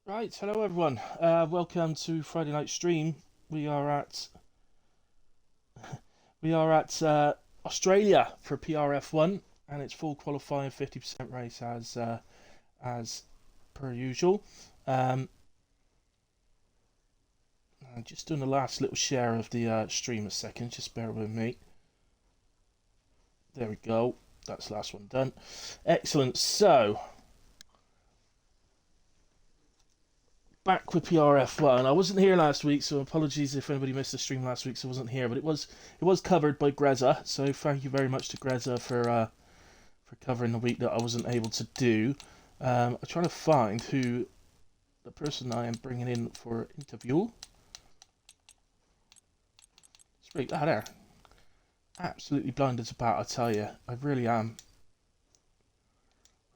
Right, hello everyone. Welcome to Friday night stream. We are at Australia for PRF1, and it's full qualifying, 50% race as per usual. Um, I'm just doing the last little share of the stream a second. Just bear with me. There we go. That's the last one done. Excellent. So back with PRF1. I wasn't here last week, so apologies if anybody missed the stream last week. So I wasn't here, but it was covered by Greza. So thank you very much to Greza for covering the week that I wasn't able to do. I'm trying to find who the person I am bringing in for interview. Straight there. Absolutely blind as a bat, I tell you. I really am.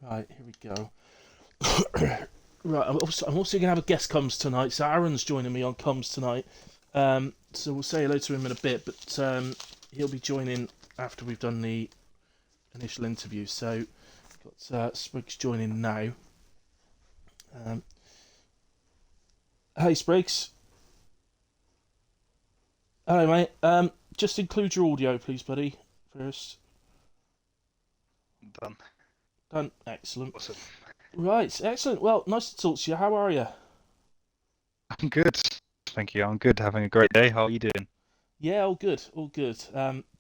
Right, here we go. Right, I'm also going to have a guest comms tonight, so Aaron's joining me on comms tonight. So we'll say hello to him in a bit, but he'll be joining after we've done the initial interview. So got Spriggs joining now. Hey Spriggs. Hello mate. Just include your audio, please, buddy. First. Done. Done. Excellent. Awesome. Right, excellent. Well, nice to talk to you. How are you? I'm good. Thank you. I'm good. Having a great day. How are you doing? Yeah, all good, all good.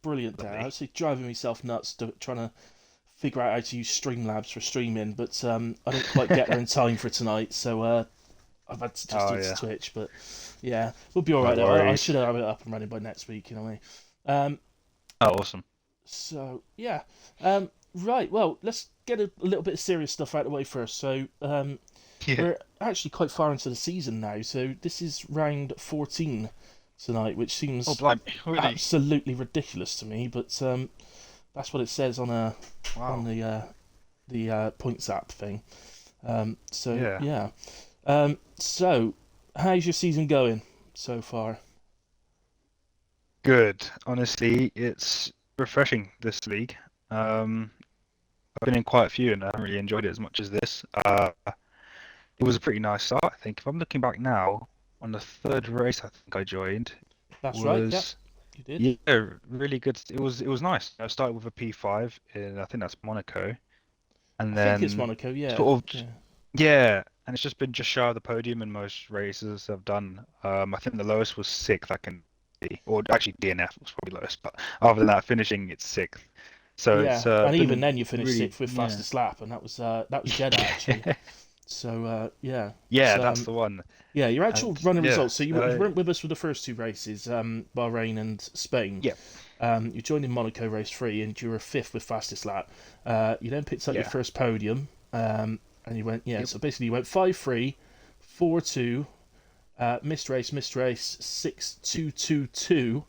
Brilliant day. I Lovely. was actually driving myself nuts trying to figure out how to use Streamlabs for streaming, but I didn't quite get there in time for tonight, so I've had to just do Oh it to yeah. Twitch. But yeah, we'll be all No right though. I worries. should have it up and running by next week, you know what I mean? Oh, awesome. So yeah, right. Well, let's get a little bit of serious stuff out of the way first. So Yeah. we're actually quite far into the season now. So this is round 14 tonight, which Oh, seems blimey. Really? absolutely ridiculous to me, but that's what it says on Wow. the points app thing. So Yeah. yeah. So how's your season going so far? Good. Honestly, it's refreshing this league. Um, I've been in quite a few and I haven't really enjoyed it as much as this. It was a pretty nice start, I think. If I'm looking back now, on the third race I think I joined That's right. Yep, was you did. yeah, really good. It was nice. I started with a P5 in I think that's Monaco. I And think it's then Monaco. Yeah, sort of yeah. yeah, and it's just been just shy of the podium in most races I've done. I think the lowest was sixth I can see, or actually DNF was probably lowest, but other than that, finishing it's sixth. So it's Yeah, and even been then you finished really sixth with yeah. fastest lap, and that was Jeddah actually. So yeah, Yeah, so that's the one. yeah, your actual And running yeah, results. So you weren't with us for the first two races, Bahrain and Spain. yeah, You joined in Monaco race three, and you were fifth with fastest lap. You then picked up your yeah, first podium, and you went yeah. yep, So basically, you went 5-3, 4-2, missed race 6-2-2-2,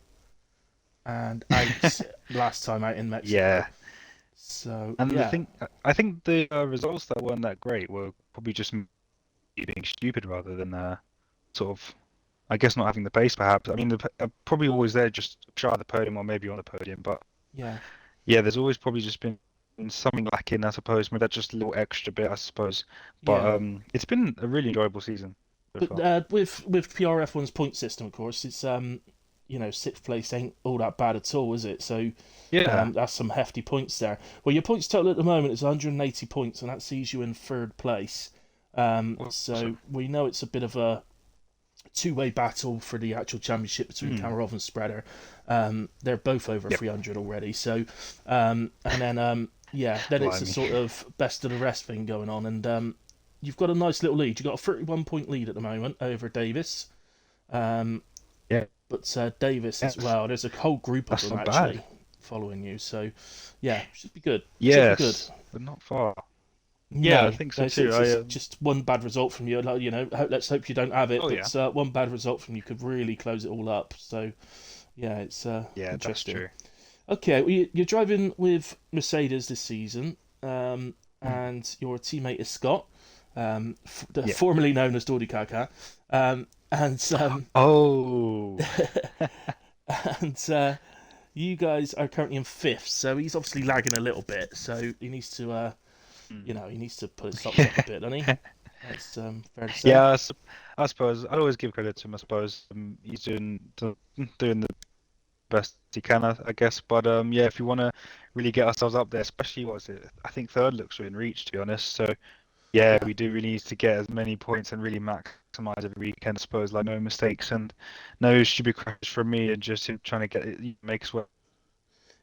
and out last time out in Mexico. yeah. So And the yeah, thing, I think the results that weren't that great were probably just me being stupid rather than sort of I guess not having the pace, perhaps. I mean, probably always there, just shy of the podium or maybe on the podium. But yeah. yeah, there's always probably just been something lacking, I suppose. Maybe that's just a little extra bit, I suppose. But Yeah, it's been a really enjoyable season so but far. with PRF1's point system, of course, it's sixth place ain't all that bad at all, is it? So Yeah, that's some hefty points there. Well, your points total at the moment is 180 points, and that sees you in third place. So awesome. we know it's a bit of a two-way battle for the actual championship between Mm, Kamarov and Spreader. They're both over yep, 300 already. So and then yeah, then it's a blimey. sort of best of the rest thing going on, and you've got a nice little lead. You've got a 31-point lead at the moment over Davis. Um, Yeah, but Davis as yes, well. There's a whole group of that's them not bad. actually following you. So yeah, should be good. Should be good. Yes, but not far. Yeah, I No, think so it's, too. it's, it's just one bad result from you. Like, let's hope you don't have it. Oh yeah, But one bad result from you could really close it all up. So yeah, it's yeah, that's interesting. true. Okay, well, you're driving with Mercedes this season, Mm, and your teammate is Scott, yeah. formerly known as Dordy Kaka, and Oh. and you guys are currently in fifth. So he's obviously lagging a little bit. So he needs to, Mm. he needs to put his socks up a bit, doesn't he? That's fair to say. Yeah, I suppose I'd always give credit to him. I suppose he's doing the best he can, I guess. But yeah, if you want to really get ourselves up there, especially what's it? I think third looks within reach, to be honest. So yeah, Yeah. we do really need to get as many points and really maximize every weekend. I suppose like no mistakes and no stupid crashes from me, and just him trying to get it, make us work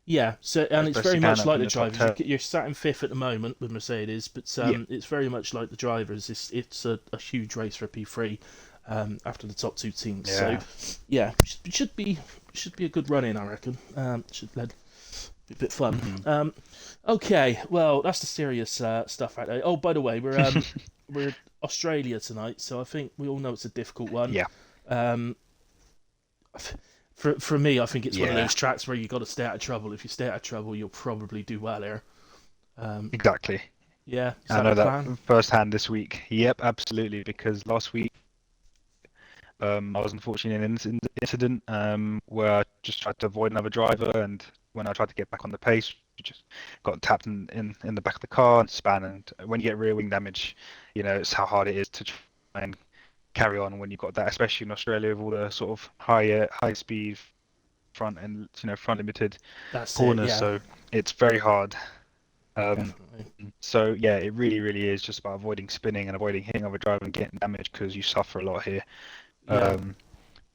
Yeah, so and as it's best very he can much up like in the the top drivers. 10. You're sat in fifth at the moment with Mercedes, but Yeah, it's very much like the drivers. It's a huge race for P3 after the top two teams. So yeah. yeah, should be a good run in, I reckon. Should be a bit fun. Hmm. Okay, well that's the serious stuff right there. Oh, by the way, we're Australia tonight, so I think we all know it's a difficult one. Yeah, Um, for me, I think it's one of yeah, those tracks where you got to stay out of trouble. If you stay out of trouble, you'll probably do well here. Um, exactly. yeah, is I that the know that plan? firsthand this week. Yep, absolutely. Because last week, I was unfortunately in an incident where I just tried to avoid another driver, and when I tried to get back on the pace, we just got tapped in the back of the car and span. And when you get rear wing damage, it's how hard it is to try and carry on when you've got that, especially in Australia with all the sort of high speed front and front limited That's it. corners. Yeah, So it's very hard. Um, definitely. so yeah, it really, really is just about avoiding spinning and avoiding hitting other driver and getting damage because you suffer a lot here. Yeah, Um,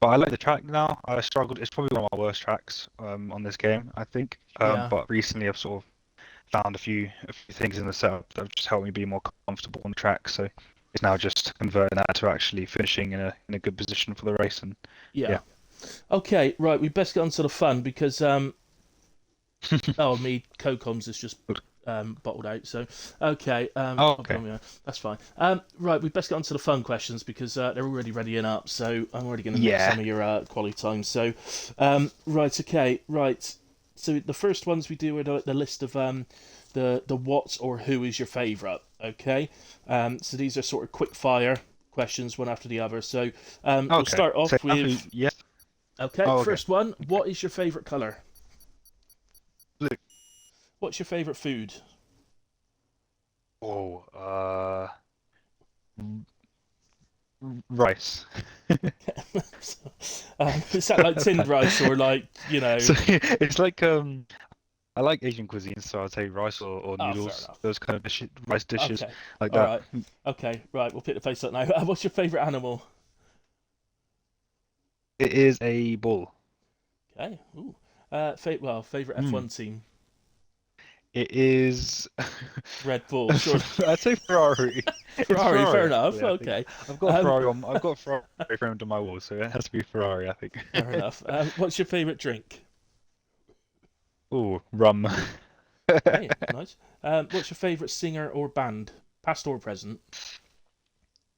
but I like the track now. I struggled. It's probably one of my worst tracks on this game, I think. yeah, But recently I've sort of found a few things in the setup that have just helped me be more comfortable on the track. So it's now just converting that to actually finishing in a good position for the race. And yeah. yeah, Okay, right. We best get on to the fun because oh, me Cocoms is just good. bottled out. So okay, Oh, I'll put okay. on, yeah, that's fine. Right, we best get on to the fun questions because they're already readying up. So I'm already going to nick Yeah. some of your quality time. So right, okay, right. So the first ones we do are the list of the what or who is your favourite. Okay, so these are sort of quick fire questions, one after the other. So we'll Okay. start So off after with yes. okay. Oh, okay. First one, what is your favourite colour? Blue. What's your favourite food? Oh, rice. So, is that like tinned rice or like So it's like I like Asian cuisine, so I'd say rice or Oh, fair noodles, enough. those kind of rice dishes Okay, like all that. right. Okay, right. We'll pick the face up now. What's your favourite animal? It is a bull. Okay. Ooh. Favourite Mm. F1 team. It is. Red Bull, sure. I'd say Ferrari. It's Ferrari, fair Ferrari enough. actually. I think Okay. Um, I've got a Ferrari framed on my wall, so it has to be Ferrari. I think. fair enough. What's your favourite drink? Oh, rum. Okay, nice. What's your favourite singer or band, past or present?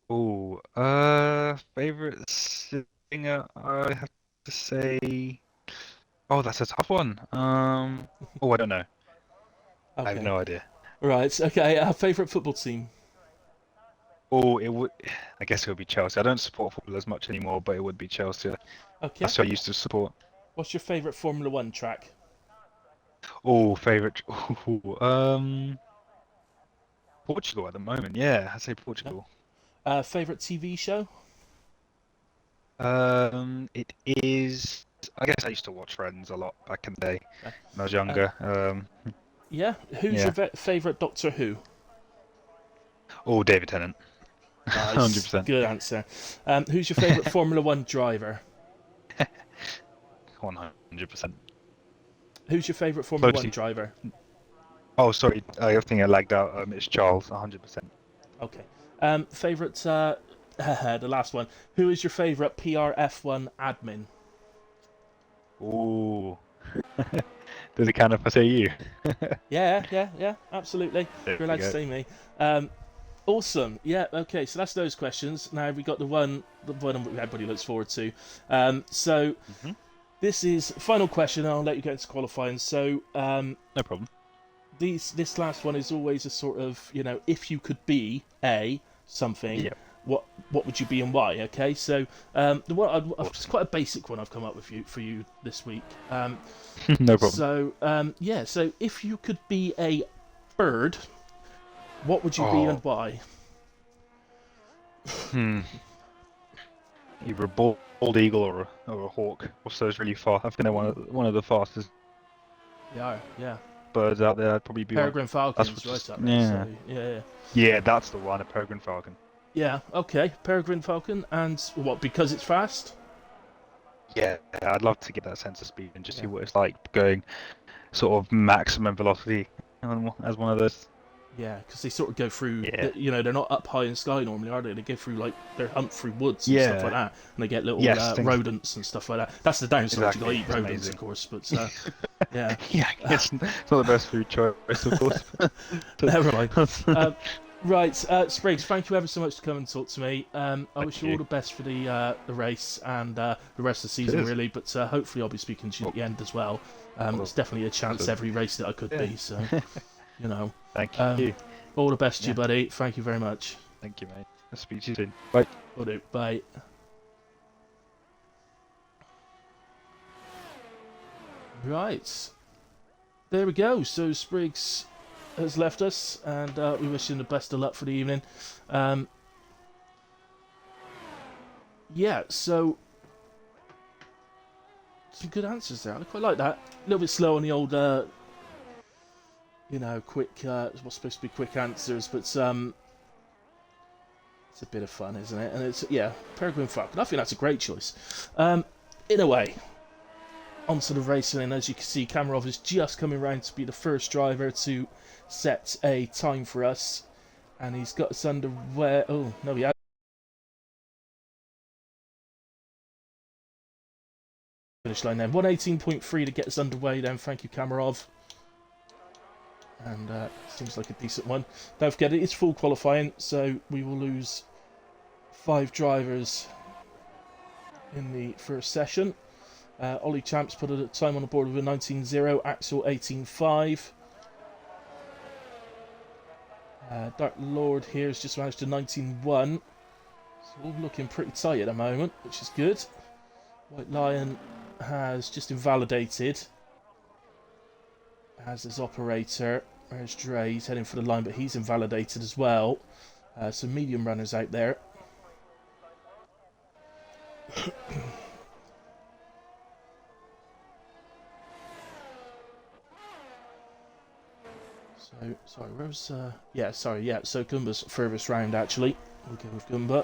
Oh, favorite singer, I have to say. Oh, that's a tough one. Oh, I don't know. I have Okay. no idea. Right. Okay. Favourite football team. Oh, it would. I guess it would be Chelsea. I don't support football as much anymore, but it would be Chelsea. Okay. That's who I used to support. What's your favourite Formula One track? Oh, favorite. Ooh, Portugal at the moment. Yeah, I'd say Okay. Portugal. Favourite TV show? It is. I guess I used to watch Friends a lot back in the day Okay. when I was Uh, younger. yeah. Who's your Yeah. favourite Doctor Who? Oh, David Tennant. Nice, 100%. good answer. Who's your favourite Formula One driver? 100%. Who's your favourite Formula One Closely. driver? Oh, sorry. I think I lagged out. It's Charles, 100%. Okay. Favourite, the last one. Who is your favourite PRF1 admin? Ooh. Does it count if I say you? Yeah, absolutely. There You're we allowed to go. say me. Awesome. Yeah. Okay. So that's those questions. Now we got the one everybody looks forward to. So Hmm. this is final question. I'll let you get into qualifying. So No problem. this last one is always a sort of if you could be a something, Yeah, what would you be and why? Okay, so the one it's awesome. quite a basic one I've come up with for you this week. No problem. So yeah, so if you could be a bird, what would you be and Oh, why? Hmm. Either a bald eagle or a hawk. Also, is really fast. I think they're one of the fastest They are, yeah. birds out there. I'd probably be one. Peregrine That's falcon's what right just up there, yeah. so yeah. Yeah, that's the one. A peregrine falcon. Yeah, okay. Peregrine falcon, and what, because it's fast? Yeah, I'd love to get that sense of speed and just see Yeah. what it's like going sort of maximum velocity as one of those. Yeah, because they sort of go through, Yeah. they're not up high in the sky normally, are they? They go through, like, they're humped through woods and stuff like Yeah. that, and they get little Yes, things rodents and stuff like that. That's the downside, you gotta exactly. eat It's rodents, of amazing. course, but, yeah. Yeah, it's not the best food choice, of course. Never mind. Right, Spriggs, thank you ever so much for coming and talk to me. I wish Thank you all you. the best for the race and the rest of the season, Cheers. really, but hopefully I'll be speaking to you at the end as well. Well, It's definitely a chance awesome. every race that I could Yeah. be, so, you know. Thank Um, you. all the best to you, Yeah. buddy. Thank you very much. Thank you, mate. I'll speak to you soon. Bye. Will do. Bye. Right. There we go. So Spriggs has left us, and we wish him the best of luck for the evening. Yeah, so some good answers there. I quite like that. A little bit slow on the old, quick. What's supposed to be quick answers, but it's a bit of fun, isn't it? And it's Peregrine Falcon. I think that's a great choice. In a way. Onto the racing, and as you can see, Kamarov is just coming round to be the first driver to set a time for us, and he's got us underway. Oh no, he has. Finish line then. 118.3 to get us underway then. Thank you, Kamarov. And seems like a decent one. Don't forget, it is full qualifying, so we will lose 5 drivers in the first session. Ollie Champs put a time on the board with a 19.0, Axel 18.5. Dark Lord here has just managed a 19.1. So all looking pretty tight at the moment, which is good. White Lion has just invalidated as his operator. There's Dre, he's heading for the line, but he's invalidated as well. Some medium runners out there. So, sorry, where's... so Goomba's furthest round, actually. We'll go with Goomba.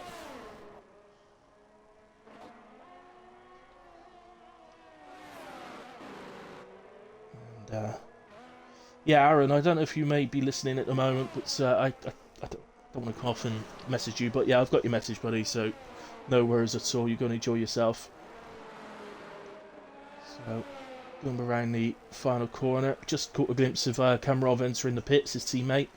And, Aaron, I don't know if you may be listening at the moment, but I don't want to come off and message you, but yeah, I've got your message, buddy, so no worries at all. You're going to enjoy yourself. So... Goomba around the final corner. Just caught a glimpse of Kamarov entering the pits, his teammate.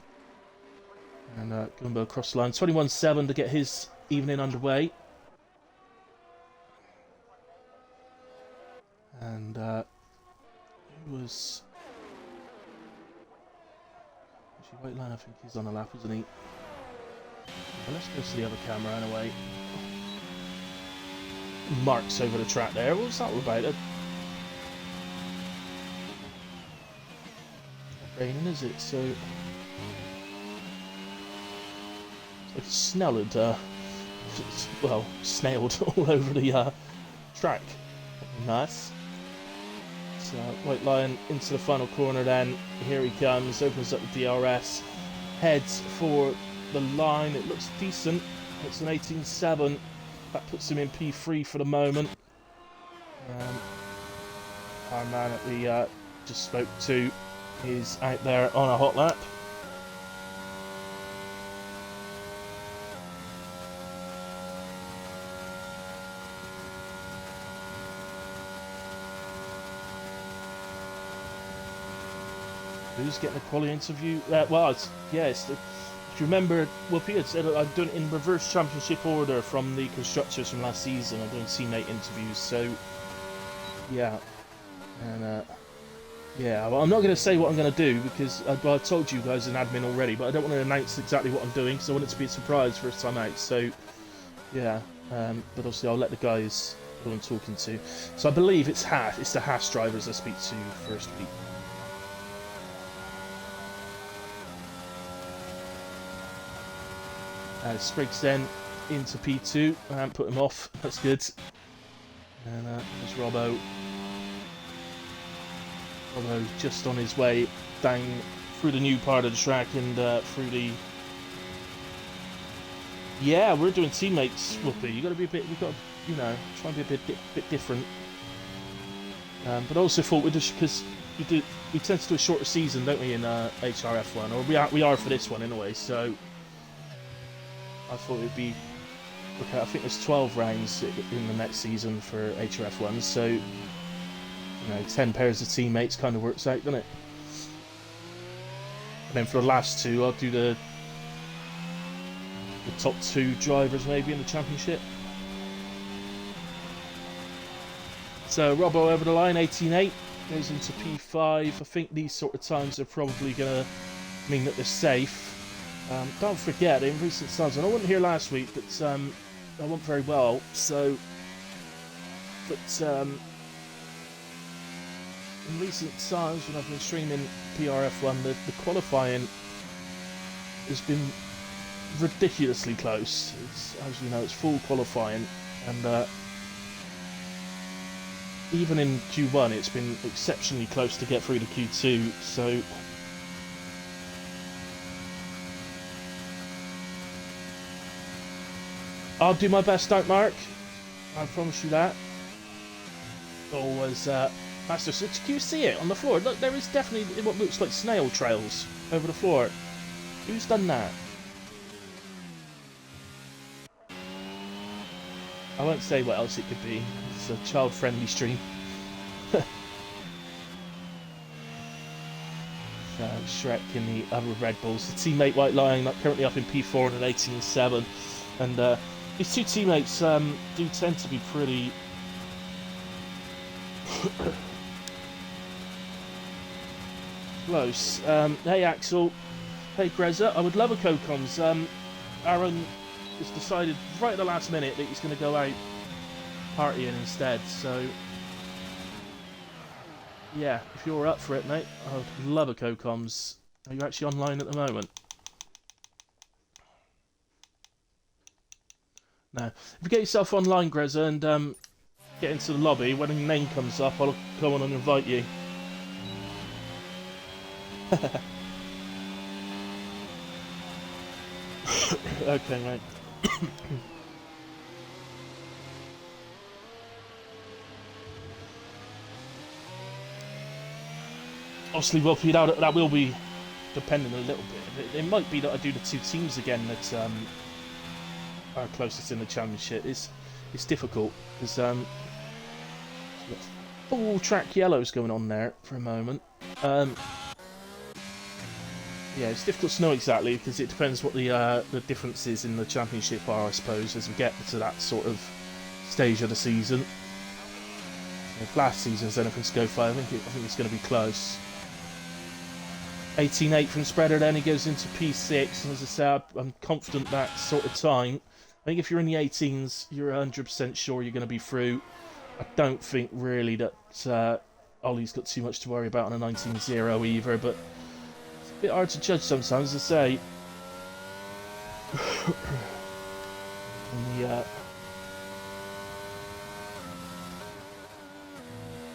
And Goomba across the line. 21.7 to get his evening underway. And who was... Actually, White Line, I think he's on a lap, isn't he? Well, let's go to the other camera anyway. Marks over the track there. What was that all about? Raining, is it? So it's like a snell had, snailed all over the track. Nice. So White Lion into the final corner then. Here he comes, opens up the DRS, heads for the line. It looks decent. It's an 18.7. That puts him in P3 for the moment. Our man that we just spoke to is out there on a hot lap. Who's getting a quality interview? If you remember, Peter said I'm doing it in reverse championship order from the constructors from last season. I'm doing teammate interviews, so yeah, and well, I'm not going to say what I'm going to do because I told you guys in admin already, but I don't want to announce exactly what I'm doing because I want it to be a surprise first time out. So yeah, but obviously I'll let the guys who I'm talking to. So I believe it's the Haas drivers I speak to first week. Spriggs then into P2 and put him off. That's good. And there's Robbo. Robbo just on his way down through the new part of the track and through the. Yeah, we're doing teammates, Whoopi. You got to be a bit. We've got to, you know, try and be a bit different. But also thought because we tend to do a shorter season, don't we, in HRF1, or we are for this one anyway. So I thought it'd be. Okay, I think there's 12 rounds in the next season for HRF1, so you know, 10 pairs of teammates kind of works out, doesn't it? And then for the last two, I'll do the top 2 drivers maybe in the championship. So Robbo over the line, 18.8, goes into P5. I think these sort of times are probably going to mean that they're safe. Don't forget, in recent times, and I wasn't here last week, but I wasn't very well, so. But in recent times, when I've been streaming PRF1, the qualifying has been ridiculously close. As you know, it's full qualifying, and even in Q1, it's been exceptionally close to get through to Q2. So. I'll do my best, don't Mark. I promise you that. Always, Master. So, can you see it on the floor? Look, there is definitely what looks like snail trails over the floor. Who's done that? I won't say what else it could be. It's a child-friendly stream. Shrek in the other Red Bulls. The teammate White Lion currently up in P4 and an 18.7, and these two teammates do tend to be pretty close. Hey Axel, hey Greza, I would love a co-coms. Aaron has decided right at the last minute that he's going to go out partying instead, so yeah, if you're up for it, mate, I would love a co-coms. Are you actually online at the moment? No. If you get yourself online, Greza, and get into the lobby, when your name comes up, I'll go on and invite you. Okay, mate. Obviously, Wilkie, that will be dependent a little bit. It might be that I do the 2 teams again that are closest in the championship. It's difficult because full track yellows going on there for a moment. Yeah, it's difficult to know exactly because it depends what the differences in the championship are, I suppose, as we get to that sort of stage of the season. If last season's anything to go for, I think it's going to be close. 18.8 from Spreader, then he goes into P6, and as I said, I'm confident that sort of time. I think if you're in the 18s, you're 100% sure you're going to be through. I don't think really that Ollie's got too much to worry about on a 19.0 either, but it's a bit hard to judge sometimes, as I say.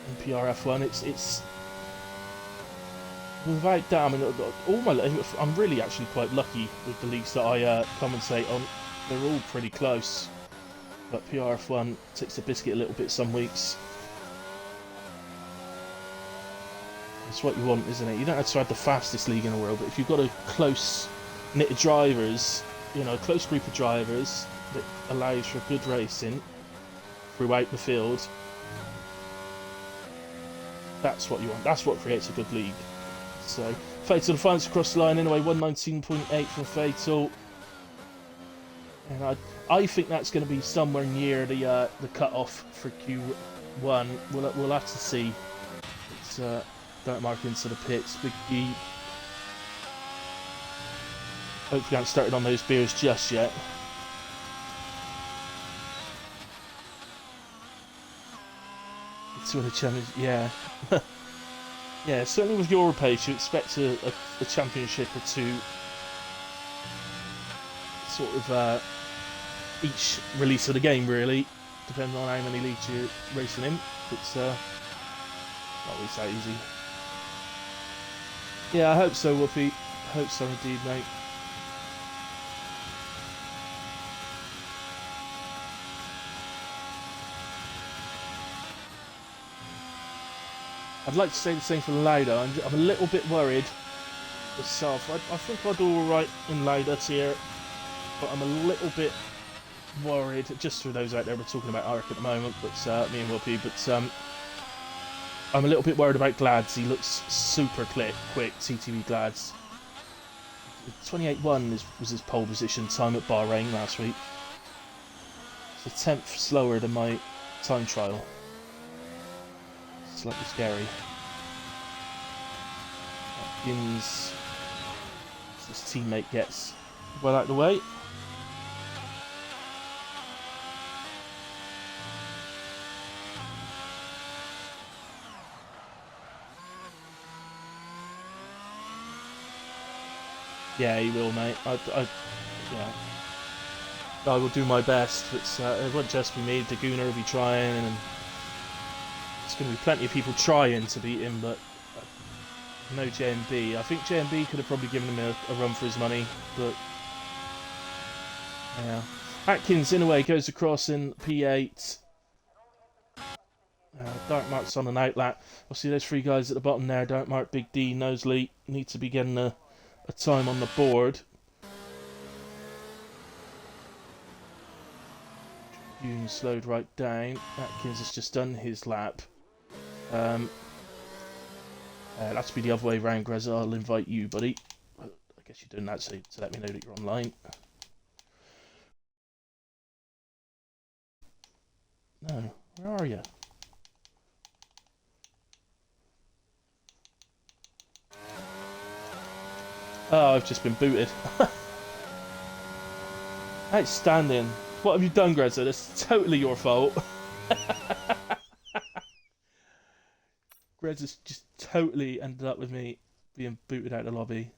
In PRF1, it's without doubt. I mean, I'm really actually quite lucky with the leagues that I commentate on. They're all pretty close, but PRF1 takes the biscuit a little bit some weeks. It's what you want, isn't it? You don't have to have the fastest league in the world, but if you've got a close knit of drivers, you know, a close group of drivers that allows for good racing throughout the field, that's what you want. That's what creates a good league. So, Fatal finds across the line anyway, 119.8 from Fatal. And I think that's going to be somewhere near the cut-off for Q1. We'll have to see. It's don't mark into the pits. Big E. Hopefully I haven't started on those beers just yet. It's win a challenge, yeah. Yeah, certainly with your pace, you expect a championship or two sort of each release of the game, really, depending on how many leagues you're racing in. It's not always that easy. Yeah, I hope so, Whoopi. I hope so indeed, mate. I'd like to say the same for Lauda. I'm a little bit worried myself. I think I'll do alright in Lauda tier, but I'm a little bit worried, just for those out there, we're talking about Ark at the moment, but me and Whoopi, but I'm a little bit worried about Glads. He looks super quick, CTV Glads. 28.1 was his pole position time at Bahrain last week. It's a 10th slower than my time trial. Slightly scary. Watkins, his teammate gets well out of the way. Yeah, he will, mate. Yeah. I will do my best. It won't just be me. Daguna will be trying, and there's going to be plenty of people trying to beat him, but no JMB. I think JMB could have probably given him a run for his money, but yeah. Atkins, in a way, goes across in P8. Dark Mark's on an outlap. Obviously, those three guys at the bottom there, Dark Mark, Big D, Nosley, need to be getting a time on the board. Yoon slowed right down. Atkins has just done his lap. That's be the other way round, Grezza. I'll invite you, buddy. I guess you're doing that so to let me know that you're online. No, where are you? Oh, I've just been booted. Outstanding. What have you done, Grezza? That's totally your fault. Grezza's just totally ended up with me being booted out of the lobby.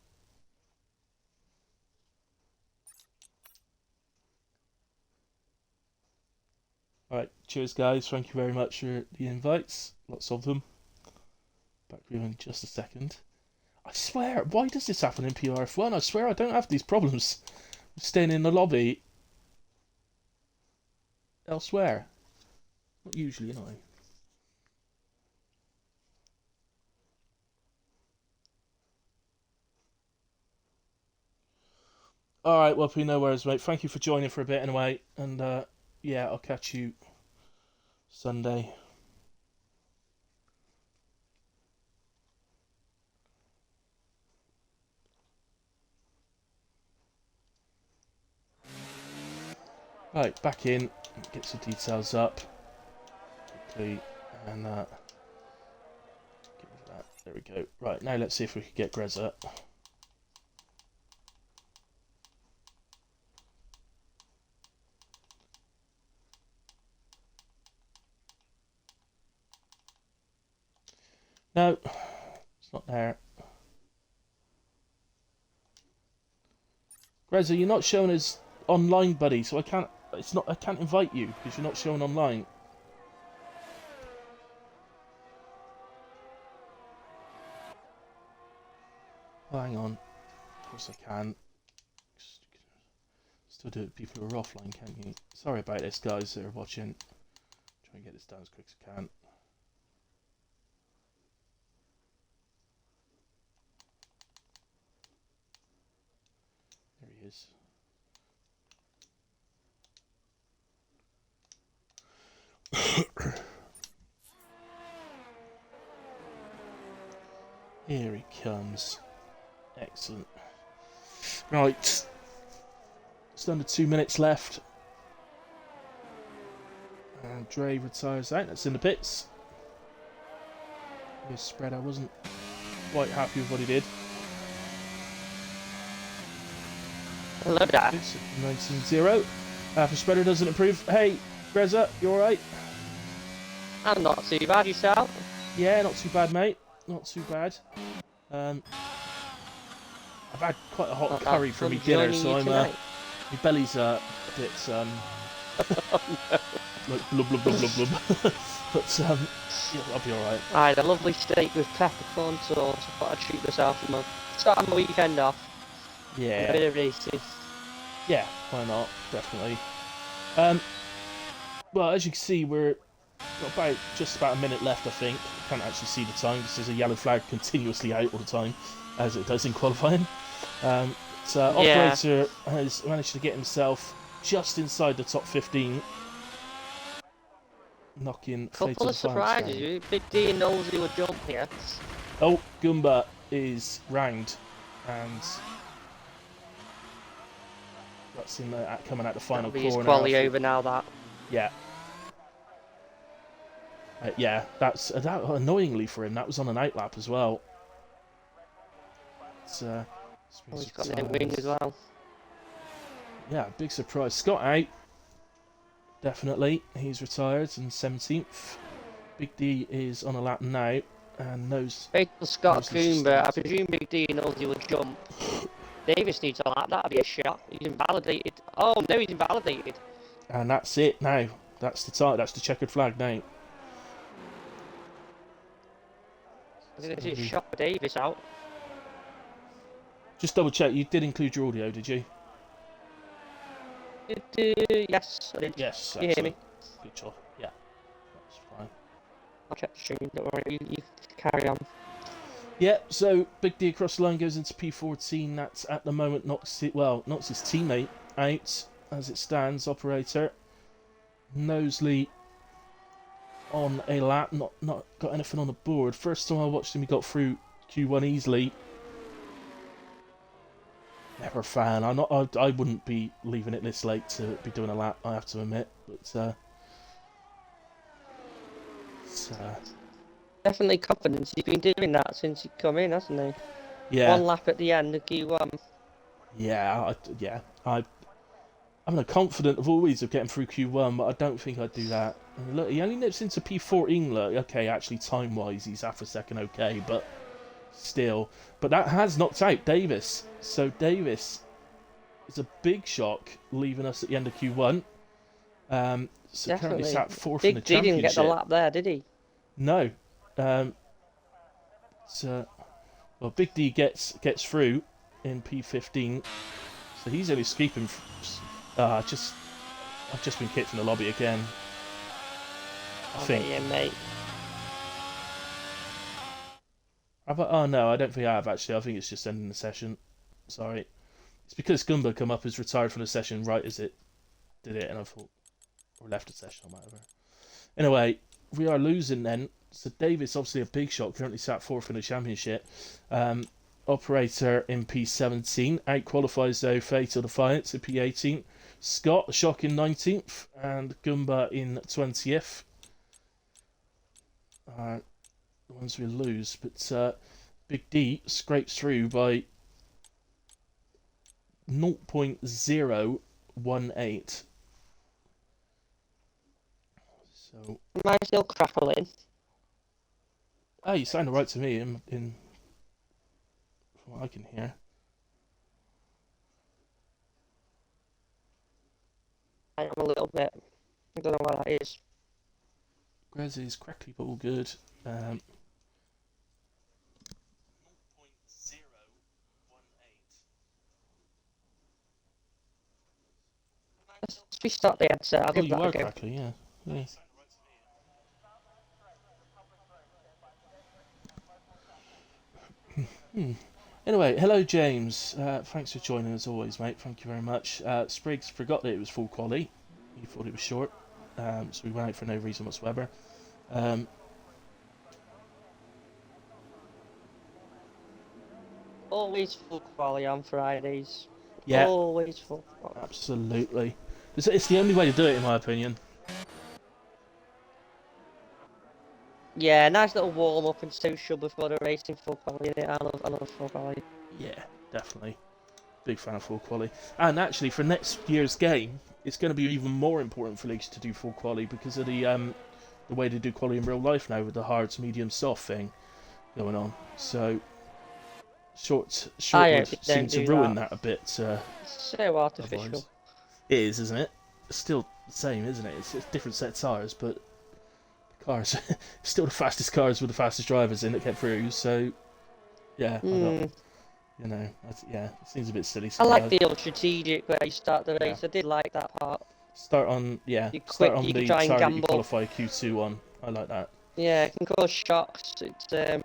Alright, cheers guys. Thank you very much for the invites. Lots of them. Back with you in just a second. I swear, why does this happen in PRF1? I swear I don't have these problems staying in the lobby elsewhere. Not usually, anyway. Alright, well, no worries, mate. Thank you for joining for a bit anyway. And yeah, I'll catch you Sunday. Right, back in. Get some details up. Quickly. And get rid of that. There we go. Right, now let's see if we can get Grezza. No, it's not there. Grezza, you're not showing as online, buddy, so I can't. It's not. I can't invite you because you're not showing online. Oh, hang on. Of course I can. Still do it with people who are offline, can't you? Sorry about this, guys that are watching. Try and get this done as quick as I can. There he is. Here he comes. Excellent. Right. It's under 2 minutes left. And Dre retires out. That's in the pits. His spread, I wasn't quite happy with what he did. Hello there. 19-0. If spreader doesn't improve. Hey, Grezza, you alright? I'm not too bad, yourself? Yeah, not too bad, mate. Not too bad. I've had quite a hot curry for me dinner, so My belly's a bit like blub blub blub blub blub. But yeah, I'll be alright. I had a lovely steak with peppercorn sauce. I thought I'd treat myself and start my weekend off. A Yeah, bit of racing. yeah, why not? Definitely. Well, as you can see, we're got just about a minute left, I think. Can't actually see the time because there's a yellow flag continuously out all the time, as it does in qualifying. So Yeah. Operator has managed to get himself just inside the top 15, knocking Couple Fatal of Defiance surprises. down. You. Big D knows he would jump here. Oh, Goomba is round, and that's in the, coming out the final That'll be his corner. quali over now, that. Yeah. Yeah, that's that annoyingly for him. That was on an outlap as well. It's, Oh, he's got an wing as well. Yeah, big surprise. Scott out. Definitely. He's retired in 17th. Big D is on a lap now and knows. Fatal Scott knows the Coomber. I distance. presume Big D knows he would jump. Davis needs a lap. That'd be a shot. He's invalidated. Oh no, he's invalidated. And that's it now. That's the time. That's the checkered flag now. I think it's a shot for Davis out. Just double check. You did include your audio, did you? Yes, I did. Yes. Can you hear me? Good job. Yeah. That's fine. I'll check the stream. Don't worry. You carry on. Yeah, so Big D across the line goes into P14. That's at the moment knocks his teammate out as it stands. Operator Knowsley on a lap, not got anything on the board. First time I watched him, he got through Q1 easily. Never a fan. I wouldn't be leaving it this late to be doing a lap. I have to admit, but Definitely confidence. He's been doing that since he come in, hasn't he? yeah, One lap at the end of Q1. I'm not confident of always of getting through Q1, but I don't think I'd do that. And look, he only nips into P14. Look, okay, actually time-wise, he's half a second okay, but still. But that has knocked out Davis. So Davis is a big shock, leaving us at the end of Q1. So currently sat fourth in the Big D championship. didn't get the lap there, did he? No. Well, Big D gets through in P15, so he's only escaping. I've just been kicked in the lobby again. I think. Yeah, mate. Oh no, I don't think I have actually. I think it's just ending the session. Sorry, it's because Goomba come up as retired from the session right as it did it, and I thought, or left the session or whatever. Anyway, we are losing then. So Davis, obviously a big shot, currently sat fourth in the championship. Operator in P17. Out qualifies though Fatal Defiance in P18. Scott, a shock in 19th. And Goomba in 20th. The ones we lose. But Big D scrapes through by 0.018. So. Am I still crackling? Oh, you sound right to me in from what I can hear. I am a little bit. I don't know what that is. Grez is crackly but all good. Let's restart the headset. I'll Oh, give you that are a go. crackly, yeah. Anyway, hello James. Thanks for joining as always, mate. Thank you very much. Spriggs forgot that it was full quali. He thought it was short, so we went out for no reason whatsoever. Always full quality on Fridays. Yeah, Always full quality. absolutely. It's the only way to do it, in my opinion. Yeah, nice little warm up and social before the racing full quality. I love full quality. Yeah, definitely. Big fan of full quali. And actually, for next year's game, it's going to be even more important for leagues to do full quali because of the way they do quali in real life now with the hards, medium, soft thing going on. So short would seem to ruin that a bit. So artificial. Otherwise. It is, isn't it? It's still the same, isn't it? It's a different set of tyres, but the cars still the fastest cars with the fastest drivers in that get through. So yeah, I Hmm. got, yeah, it seems a bit silly I like sometimes. the old strategic where you start the Yeah. race. I did like that part. Start on You're start quick, on you can the try and tyre that you gamble. qualify Q2 on. I like that. Yeah, it can cause shocks. It's you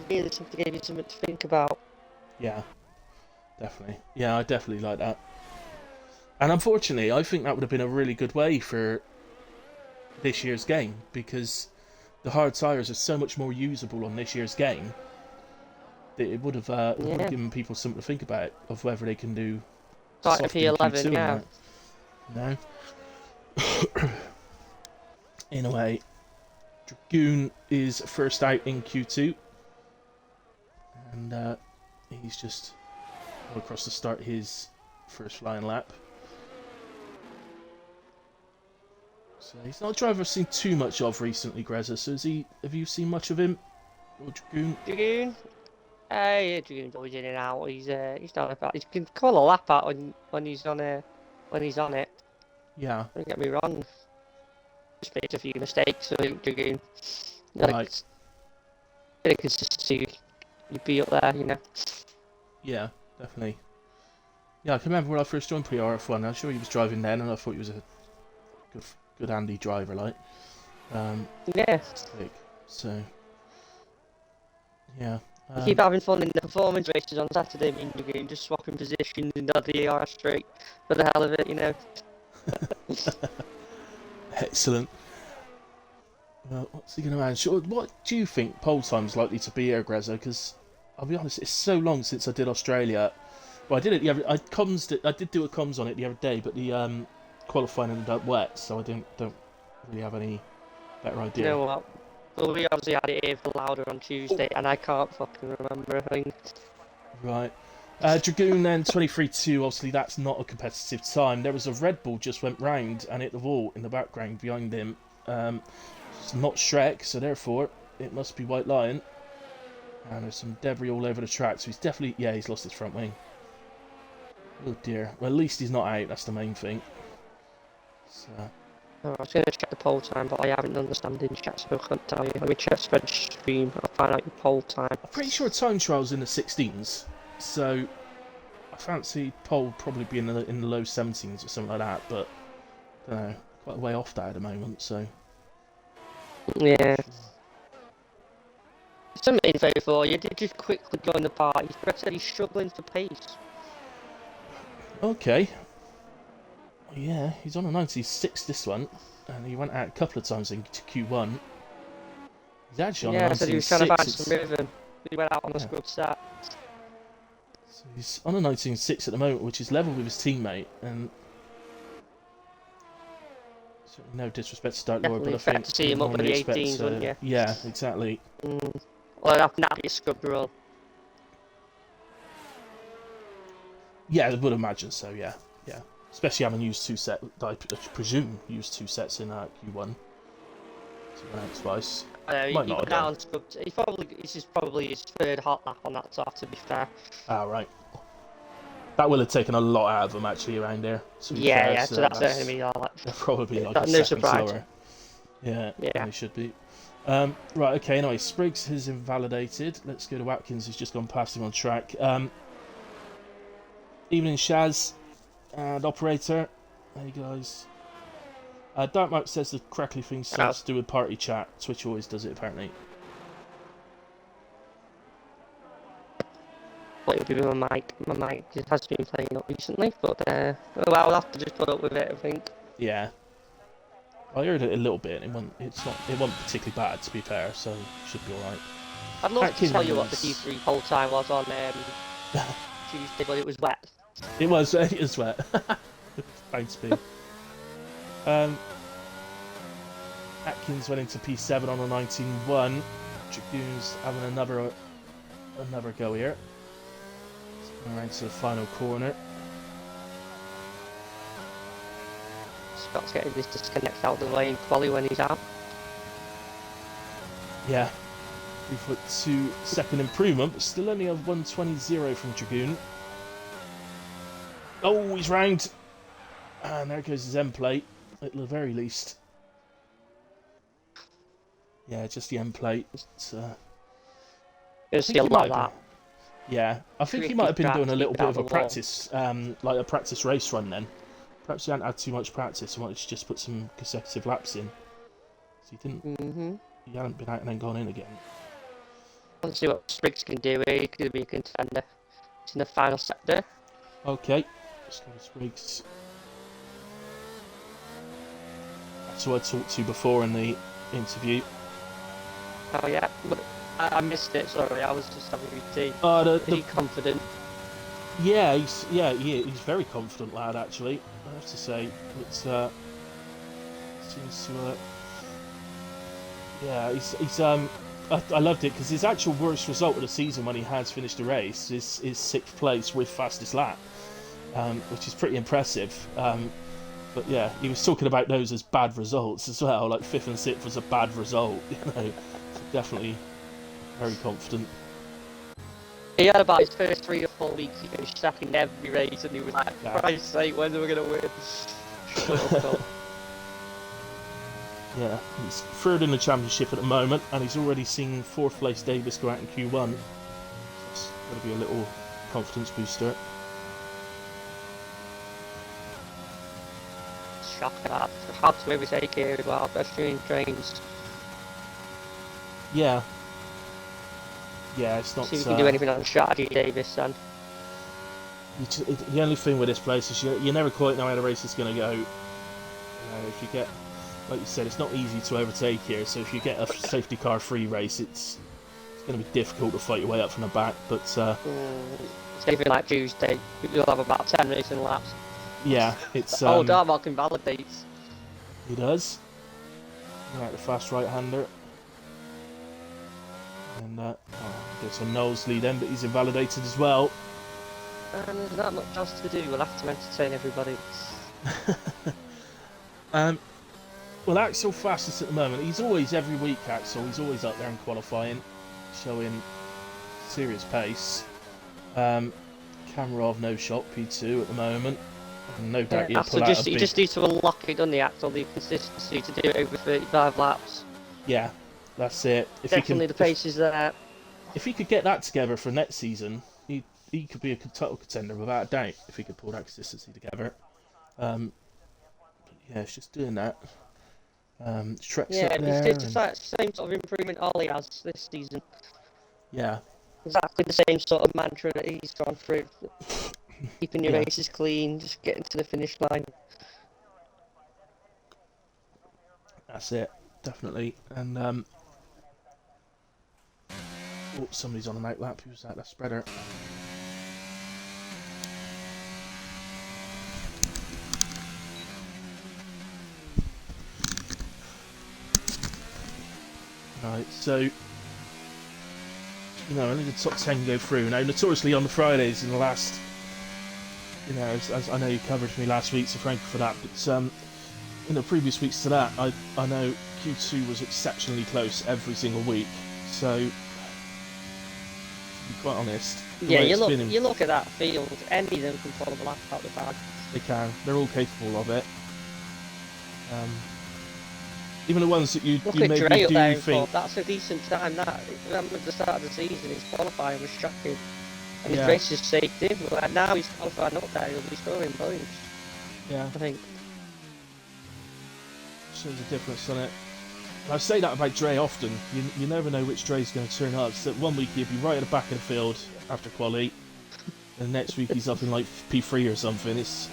really something give you something to think about. Yeah, definitely. Yeah, I definitely like that. And unfortunately, I think that would have been a really good way for this year's game because the hard tyres are so much more usable on this year's game that it would have Yeah, given people something to think about of whether they can do like a softer in P11. Q2 and Yeah, that. No, in a way, Dragoon is first out in Q2, and he's just gone across to start his first flying lap. So he's not a driver I've seen too much of recently, Greza. So have you seen much of him or Dragoon? Dragoon. Yeah, Dragoon's always in and out. He's not about. He can call a lap out when he's on it. Yeah, Don't get me wrong. Just made a few mistakes. I think Dragoon. Like, right. it's a bit of consistency. You'd be up there, you know. Yeah, definitely. Yeah, I can remember when I first joined PRF1. I'm sure he was driving then, and I thought he was a good handy driver, like. Yeah. Like, so yeah. You keep having fun in the performance races on Saturday, me and Dragoon, just swapping positions and down the ERS straight for the hell of it, you know. Excellent. Well, what's he going to manage? What do you think pole time's likely to be here, Grezzo? Because I'll be honest, it's so long since I did Australia. Well, I did it. I did do a comms on it the other day, but the qualifying ended up wet, so I don't really have any better You idea. know what? Well, we obviously had it here for Louder on Tuesday, and I can't fucking remember a thing. Right. Dragoon then 23.2. Obviously, that's not a competitive time. There was a Red Bull just went round and hit the wall in the background behind him. It's not Shrek, so therefore it must be White Lion. And there's some debris all over the track, so he's definitely he's lost his front wing. Oh dear. Well, at least he's not out. That's the main thing. So, Oh, I was going to check the poll time, but I haven't done the standing chat, so I can't tell you. Let me check spread stream. I'll find out your poll time. I'm pretty sure time trial's in the 16s, so I fancy pole probably be in the low 17s or something like that. But I don't know, quite a way off that at the moment. So Yeah. Some info for you. Did just quickly join the party. Fred said he's struggling for pace. okay, yeah, he's on a 96 this one, and he went out a couple of times into Q1. He's actually on a Yeah, I said he was trying to find 19.6. some rhythm. He went out on a Yeah. good start. So he's on a 19.6 at the moment, which is level with his teammate, and certainly no disrespect to Dark Lord, but Definitely I fair think to see him up with normally the expect, 18s, wouldn't you? yeah, exactly. Well, that'd be a scrub roll. Yeah, I would imagine so. Yeah. Especially having used two sets, I presume used two sets in Q1. So he went out twice. He Might not went have out and scrubbed. This is probably his third hot lap on that top, to be fair. Ah, right. That will have taken a lot out of him actually around there. To be Yeah, fair, yeah, so that's going to be all that. they're probably like That's a no second surprise. slower. Yeah, Yeah. they should be. Right, okay, anyway, Spriggs has invalidated. Let's go to Watkins, who's just gone past him on track. Evening, Shaz and Operator. Hey, guys. Dark says the crackly thing starts to do with party chat. Twitch always does it, apparently. What it'll be with my mic. My mic just has been playing up recently, but well, I'll have to just put up with it, I think. Yeah. I heard it a little bit. It wasn't particularly bad, to be fair, so it should be alright. I'd love Atkins. to tell you what the Q3 poll time was on Tuesday, but it was wet. It was wet. Thanks, B. Atkins went into P7 on a 19.1. Dragoon's having another go here. Going around to the final corner. Scott's getting this disconnect out of the way in quali when he's out. Yeah. 3.2 second improvement, but still only a 120.0 from Dragoon. Oh, he's round. And there goes his end plate, at the very least. Yeah, just the end plate. You'll see a lot of that. Yeah, I think he Tricky might have been track doing a to little keep it bit out of a of the wall. practice, like a practice race run then. Perhaps he hadn't had too much practice and wanted to just put some consecutive laps in. So he hadn't been out and then gone in again. Let's see what Spriggs can do here. He could be a contender. It's in the final sector. Okay, let's go to Spriggs. That's who I talked to before in the interview. Oh yeah, but I missed it. Sorry, I was just having a tea. Is he confident? Yeah, he's very confident lad actually. I have to say, it seems to. Yeah, he's I loved it because his actual worst result of the season when he has finished a race is 6th place with fastest lap, which is pretty impressive. But yeah, he was talking about those as bad results as well. Like 5th and 6th was a bad result, you know. So definitely very confident. He had about his first 3 or 4 weeks. He finished second in every race, and he was like, "For Christ's sake, when are we gonna win?" Yeah, he's 3rd in the championship at the moment, and he's already seen 4th place Davis go out in Q1. So it's got to be a little confidence booster. Shocking. Hard to overtake here as well, especially in trains. Yeah, it's not. See if we can do anything on strategy, Davis, then. The only thing with this place is you never quite know how the race is going to go. If you get, like you said, it's not easy to overtake here. So if you get a safety car free race, it's going to be difficult to fight your way up from the back. But Something like Tuesday, you'll have about 10 racing laps. Yeah, it's. Darmok invalidates. He does. Right, the fast right-hander. And there's a Knowles lead in, but he's invalidated as well. And there's not much else to do. We'll have to entertain everybody. Well, Axel fastest at the moment. He's always, every week, Axel, he's always up there in qualifying, showing serious pace. Kamarov no shot, P2 at the moment. And no doubt he'll pull out he just needs to unlock it, doesn't he, Axel? The consistency to do it over 35 laps. Yeah, that's it. Definitely the pace is there. If he could get that together for next season, he could be a title contender without a doubt if he could pull that consistency together. But yeah, it's just doing that. Shrek's up there. It's the same sort of improvement Ollie has this season. Yeah. Exactly the same sort of mantra that he's gone through. Keeping your races clean, just getting to the finish line. That's it, definitely. And oh, somebody's on an outlap. Who's that? That's Spreader. Right, so only the top 10 go through. Now, notoriously on the Fridays in the last, as I know you covered me last week, so thank you for that. But in the previous weeks to that, I know Q2 was exceptionally close every single week. So, to be quite honest, you look at that field. Any of them can follow the lap out the bag. They can. They're all capable of it. Even the ones that you maybe Dre do think that's a decent time. That at the start of the season, his qualifying was shocking, and his race just saved him. But now he's qualifying up there, he'll be scoring points. Yeah, I think shows a difference on it. And I say that about Dre often. You never know which Dre's going to turn up. So one week he'll be right at the back of the field after quali, and the next week he's up in like P3 or something. It's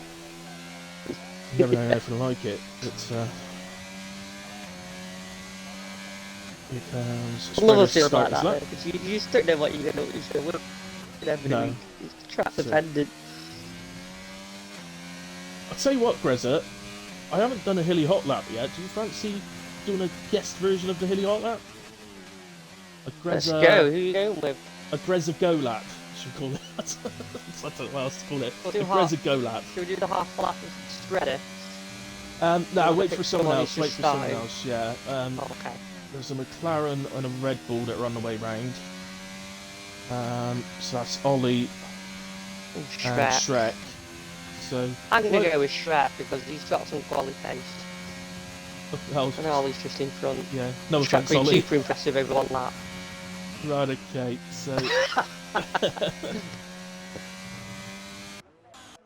you never know anything like it. It's here comes. I love a field like that because you just don't know what you're going to win every week. It's track dependent. I'll tell you what, Greza, I haven't done a Hilly Hot Lap yet. Do you fancy doing a guest version of the Hilly Hot Lap? Let's go. Who are you going with? A Greza Go Lap, should we call it. I don't know what else to call it. We'll a Greza Go Lap. Should we do the half lap of Spreader? No, wait for someone else. Wait for someone else, yeah. Okay. There's a McLaren and a Red Bull that are on the way round. So that's Ollie and Shrek. So I'm going to go with Shrek because he's got some quality pace. well, And Ollie's just in front. yeah, no Shrek offense, being Ollie. super impressive over one lap. Right, okay, so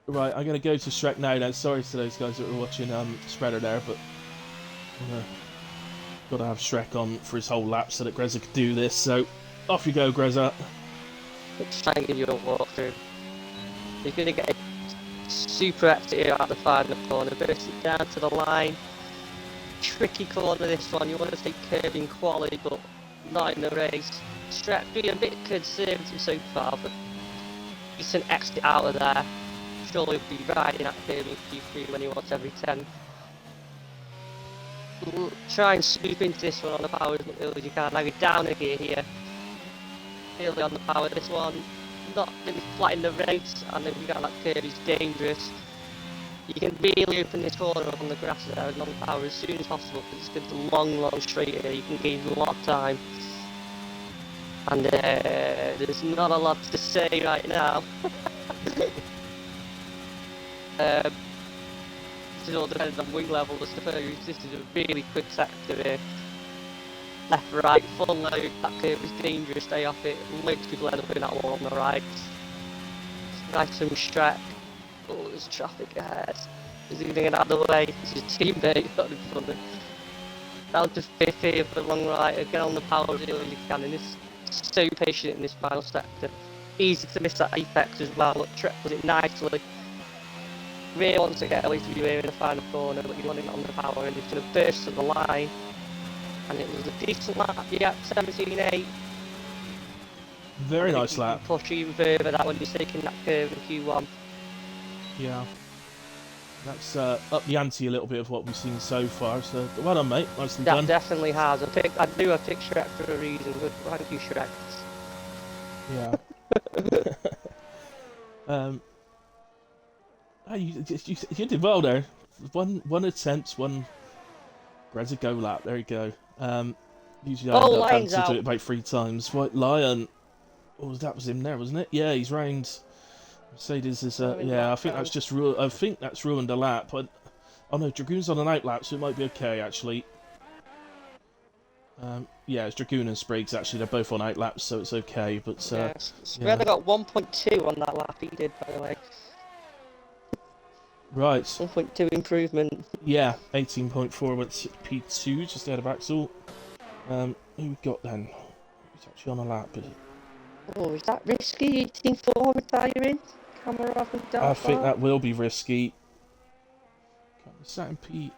right, I'm gonna go to Shrek now. Then, sorry to those guys that were watching Spreader there, but gotta have Shrek on for his whole lap so that Grezza could do this. So off you go, Grezza. Let's try and give you a walkthrough. You're going to get a super exit here at the final corner, burst it down to the line. Tricky corner this one, you want to take curving quality, but not in the race. Shrek being a bit conservative so far, but decent exit out of there. Surely he'll be riding that curving Q3 when he wants every 10. Try and swoop into this one on the power as early as you can. Now you're down a gear here. Early on the power, this one not really flat in the race, and if you got that curve, it's dangerous. You can really open this corner up on the grass there and on the power as soon as possible because it's a long straight here. You can gain a lot of time. And there's not a lot to say right now. This is all dependent on wing level, I suppose. This is a really quick sector here. Left, right, full load, that curve is dangerous, stay off it. Loads of people end up in that wall on the right. Nice and Shrek. Oh, there's traffic ahead. Is he going to get out of the way? It's his teammate got in front of him. Down to 5th here for the long right, get on the power as early as you can, and this so patient in this final sector. Easy to miss that apex as well, but Trek was it nicely. Really wants to get away from you here in the final corner, but you want him on the power and he's going to burst to the line. And it was a decent lap, yeah, 17.8. Very nice lap. Push even further that when you're taking that curve in Q1. Yeah. That's up the ante a little bit of what we've seen so far, so well done, mate. Nicely That done. definitely has. I picked Shrek for a reason. Good, thank you, Shrek. Yeah. You did well there. One attempt, one Grezza go lap. There you go. Usually I end up having to do it about 3 times. White Lion. Oh, that was him there, wasn't it? Yeah, he's round. Mercedes is. Yeah, I think that's just I think that's ruined a lap. But oh no, Dragoon's on an out lap, so it might be okay actually. Yeah, it's Dragoon and Spriggs actually. They're both on out laps, so it's okay. But yeah, Spreader got 1.2 on that lap. He did, by the way. Right. 1.2 improvement. Yeah, 18.4 went to P2 just ahead of Axel. Who we got then? He's actually on a lap. Oh, is that risky? 18.4 retiring? Camera off and down. I think that will be risky. Is that in P?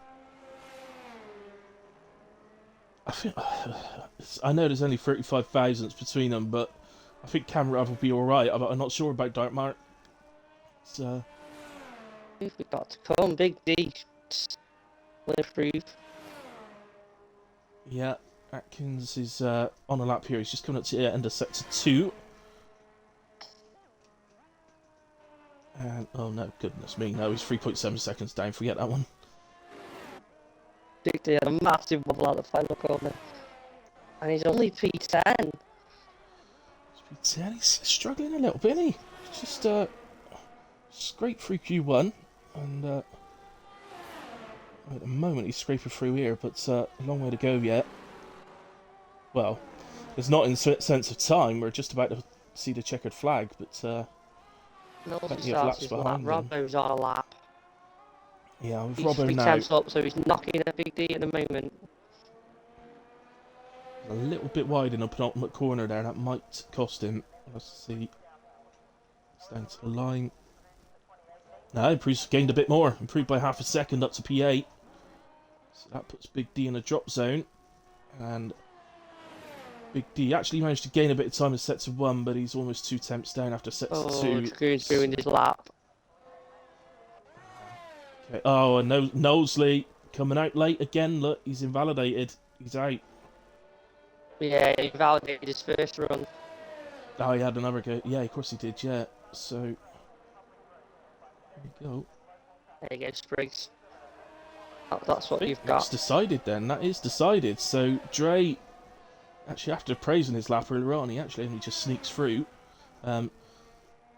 I think I know there's only 35 thousandths between them, but I think Camera will be all right. But I'm not sure about Dartmart. So we've got to come. Big D will improve. Yeah, Atkins is on a lap here. He's just coming up to the end of sector 2. And oh no, goodness me, no, he's 3.7 seconds down. Forget that one. Big D had a massive wobble out the final corner, and he's only P10. P10, he's struggling a little bit, isn't he? Just scraped through Q1, and at the moment he's scraping through here, but a long way to go yet. Well, it's not in sense of time. We're just about to see the checkered flag, but plenty of laps behind him. Robbo's on a lap. Yeah, with He's Robbo 3 now. tenths up, so he's knocking a Big D at the moment. A little bit wide in the penultimate corner there. That might cost him. Let's see. It's down to the line. No, improves, gained a bit more. Improved by half a second up to P8. So that puts Big D in a drop zone. And Big D actually managed to gain a bit of time in sector 1, but he's almost 2 tenths down after sector 2. Oh, Dragoon's ruined his lap. Okay. Oh, and Knowsley coming out late again. Look, he's invalidated. He's out. Yeah, he validated his first run. Oh, he had another go. Yeah, of course he did, yeah. So, there we go. There you go, Spriggs. That's what you've got. That's decided then. That is decided. So, Dre, actually, after praising his lap earlier on, he actually only just sneaks through.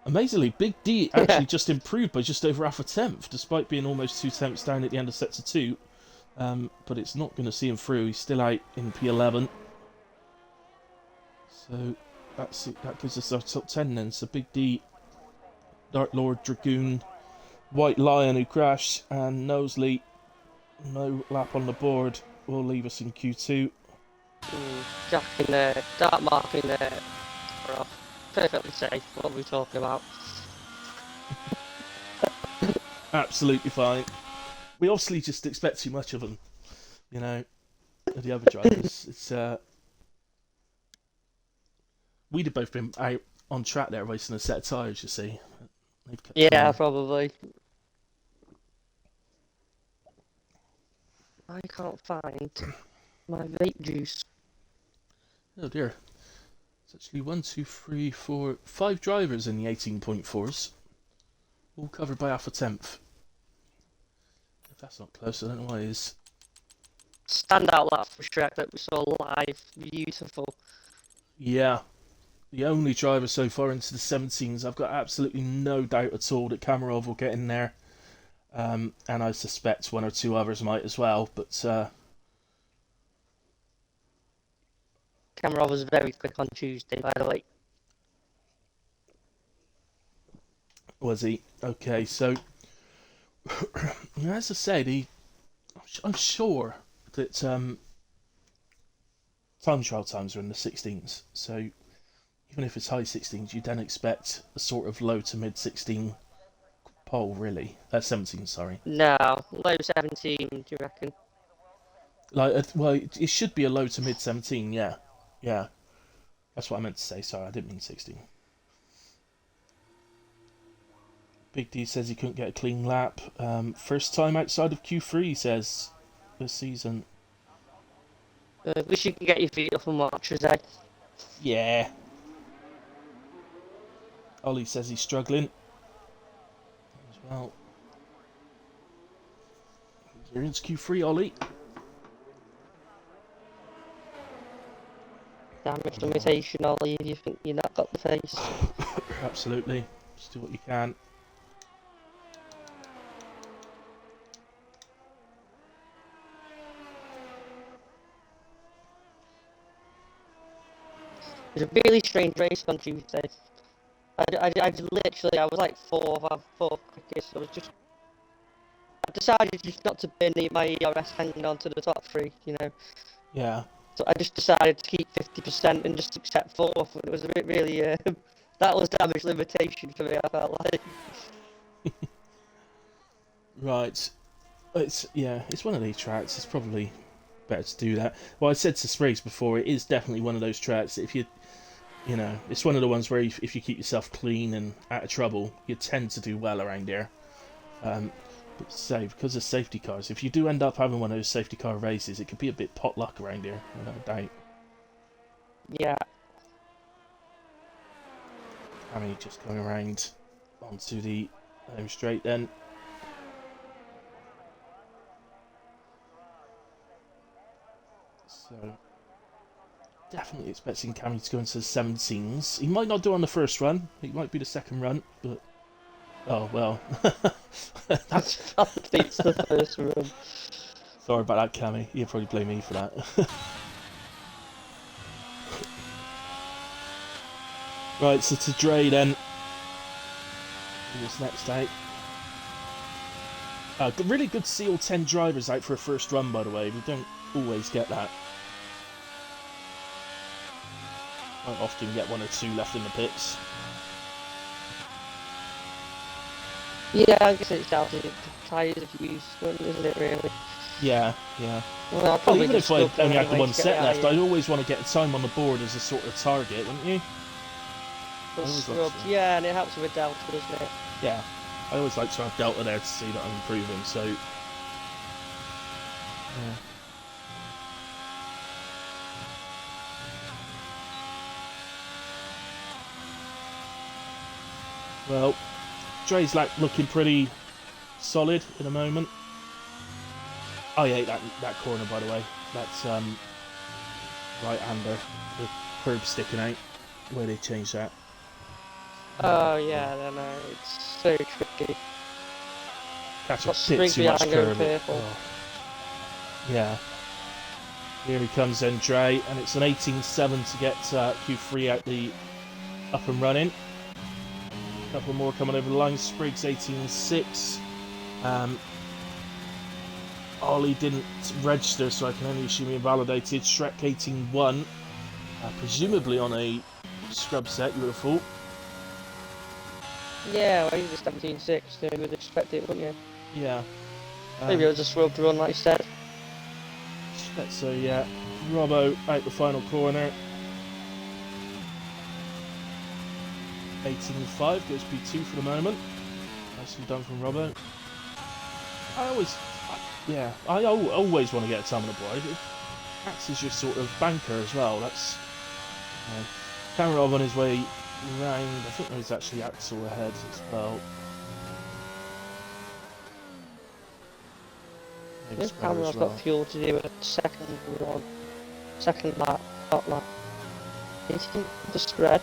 Amazingly, Big D actually just improved by just over half a tenth, despite being almost 2 tenths down at the end of sector 2. But it's not going to see him through. He's still out in P11. So that's it. That gives us our top 10 then. So Big D, Dark Lord, Dragoon, White Lion who crashed, and Nosley, no lap on the board, will leave us in Q2. Jack in there, Dark Mark in there. We're off. Perfectly safe. What are we talking about? Absolutely fine. We obviously just expect too much of them, you know, of the other drivers. It's we'd have both been out on track there racing a set of tyres, you see. Yeah, probably. I can't find my vape juice. Oh dear. It's actually 5 drivers in the 18.4s. All covered by half a tenth. If that's not close, I don't know what it is. Standout lap for Shrek that we saw live. Beautiful. Yeah. The only driver so far into the 17s. I've got absolutely no doubt at all that Kamarov will get in there. And I suspect one or two others might as well. But Kamarov was very quick on Tuesday, by the way. was he? Okay, so as I said, I'm sure that time trial times are in the 16s. So even if it's high 16s, you don't expect a sort of low to mid 16 pole, really. 17, sorry. No, low 17, do you reckon? Well, it should be a low to mid 17, yeah. Yeah. That's what I meant to say, sorry, I didn't mean 16. Big D says he couldn't get a clean lap. First time outside of Q3, he says, this season. Wish you could get your feet up and watch, Jose. Yeah. Ollie says he's struggling as well. You're into Q3, Ollie. Damage limitation, Ollie, if you think you've not got the face. Absolutely. Just do what you can. It was a really strange race on Tuesday. I literally, I was like four quickest. I decided just not to burn my ERS hanging on to the top three, you know. Yeah. So I just decided to keep 50% and just accept fourth. It was a bit really, that was damage limitation for me, I felt like. Right. It's one of these tracks. It's probably better to do that. Well, I said to Spriggs before, it is definitely one of those tracks that if you know, it's one of the ones where if you keep yourself clean and out of trouble, you tend to do well around here. But say, because of safety cars, if you do end up having one of those safety car races, it could be a bit potluck around here, without a doubt. Yeah. I mean, just going around onto the home straight then. So, definitely expecting Cammy to go into the 17s. He might not do it on the first run. It might be the second run, but... Oh, well. That's it's the first run. Sorry about that, Cammy. You'll probably blame me for that. Right, so to Dre then. Who's next out? Really good to see all 10 drivers out for a first run, by the way. We don't always get that. I often get one or two left in the pits. Yeah, I guess it's down to the tyres if you use one, isn't it, really? Yeah, yeah. Well, Even if I only had the one set left, I'd always want to get a time on the board as a sort of target, wouldn't you? Yeah, and it helps with Delta, doesn't it? Yeah. I always like to have Delta there to see that I'm improving, so... Yeah. Well, Dre's looking pretty solid at the moment. Oh yeah, that corner, by the way. That's right-hander. The curb sticking out. Where they changed that. Oh yeah, I know, it's so tricky. Catch a Got bit Spriggs too much behind going curve. purple. Oh. Yeah. Here he comes then, Dre, and it's an 18.7 to get Q3 out the up and running. A couple more coming over the line. Spriggs 18.6. Ollie didn't register, so I can only assume he invalidated. Shrek 18.1, presumably on a scrub set, you would have thought. Yeah, well, he's a 17.6, so you would expect it, wouldn't you? Yeah. Maybe it was a scrubbed run, like you said. So yeah, Robbo out the final corner. 18.5 goes P2 for the moment. Nicely done from Robbo. I always want to get a time on the board. Acts as your sort of banker as well. That's Kamarov on his way round. I think there's actually Axel ahead as well. Maybe This Spreader camera's as well. got fuel to do a second lap, top lap. It's the spread.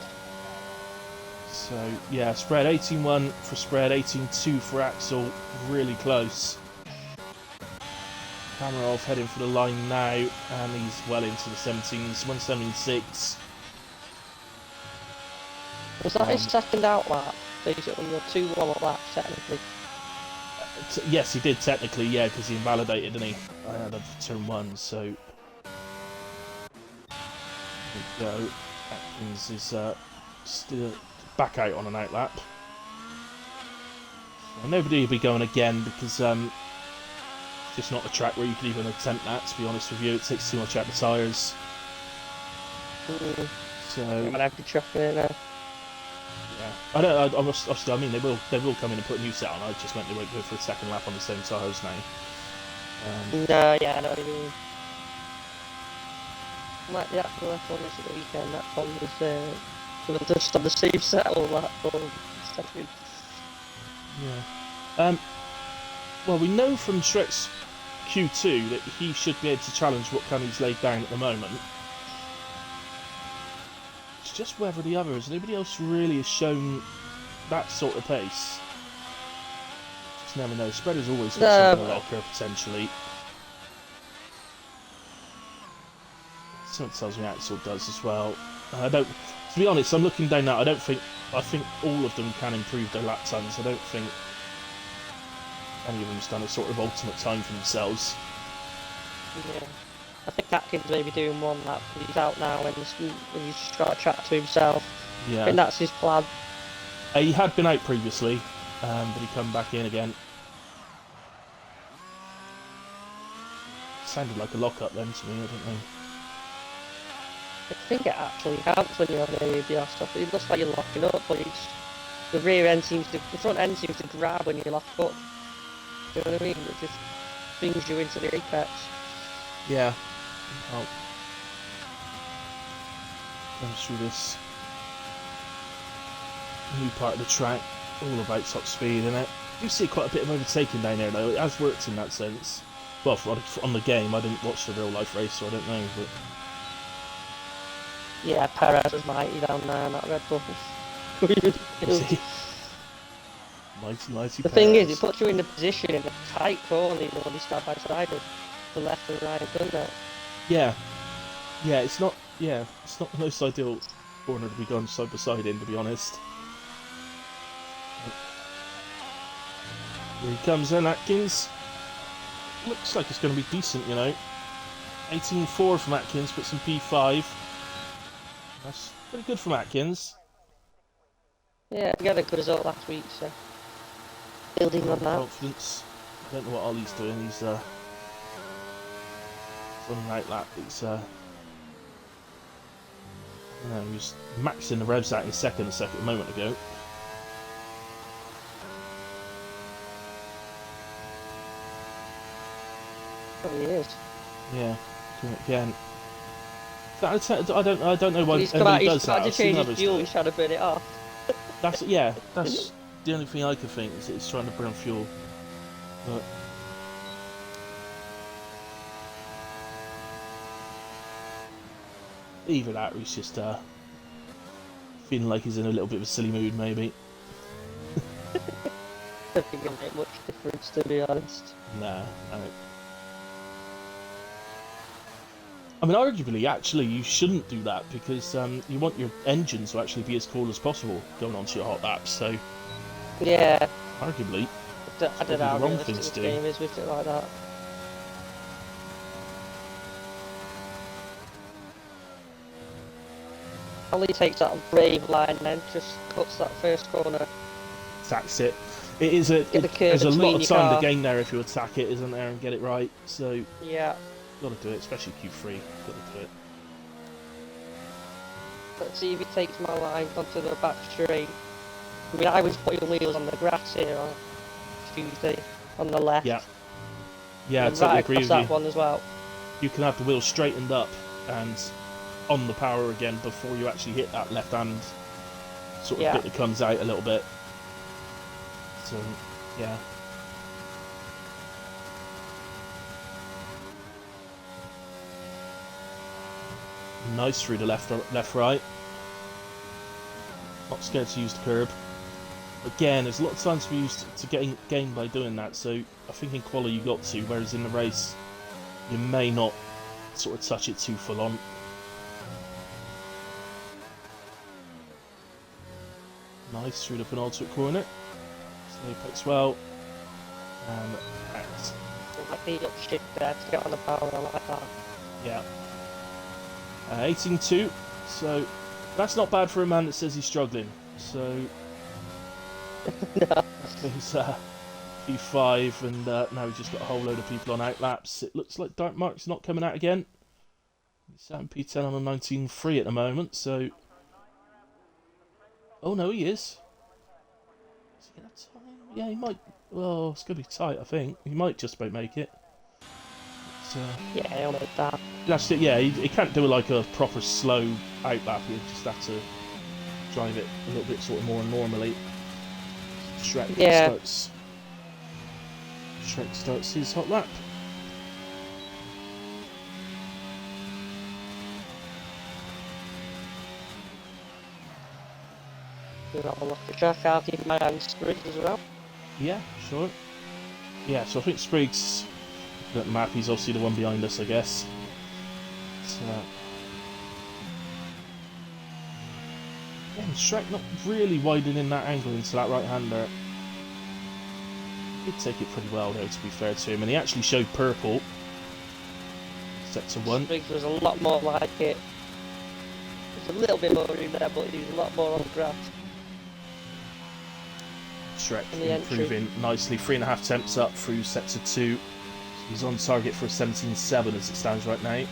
So yeah, spread 18.1 for spread, 18.2 for Axel. Really close. Kamarov heading for the line now, and he's well into the 17s. 176. Was that his second out lap? Basically, you're 2-1 laps technically. Yes, he did technically, yeah, because he invalidated, didn't he? I had a turn 1, so there we go. Atkins is still back out on an out lap. So nobody will be going again because it's just not a track where you can even attempt that. To be honest with you, it takes too much out of the tyres. So I'm gonna have to chuck it now. yeah, I don't. Obviously, I mean they will come in and put a new set on. I just meant they won't go for a second lap on the same tyres now. No, yeah, I know what you mean. Like the actual F1 race at the weekend, that one was just on the same set all that for second. Yeah. Well, we know from Shrek's Q2 that he should be able to challenge what Cunny's laid down at the moment. It's just whether the others, nobody else really has shown that sort of pace. Just never know. Spreader's always got something in the locker, potentially. Something tells me Axel does as well. I don't. To be honest, I'm looking down that. I think all of them can improve their lap times. I don't think any of them's done a sort of ultimate time for themselves. Yeah. I think Atkins may be doing one lap, but he's out now when he's just got a track to himself. Yeah. I think that's his plan. He had been out previously, but he come back in again. Sounded like a lock-up then to me, I don't know. I think it actually helps when you're on the ABR stuff. It looks like you're locking up, but the front end seems to grab when you lock up. Do you know what I mean? It just brings you into the apex. Yeah. Oh. Goes through this new part of the track, all about top speed, isn't it? You see quite a bit of overtaking down there though. It has worked in that sense. Well, on the game, I didn't watch the real life race, so I don't know. But yeah, PRF was mighty down there in that Red Bull. mighty. The thing is, it puts you in the position in a tight corner, you know, side by side with the left and right, doesn't it? Yeah, it's not the most ideal corner to be going side by side in, to be honest. Here he comes then, Atkins. Looks like it's going to be decent, you know. 18.4 from Atkins, puts in P5. That's pretty good from Atkins. Yeah, we got a good result last week, so building on that. Confidence. I don't know what Ollie's doing. He's on an out lap. He's he was maxing the revs out in second a moment ago. Oh, he is. Yeah, doing it again. I don't know why He's anybody does that. to change his fuel. Do He's trying to burn it off. That's the only thing I could think is it's trying to burn fuel. But either that or he's just Feeling like he's in a little bit of a silly mood, maybe. I don't think it'll make much difference, to be honest. Nah, no. I mean, arguably, actually, you shouldn't do that because you want your engine to actually be as cool as possible going onto your hot laps. So, Yeah, arguably, I don't know how the wrong realistic thing this to do. game is with it like that. Only takes that brave line then, just cuts that first corner. Attacks it. It is a. Get the curve There's a lot between of your time to car. gain there if you attack it, isn't there, and get it right. So, Yeah, got to do it, especially Q3. Got to do it. let's see if he takes my line onto the back straight. I mean, I was putting wheels on the grass here on Tuesday, on the left. Yeah. Yeah, I And totally right agree across with that you. one as well. You can have the wheel straightened up and on the power again before you actually hit that left hand sort of bit that comes out a little bit. So, yeah. Nice through the left, right. Not scared to use the curb. Again, there's a lot of times we used to gain by doing that. So I think in quali you got to, whereas in the race you may not sort of touch it too full on. Nice through the penultimate corner. So Apex well. And out. Like the upshift there to get on the power, I like that. Yeah. 18-2. So that's not bad for a man that says he's struggling. So No. he's P5 and now we've just got a whole load of people on outlaps. It looks like Dark Mark's not coming out again. He's at P10 on a 19.3 at the moment, so... Oh no, he is. Is he gonna have time? Yeah, he might... Well, it's gonna be tight, I think. He might just about make it. But, Yeah, he'll make that. that's it, yeah, he can't do like a proper slow outlap. He just have to drive it a little bit sort of more normally. Shrek starts his hot lap. We'll have a look at the track. I'll keep my eye on Spriggs as well. Yeah, sure. Yeah, so I think Spriggs, looking at the map, he's obviously the one behind us, I guess. So, again, Shrek not really widening that angle into that right-hander. He did take it pretty well, though, to be fair to him, and he actually showed purple. Sector 1. Spriggs was a lot more like it. There's a little bit more in there, but he's a lot more on the grass. Shrek In the improving nicely. 3.5 temps up through sector 2. He's on target for a 17.7 as it stands right now.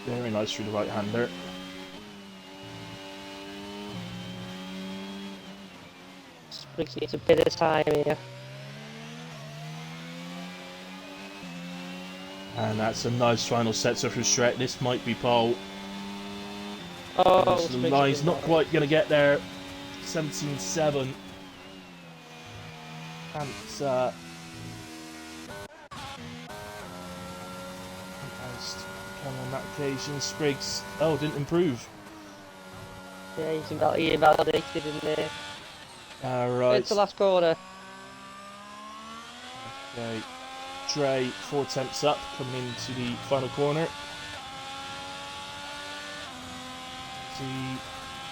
Very nice through the right-hander. Spriggs needs a bit of time here. And that's a nice final sector for Shrek. This might be pole. Oh, So the line's not quite going to get there. 17.7. And on that occasion, Spriggs didn't improve. Yeah, he's invalidated in there. Right. It's the last corner. Okay. Dre 4 temps up, coming into the final corner.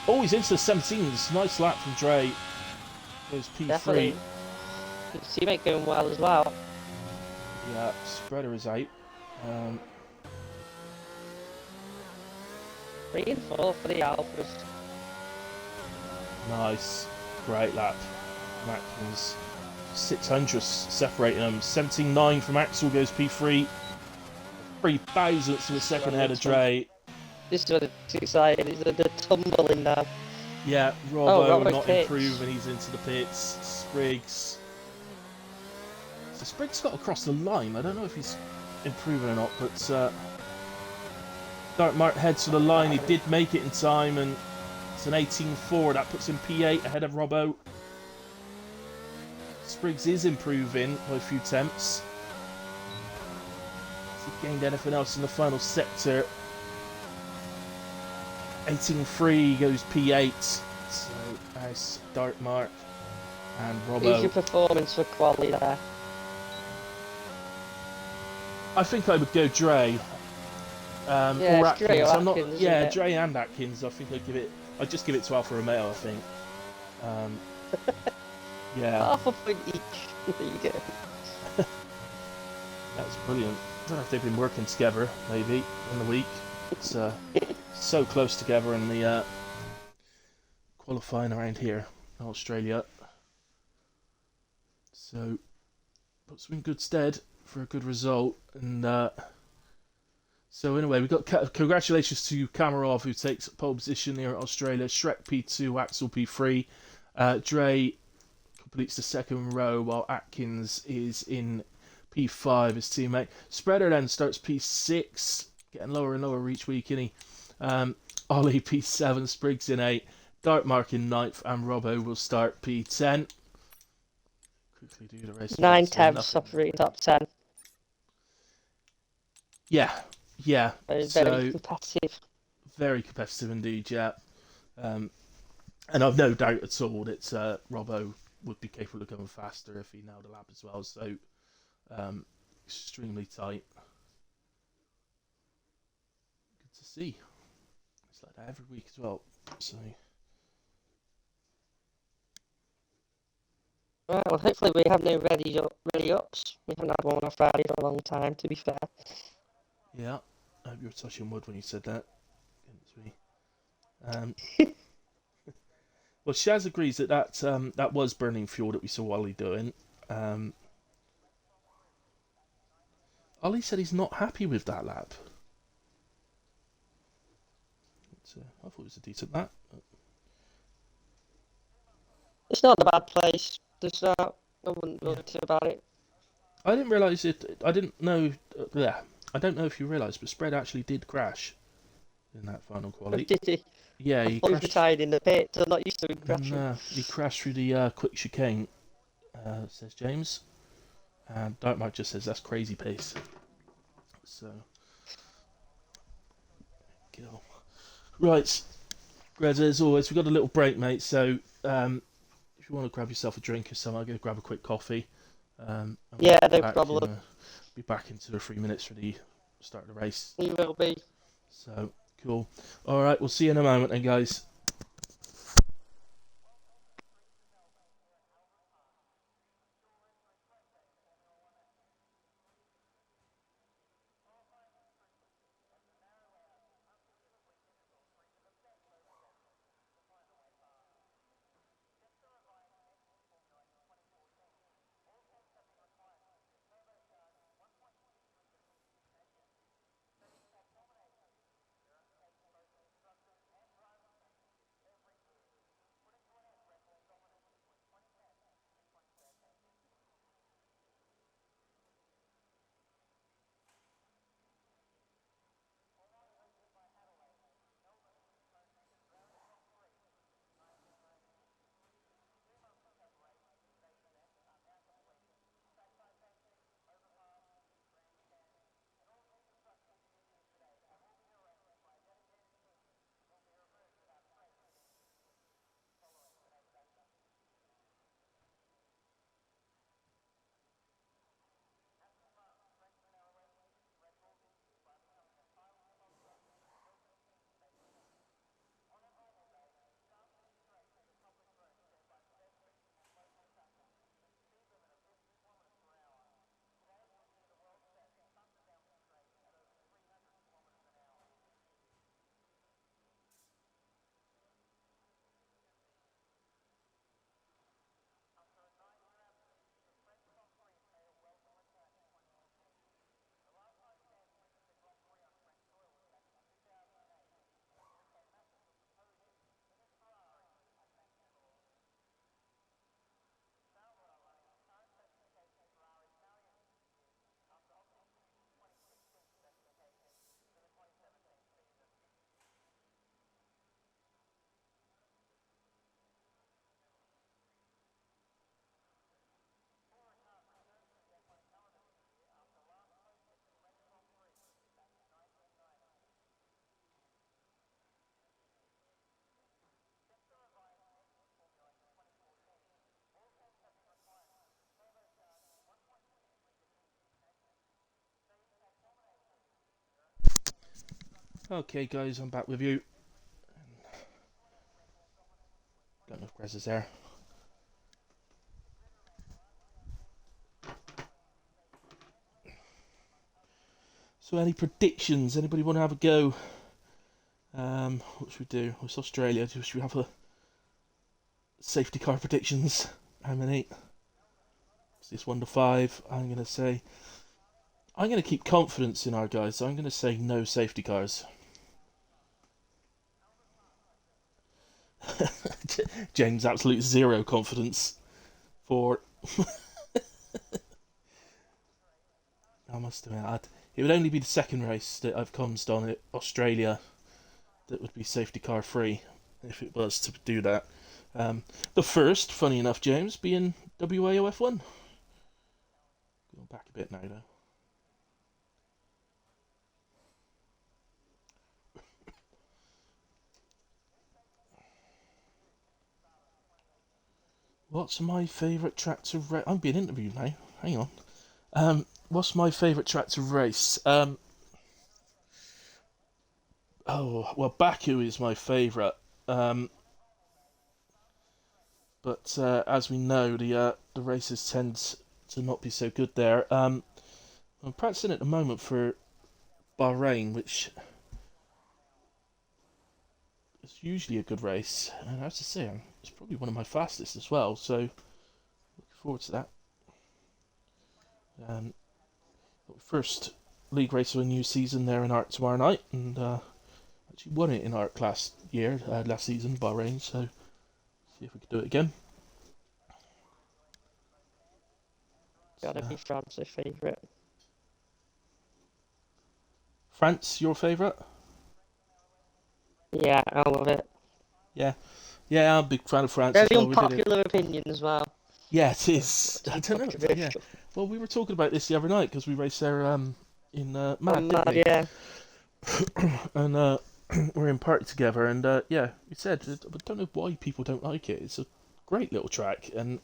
Oh, he's into the 17s. Nice lap from Dre. Goes P3. Definitely. His teammate going well as well. Yeah, spreader is out. 3 and 4 for the Alphas. Nice. Great lap. Macklins 600 separating them. 17.9 from Axel goes P3. 3 thousandths of a second ahead of Dre. This is what it's exciting. It's the tumbling now. Yeah, Robbo not pits. improving. He's into the pits. Spriggs. So Spriggs got across the line. I don't know if he's improving or not, but Dark Mark heads to the line. He did make it in time, and it's an 18.4. That puts him P8 ahead of Robbo. Spriggs is improving by a few temps. he gained anything else in the final sector. 18.3 goes P8. So nice start mark. And Who's your Robbo. performance for quality there? I think I would go Dre. Yeah, Or it's Dre Atkins. or I'm not. Atkins, isn't Yeah, it? Dre and Atkins. I think I'd give it. I'd just give it to Alfa Romeo. I think. Yeah, Half a point each. There you go. that's brilliant. I don't know if they've been working together. Maybe in the week. It's so close together in the qualifying around here in Australia. So puts them in good stead for a good result. And so anyway, we got congratulations to Kamarov, who takes pole position here at Australia. Shrek P2, Axel P3. Dre completes the second row, while Atkins is in P5, his teammate. Spreader then starts P6, getting lower and lower each week, isn't he? Ollie P7, Spriggs in 8, Dartmark in 9th, and Robbo will start P10. Quickly do the race. 9/10 operating top 10. Yeah, yeah. Very So competitive. very competitive indeed, yeah. And I've no doubt at all that Robbo would be capable of going faster if he nailed a lap as well. So extremely tight. Good to see. It's like that every week as well. So Right, well, hopefully we have no ready ups. We haven't had one on Friday for a long time, to be fair. yeah, I hope you were touching wood when you said that. Well, Shaz agrees that that was burning fuel that we saw Ollie doing. Ollie said he's not happy with that lap. I thought it was a decent lap. It's not a bad place. There's not. I wouldn't worry too about it. I didn't realise it. I didn't know. Yeah, I don't know if you realised, but Spread actually did crash in that final quality. Did he? Yeah, I he thought he was crashed. retired in the pit. I'm not used to him crashing. No, he crashed through the quick chicane. Says James, and Dartmark just says that's crazy pace. So, go. Right, Greta, as always, we've got a little break, mate. So, if you want to grab yourself a drink or something, I'll go grab a quick coffee. And we'll Yeah, be no back problem. be back in 2 or 3 minutes for the start of the race. You will be. So, cool. All right, we'll see you in a moment, then, guys. Okay, guys, I'm back with you. Don't know if Grez is there. So, any predictions? Anybody want to have a go? What should we do? It's Australia. Should we have a safety car predictions? How many? Is this 1 to 5? I'm gonna say. I'm gonna keep confidence in our guys. So I'm gonna say no safety cars. James, absolute zero confidence for. I must admit, it would only be the second race that I've commented on it, Australia, that would be safety car free if it was to do that. The first, funny enough, James, being WAOF1. Going back a bit now, though. What's my favourite track to race? I'm being interviewed now. Hang on. What's my favourite track to race? Oh, well, Baku is my favourite. But as we know, the races tend to not be so good there. I'm practicing at the moment for Bahrain, which is usually a good race, and I have to say, it's probably one of my fastest as well. So looking forward to that. First league race of a new season there in Art tomorrow night, and actually won it in Art last season, Bahrain. So see if we can do it again. Gotta be France's favourite. France, your favourite? Yeah, I love it. Yeah, I'm a big fan of France Very as well. unpopular opinion as well. Yeah, it is. I don't know. But yeah. Controversial. Well, we were talking about this the other night because we raced there in Mad, didn't Mad, we? yeah. And we're in park together, and yeah, we said, I don't know why people don't like it. It's a great little track, and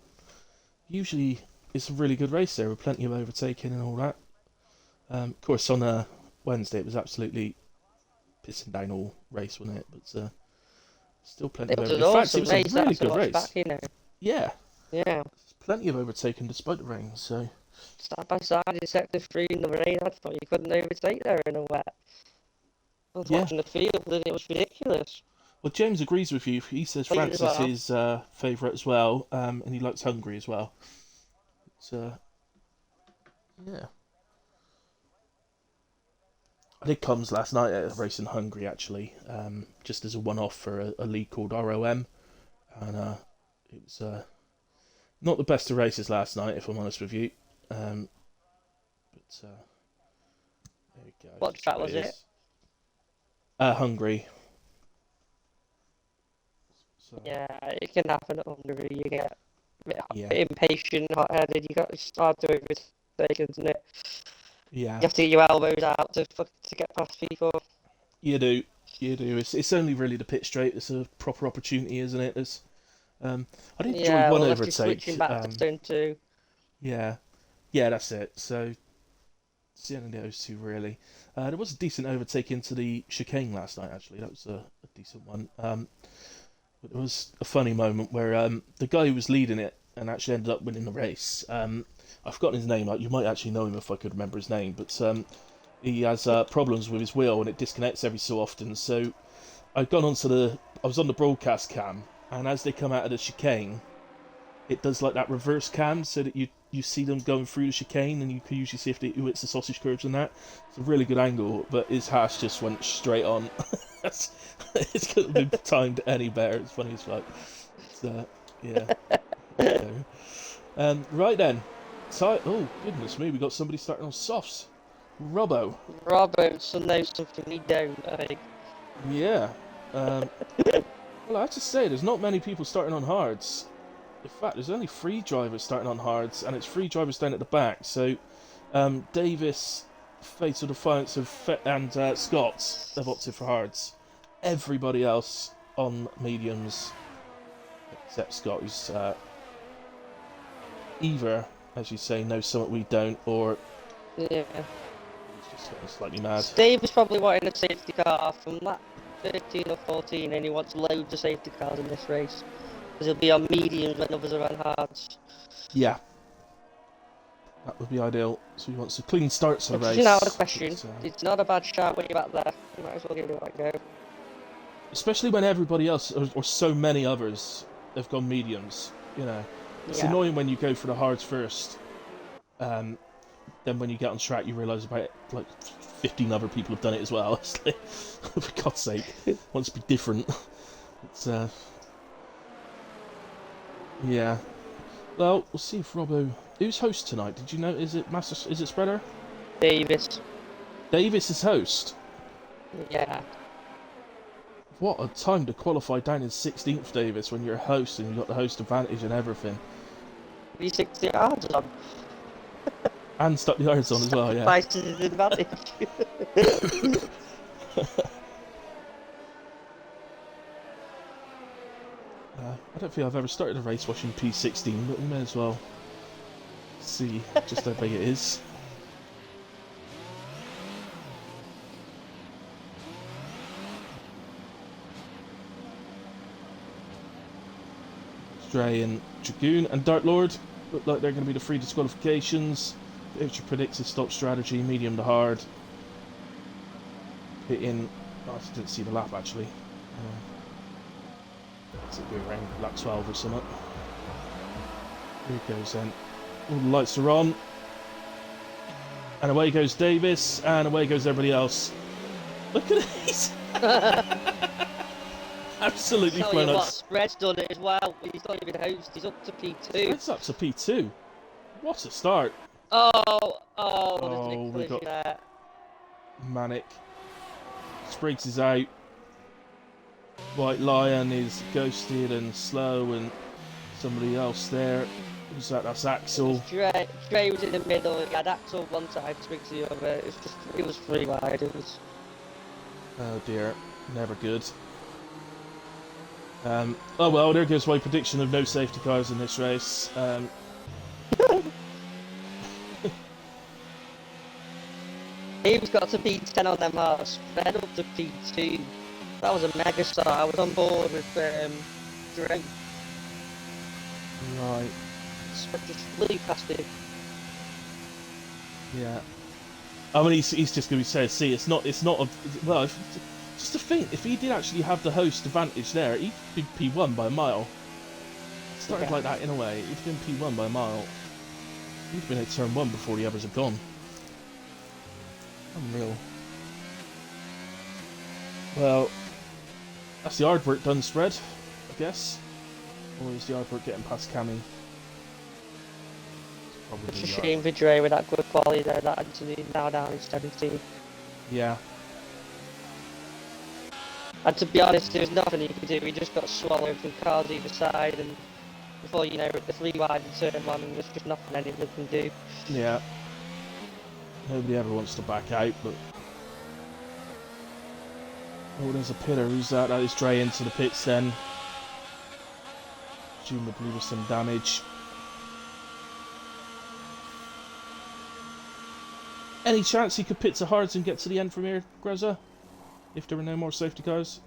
usually it's a really good race there with plenty of overtaking and all that. Of course, on Wednesday it was absolutely pissing down all race, wasn't it? But still plenty It of was an overtaking. In fact, it awesome was a race. really That's to good watch race. back, you know. Yeah, Yeah. plenty of overtaking despite the rain. So Side by side in sector 3 in the rain. I thought you couldn't overtake there in a wet. I was yeah. watching the field and it was ridiculous. Well, James agrees with you. He says Clean France as is well. his favourite as well, and he likes Hungary as well. So, yeah. I did comms last night at a race in Hungary, actually, just as a one-off for a league called ROM, and it was not the best of races last night, if I'm honest with you. But there we go. What track was it? Hungary. So, Yeah, it can happen at Hungary. You get a yeah, bit impatient, hot-headed. It's hard to overtake, isn't it? yeah. You have to get your elbows out to get past people. You do. It's only really the pit straight. It's a proper opportunity, isn't it? I did enjoy one well, if you're overtake. switching back to turn 2. Yeah, that's it. So it's the only those two really. There was a decent overtake into the chicane last night. Actually, that was a decent one. But there was a funny moment where the guy who was leading it and actually ended up winning the race. I've forgotten his name. You might actually know him if I could remember his name. But he has problems with his wheel and it disconnects every so often. So I was on the broadcast cam, and as they come out of the chicane, it does like that reverse cam, so that you see them going through the chicane, and you can usually see if who hits the sausage curves and that. It's a really good angle, but his hash just went straight on. It couldn't have been timed any better. It's funny as fuck. Yeah. Right then. So, oh goodness me, we got somebody starting on softs. Robbo. Roberts knows something we don't, I think. Yeah. Well, I have to say, there's not many people starting on hards. In fact, there's only 3 drivers starting on hards, and it's 3 drivers down at the back. So, Davis, Fatal Defiance, and Scott have opted for hards. Everybody else on mediums, except Scott, who's either, as you say, knows something we don't, or Yeah. he's It's getting slightly mad. Dave is probably wanting a safety car from lap 13 or 14, and he wants loads of safety cars in this race. Because he'll be on mediums when others are on hards. Yeah. That would be ideal. So he wants a clean start to the Which race. is, you know, the question. It's, It's not a bad shot when you're back there. You might as well give it a go. especially when everybody else, or so many others, have gone mediums. You know, it's Yeah. annoying when you go for the hards first. Then when you get on track, you realise about like 15 other people have done it as well. It's like, for God's sake, it wants to be different. It's yeah. Well, we'll see if Robbo. Who's host tonight? Did you know? Is it Master? Is it Spreader? Davis. Davis is host. Yeah. What a time to qualify down in 16th, Davis, when you're a host and you've got the host advantage and everything. V60 hards on. And stuck the irons on as well, yeah. Vice is an advantage. I don't think I've ever started a race watching P16, but we may as well see just how big it is. Stray and Dragoon and Dart Lord look like they're going to be the three disqualifications. Future predicts a stop strategy, medium to hard. Hit in. Oh, I didn't see the lap actually. It'll be around lap 12 or something. Here it goes then. All the lights are on. And away goes Davis, and away goes everybody else. Look at these! Absolutely Tell flown you up. what, Spread's done it as well. He's not even host, he's up to P2. It's up to P2. What a start. Oh, Oh, there's we a collision got- there. Manic. Spriggs is out. White Lion is ghosted and slow, and somebody else there. Who's that? That's Axel. Dre was in the middle, he had Axel one side, Spriggs the other. It was free wide, it was... Oh dear, never good. Oh well, there goes my prediction of no safety cars in this race. Dave's got to P10 on them hearts, Spread up to P2. That was a mega start, I was on board with Dre. Right, Spread just flew past him. yeah. I mean, he's just going to be saying, see, it's not a... Well, just to think, if he did actually have the host advantage there, he'd be P1 by a mile. It started like that in a way, he'd been P1 by a mile. He'd been at turn 1 before the others had gone. Unreal. Well, that's the hard work done, Spread, I guess. Or is the hard work getting past Cammy? It's a shame for Dre with that good quality there, that actually now down in 17. Yeah. And to be honest, there was nothing he could do, he just got swallowed from cars either side, and before you know it, the 3 wide and turn 1, and there's just nothing anyone can do. Yeah. Nobody ever wants to back out, but... Oh, there's a pitter. Who's that? That is Dre into the pits then. Presumably with some damage. Any chance he could pit to hards and get to the end from here, Grezza? If there were no more safety cars?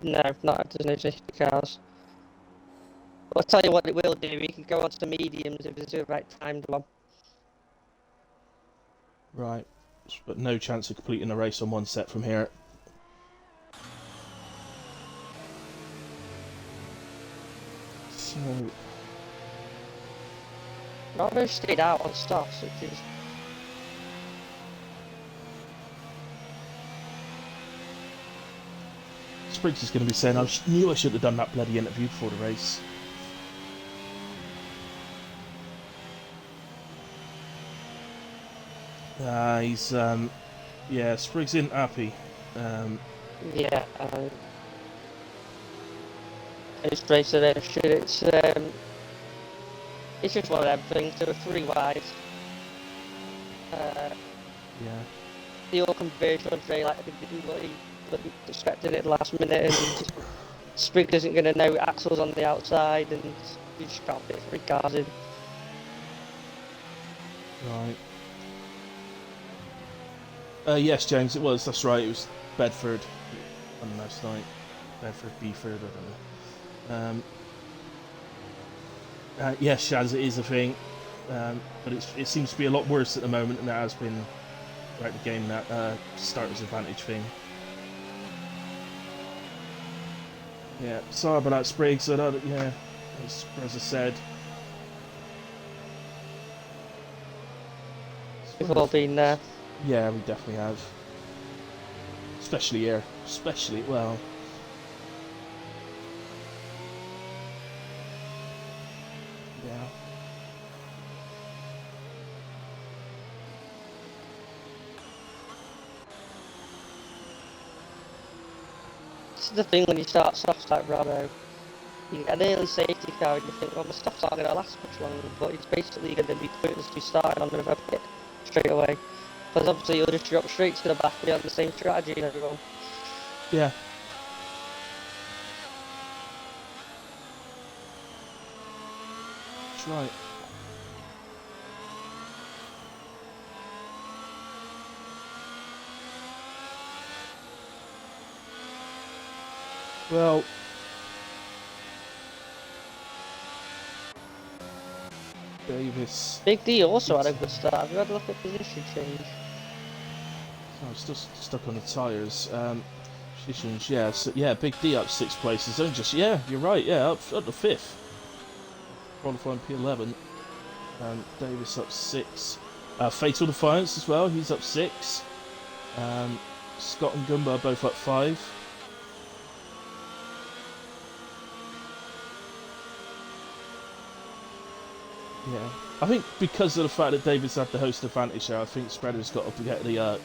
No, not if there's no safety cars. But I'll tell you what it will do, he can go on to the mediums if there's the right timed one. Right. But no chance of completing a race on one set from here. So... Robbo stayed out on softs, which is... Spriggs is going to be saying, I knew I should have done that bloody interview before the race. He's, yeah, Spriggs isn't happy. Yeah, it's race of their shit, it's just one of them things, there were 3 wide. Yeah. The all conversion on Dre like they didn't what he expected at the last minute, and Spriggs isn't going to know Axel's on the outside, and you just can't fit 3 cars in. Right. Yes, James, it was. That's right. It was Bedford on last night. Bedford, Beeford, I don't know. Yes, Shaz, it is a thing. But it seems to be a lot worse at the moment than it has been throughout the game, that starter's advantage thing. Yeah, sorry about that, Spriggs. Yeah, as I said. We've all been there. Yeah, we definitely have. Especially here. Especially, well... Yeah. This is the thing when you start softs like Bravo. You get an early safety car and you think, well, the softs aren't going to last much longer, but it's basically going to be pointless to be starting on the pit straight away. Because obviously you'll just drop straight to the back and you have the same strategy and everyone. Yeah. That's right. Well... Davis... Big D also had a good start. Have you had a look at position change? Oh, I'm still stuck on the tyres. Positions, yeah. So, yeah, Big D up 6 places. Don't just... Yeah, you're right. Yeah, up to 5th. Qualifying P11. Davis up 6. Fatal Defiance as well. He's up 6. Scott and Gumba are both up 5. Yeah, I think because of the fact that Davis had the host advantage there, I think Spreader's got to get the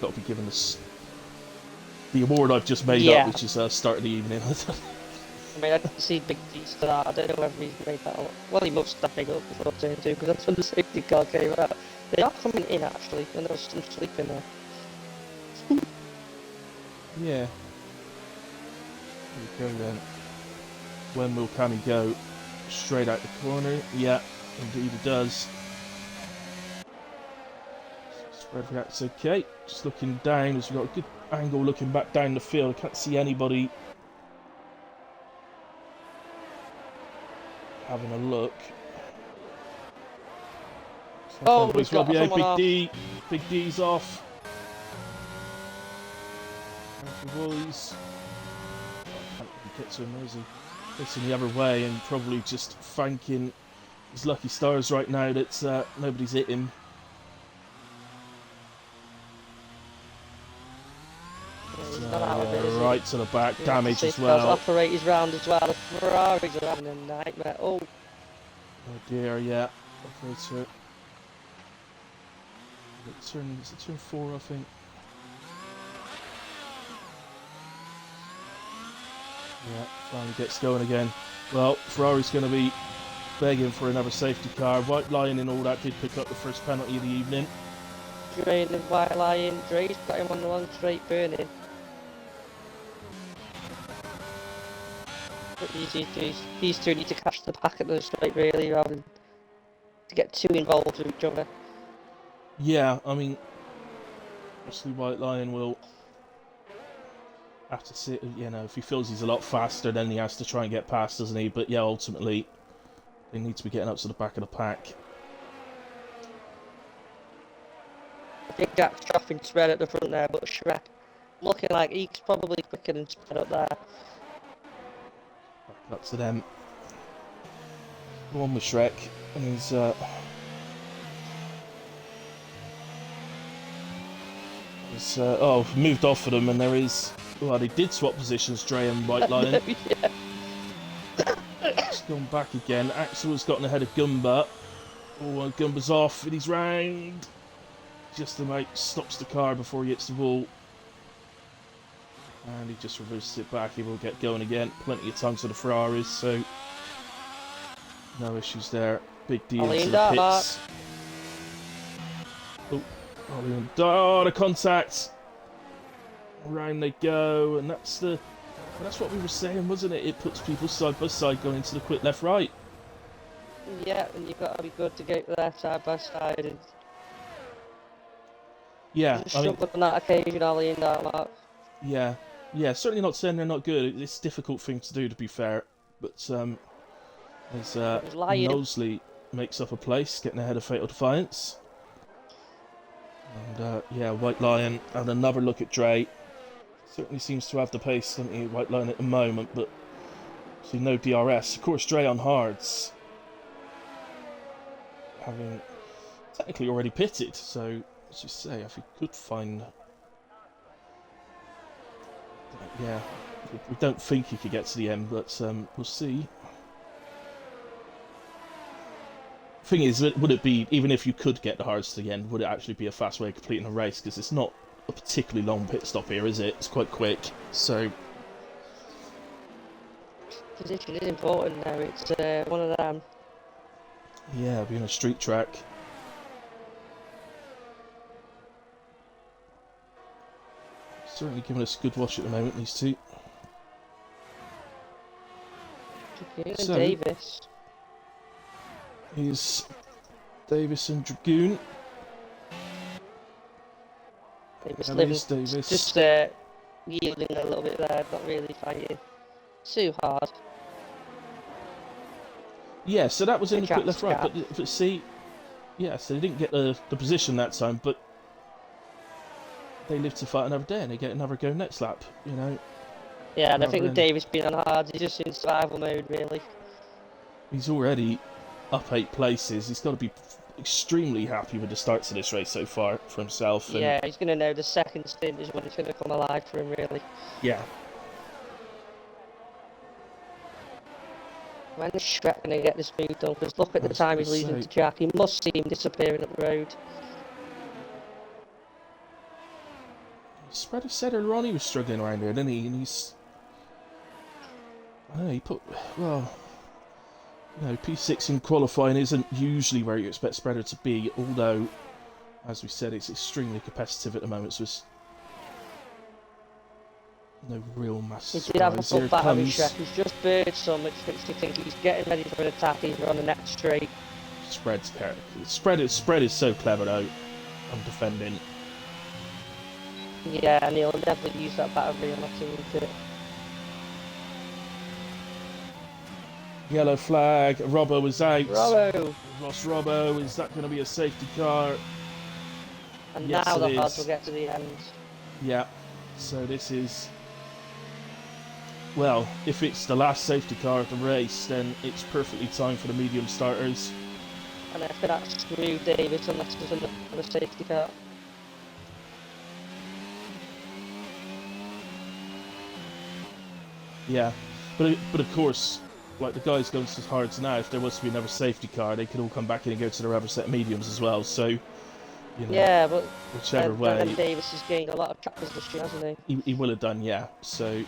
got to be given the award I've just made up, which is start of the evening. I mean, I didn't see Big D start. I don't know whether he's made that up. Well, he must have made it up before turn 2 because that's when the safety car came out. They are coming in actually, and there was some sleeping there. Yeah. There we go then. When will Cammy go? Straight out the corner. Yeah, indeed it does. Spread reacts okay. Just looking down as we've got a good angle looking back down the field. I can't see anybody having a look. Oh, we've got someone Big off. D. Big D's off. Boys. Oh, can't really get to him, is he? Facing the other way and probably just thanking his lucky stars right now that nobody's hit him. Yeah, right to the back, damage as well. Operators round as well. The Ferraris are having a nightmare. Oh dear, yeah. Operator. Is it turn 4, I think? Yeah, finally gets going again. Well, Ferrari's going to be begging for another safety car. White Lion and all that did pick up the first penalty of the evening. Drain and White Lion. Dre's got him on the one straight burning. But these two need to catch the back at the straight really rather than to get too involved with each other. Yeah, I mean, obviously White Lion will have to sit, you know, if he feels he's a lot faster, then he has to try and get past, doesn't he? But yeah, ultimately, they need to be getting up to the back of the pack. I think Jack's dropping Spread at the front there, but Shrek looking like he's probably quicker than Spread up there. Back up to them. One with Shrek, and he's moved off of them, and there is... Well, they did swap positions, Dre and White Lion. Yeah. Just gone back again. Axel has gotten ahead of Gumba. Oh, Gumba's off, and he's round. Just about stops the car before he hits the wall. And he just reverses it back. He will get going again. Plenty of time for the Ferraris, so no issues there. Big D into the pits. Oh, the contact. Around they go, and that's what we were saying, wasn't it? It puts people side by side going into the quick left right. Yeah, and you've got to be good to get there side by side. And Yeah, Just I mean, struggling on that occasionally in that mark. yeah, yeah. Certainly not saying they're not good. It's a difficult thing to do, to be fair. But as It was lying. Knowsley makes up a place, getting ahead of Fatal Defiance. And yeah, White Lion and another look at Dre. Certainly seems to have the pace, doesn't he, White Lion at the moment, but see no DRS. Of course, Dre on hards, having technically already pitted. So as you say, if he could find, yeah, we don't think he could get to the end, but we'll see. Thing is, would it be, even if you could get the hards to the end, would it actually be a fast way of completing a race? Because it's not a particularly long pit stop here, is it? It's quite quick. So Position is important now. It's one of them. yeah, being a street track. Certainly giving us a good watch at the moment, these two. So, Davis. Here's Davis and Dragoon. Davis Davis, Davis. just yielding a little bit there, not really fighting too hard. Yeah, so that was in the quick Gap's left right, gap. but see, yeah, so they didn't get the position that time, but they live to fight another day and they get another go next lap, you know. Yeah, and I think Rather with than- Davis being on hard, he's just in survival mode, really. He's already up 8 places. He's got to be extremely happy with the starts of this race so far for himself. And Yeah, he's going to know the second stint is when it's going to come alive for him, really. yeah, When is Shrek going to get this move done? Because look at I the was time gonna he's losing say- to Jack. He must see him disappearing up the road. Spreader said earlier on he was struggling around here, didn't he? And I don't know, he put, well, you know, P6 in qualifying isn't usually where you expect Spreader to be, although, as we said, it's extremely competitive at the moment, so it's no real massive He did have a surprise. Here full it battle with comes. Shrek. He's just bird some, which makes you think he's getting ready for an attack either on the next straight. Spread's character. Spread is so clever though. I'm defending. Yeah, and he'll never use that battery unless he needs it. Yellow flag. Robbo is out. Bravo! Ross Robbo. Is that going to be a safety car? And Yes, now the it odds is. will get to the end. Yeah. So this is. Well, if it's the last safety car of the race, then it's perfectly timed for the medium starters. And after that, screw Davis unless there's another safety car. Yeah, but of course, like the guys going to hards now, if there was to be another safety car, they could all come back in and go to their other set of mediums as well. So, you know, Yeah, but whichever then way, Davis has gained a lot of track position, hasn't he? he will have done. Yeah. So,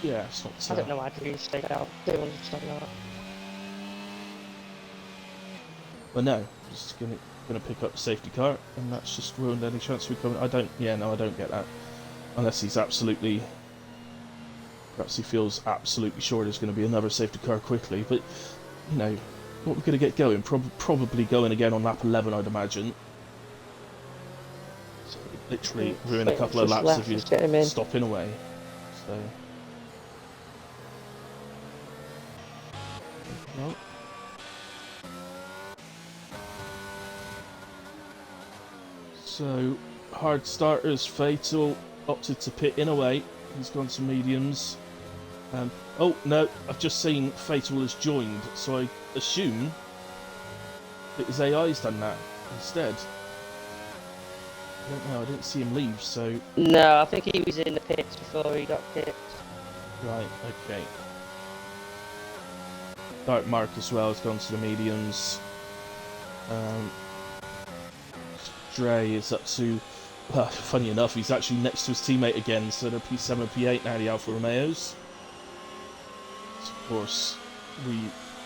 yeah, it's not. I don't know why Drew stayed out. Don't understand that. Well, no, just gonna pick up the safety car, and that's just ruined any chance we come. I don't. Yeah, no, I don't get that. Unless he's absolutely. Perhaps he feels absolutely sure there's going to be another safety car quickly, but you know, what we're going to get going? Probably going again on lap 11, I'd imagine. So literally ruin a couple of laps if you're stopping away. So. Well. So hard starters, Fatal opted to pit in away. He's gone to mediums. Oh no, I've just seen Fatal has joined, so I assume that his AI's done that instead. I don't know, I didn't see him leave, so... No, I think he was in the pits before he got picked. Right, okay. Dark Mark as well has gone to the mediums. Dre is up to... Well, funny enough, he's actually next to his teammate again, so they're P7 and P8 now, the Alfa Romeos. So of course, we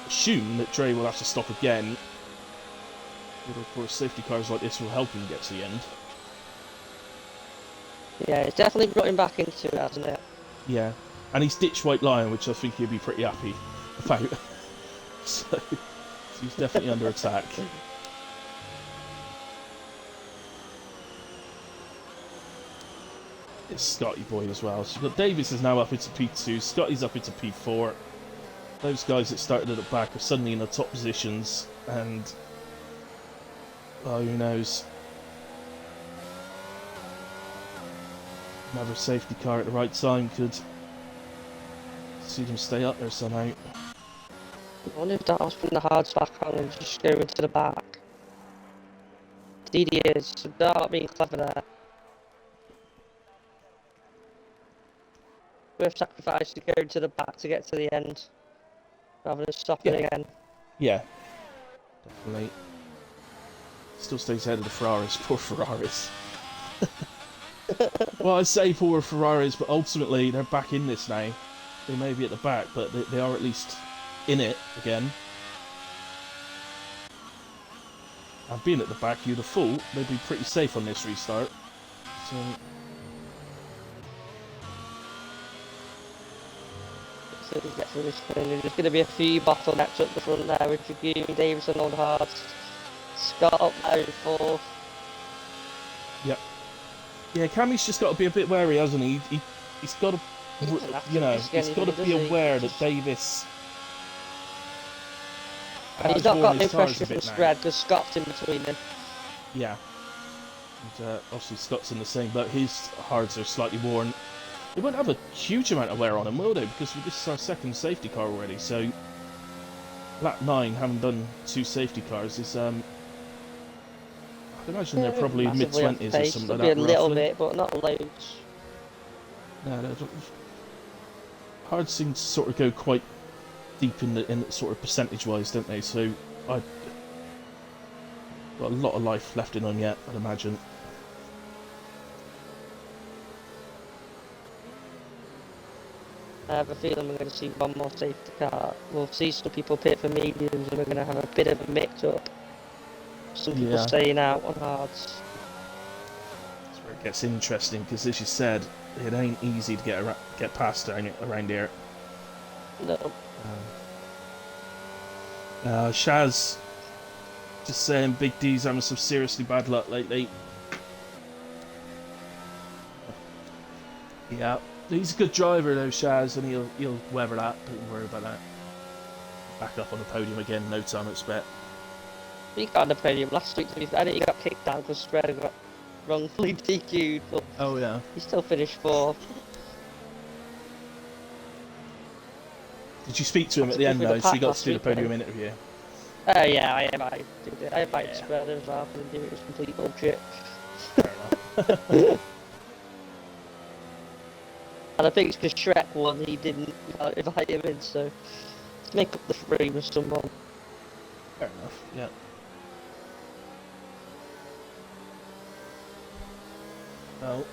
assume that Dre will have to stop again. But of course, safety cars like this will help him get to the end. Yeah, it's definitely brought him back into it, hasn't it? Yeah, and he's ditched White Lion, which I think he'll be pretty happy about. So he's definitely under attack. It's Scotty Boy as well. So you've got Davis is now up into P2, Scotty's up into P4. Those guys that started at the back are suddenly in the top positions, and oh, who knows? Another safety car at the right time could see them stay up there somehow. I wonder if that was putting the hards back on and just going to the back. Indeed he is, so not being clever there. Worth sacrificing going to the back to get to the end, rather than stopping again. Yeah, definitely. Still stays ahead of the Ferraris. Poor Ferraris. Well, I say poor Ferraris, but ultimately they're back in this now. They may be at the back, but they are at least in it again. And being at the back, you'd have thought they'd be pretty safe on this restart. So Get through this thing. There's going to be a few bottlenecks up the front there with Jagumi, Davison on hards. Scott up there in fourth. yep. Yeah, Cammy's just got to be a bit wary, hasn't he? He's got to, you know, he's got to be aware that Davis. And he's not got no pressure from spread because Scott's in between them. Yeah. And, obviously Scott's in the same boat. His hards are slightly worn. They won't have a huge amount of wear on them, will they? Because this is our second safety car already. So lap 9, having done 2 safety cars, is I can imagine they're probably mid-20s or something like that. Maybe a little bit, but not loads. No, hards seem to sort of go quite deep in sort of percentage-wise, don't they? So I've got a lot of life left in them yet, I'd imagine. I have a feeling we're going to see one more safety car. We'll see some people pit for mediums and we're going to have a bit of a mix-up. Some people staying out on hards. That's where it gets interesting, because as you said, it ain't easy to get past around here. No. Shaz just saying Big D's having some seriously bad luck lately. Yeah, he's a good driver though, Shaz, and he'll weather that. Don't worry about that. Back up on the podium again, no time I expect. He got on the podium last week. I think he got kicked out because Spread got wrongfully DQ'd, but oh yeah, he still finished 4th. Did you speak to him at the end though? So you got to do the podium interview. Yeah, I did it. I invited Spread as well, and it was complete bullshit. Fair enough. And I think it's because Shrek won, he didn't invite him in, so to make up the frame with someone. Fair enough, yeah. Well,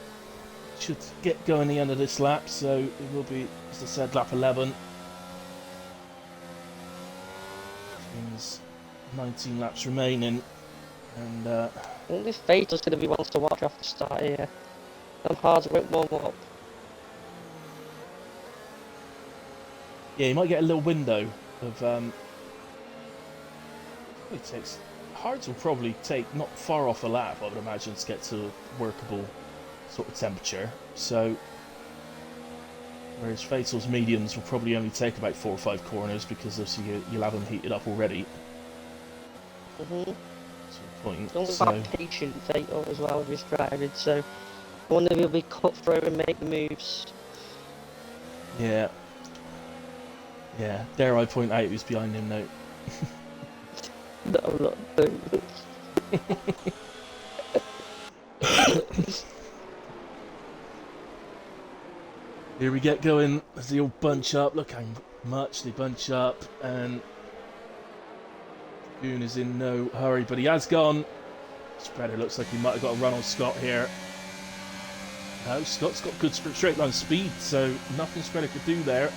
should get going the end of this lap, so it will be, as I said, lap 11. Which means 19 laps remaining, and I think this Fatal's going to be one to watch off the start here. And hards won't warm up. yeah, you might get a little window of it takes hards will probably take not far off a lap, I would imagine, to get to a workable sort of temperature. So whereas Fatal's mediums will probably only take about 4 or 5 corners, because obviously you'll have them heated up already. Mm-hmm. Point. It's all about patient Fatal as well with his driving, so I wonder if he'll be cutthroat and make the moves. Yeah. Yeah. Dare I point out who's behind him now? No, I'm not doing Here we get going as they all bunch up. Look how much they bunch up, and Boone is in no hurry, but he has gone. Spreader looks like he might have got a run on Scott here. No, Scott's got good straight line speed, so nothing Spreader could do there.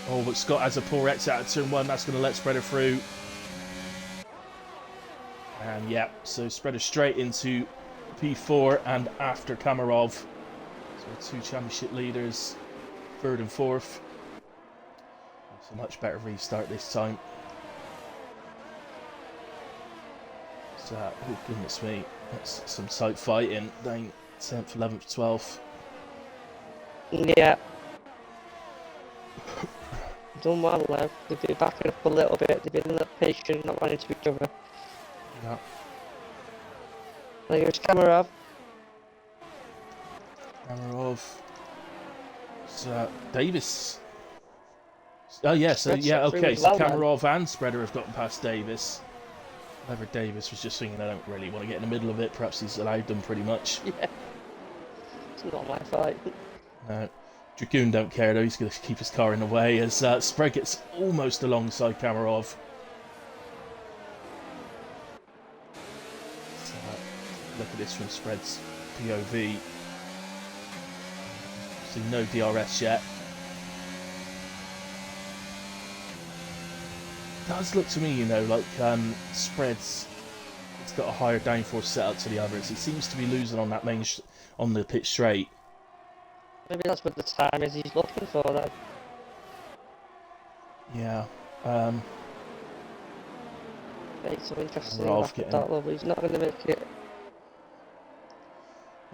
Oh, but Scott has a poor exit out of turn 1. That's going to let Spreader through. And yeah, so Spreader straight into P4 and after Kamarov. So 2 championship leaders, 3rd and 4th. It's a much better restart this time. Oh goodness me, that's some tight fighting. Down 10th, 11th, 12th. Yeah. Done well though. They've been backing up a little bit. They've been a little patient, not running to each other. Yeah. There's Kamarov. Kamarov. Davis. Oh yeah, so yeah, okay, so Kamarov and Spreader have gotten past Davis. Whether Davis was just thinking, I don't really want to get in the middle of it, perhaps he's allowed them pretty much. Yeah. It's not my fight. No. Dragoon don't care though, he's going to keep his car in the way as Spread gets almost alongside Kamarov. Look at this from Spread's POV. See no DRS yet. It does look to me, you know, like Spread's it's got a higher downforce setup to the others. He seems to be losing on that on the pit straight. Maybe that's what the time is he's looking for then. Yeah. It's so interesting Rolf about that level. He's not going to make it.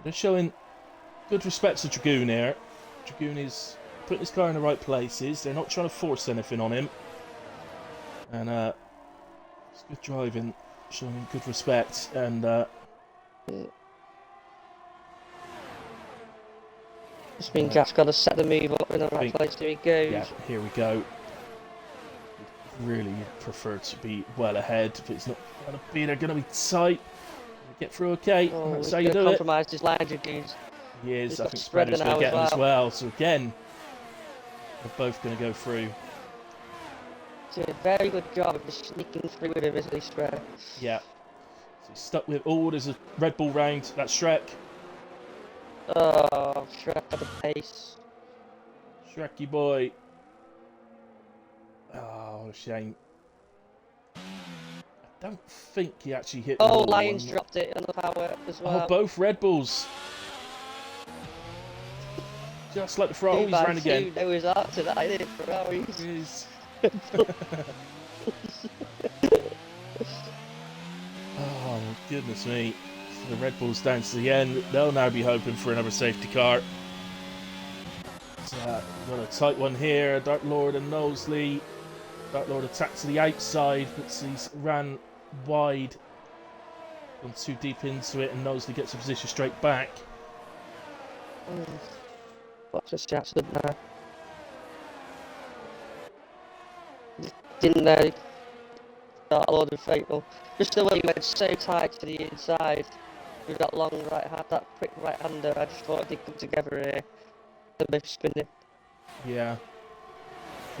They're showing good respect to Dragoon here. Dragoon is putting his car in the right places. They're not trying to force anything on him. And it's good driving, showing good respect. And It's been just got to set the move up in the right place. Here he goes. Yeah, here we go. Really prefer to be well ahead, but it's not going to be. They're going to be tight. Get through okay. Oh, That's how you do it. Compromised his line, Dragoons. He is. I think Spreader's going to get him as well. So again, they're both going to go through. Doing a very good job of just sneaking through with him, isn't he, Spreader? Yeah. So he's stuck with. Oh, there's a Red Bull round. That's Shrek. Oh, Shrek at the pace. Shreky boy. Oh, shame. I don't think he actually hit the wall. Lions dropped it on the power as well. Oh, both Red Bulls. Just like the throttle, he's round again. There was art to that, isn't it? Ferraris. Oh, goodness me. So the Red Bulls down to the end. They'll now be hoping for another safety car. So, got a tight one here. Dark Lord and Knowsley. Dark Lord attacked to the outside, but he's ran wide. Gone too deep into it, and Knowsley gets a position straight back. What's this accident there? Didn't they? Dark Lord and Fatal. Just the way he went so tight to the inside with that long right hand, that quick right hander. I just thought they'd come together here. The both spinning. Yeah.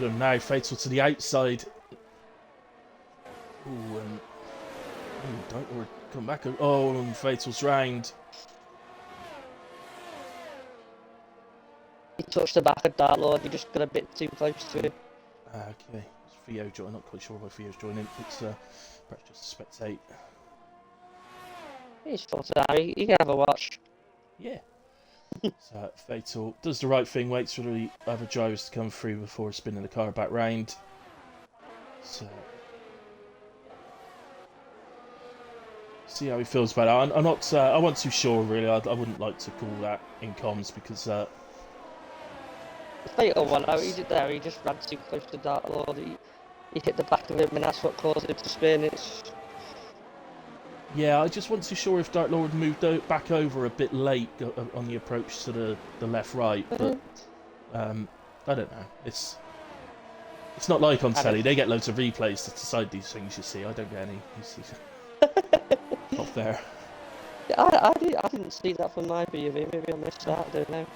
But now Fatal to the outside. Ooh, and Dark Lord come back. Oh, and Fatal's round. He touched the back of Dark Lord. He just got a bit too close to him. Okay. It's Theo joining. Not quite sure why Theo's joining. It's perhaps just a spectate. He's fun to have. You can have a watch. Yeah. So Fatal does the right thing, waits for the other drivers to come through before spinning the car back round. So see how he feels about it. I'm not. I wasn't too sure really. I wouldn't like to call that in comms because. The Fatal one, he did there. He just ran too close to Dark Lord. He hit the back of him, and that's what caused it to spin. Yeah, I just wasn't too sure if Dark Lord moved back over a bit late on the approach to the left-right, but I don't know. It's not like on telly. They get loads of replays to decide these things. You see, I don't get any. Not fair. I didn't see that from my POV. Maybe I missed that. I don't know.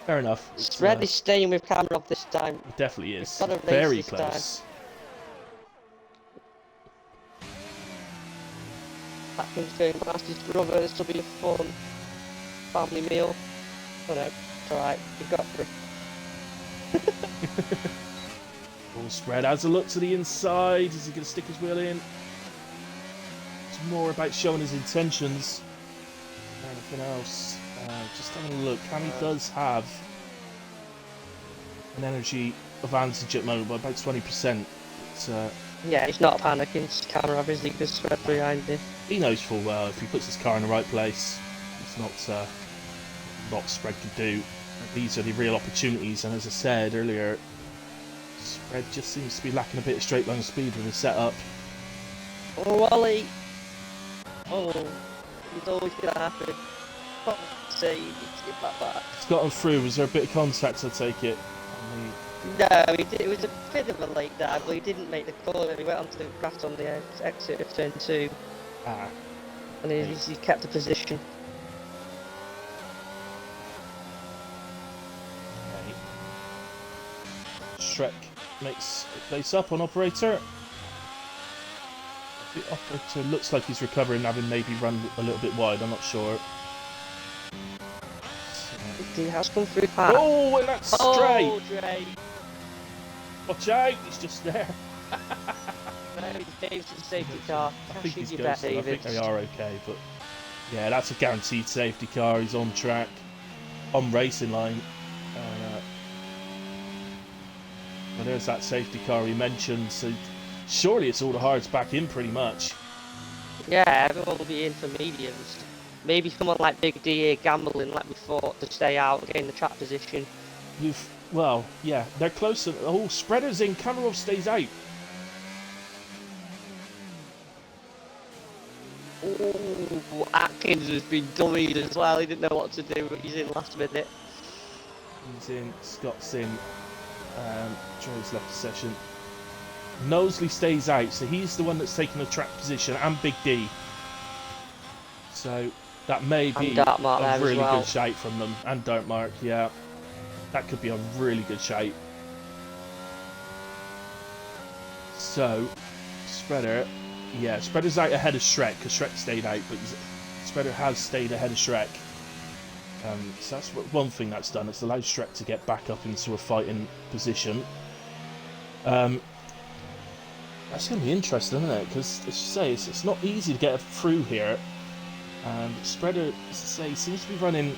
Fair enough. Spread is staying with Kamarov this time. It definitely is. Got a race Very this close. Atkins going past his brother. This will be a fun family meal. Oh no, it's alright. We got through. All Spread has a look to the inside. Is he going to stick his wheel in? It's more about showing his intentions than anything else. Just having a look. Cammy does have an energy advantage at the moment by about 20%. Yeah, he's not panicking. Kamarov is because Spread behind him. He knows full well if he puts his car in the right place, it's not Spread can do. These are the real opportunities, and as I said earlier, Spread just seems to be lacking a bit of straight line speed with his setup. Oh, Wally! Oh, he's always gonna happen. Oh, say, get back. He's got him through. Was there a bit of contact, I take it? No, it was a bit of a late dive, but he didn't make the corner. He went onto the grass on the exit of turn 2. Ah. And he kept the position. Okay. Shrek makes a place up on operator. The operator looks like he's recovering, having maybe run a little bit wide. I'm not sure. He has come through fast. Oh, and that's straight. Oh, Dre. Watch out, he's just there. No, Dave's the safety car. I think he's you good. bet, I David. think they are okay, but yeah, that's a guaranteed safety car. He's on track, on racing line. Well, there's that safety car we mentioned. So surely it's all the hards back in pretty much. Yeah, everyone will be in for mediums. Maybe someone like Big D here gambling like before to stay out, gain the track position. Well, yeah, they're close. Oh, Spreader's in. Kamarov stays out. Oh, Atkins has been dummied as well. He didn't know what to do, but he's in last minute. He's in. Scott's in. Joe's left the session. Knowsley stays out, so he's the one that's taking the track position, and Big D. So that may be a really good shape from them. And Dartmark, yeah. That could be a really good shape. So, Spreader, yeah, Spreader's out ahead of Shrek, because Shrek stayed out, but Spreader has stayed ahead of Shrek. So that's one thing that's done. It's allowed Shrek to get back up into a fighting position. That's going to be interesting, isn't it? Because, as you say, it's not easy to get through here. Spreader, as I say, seems to be running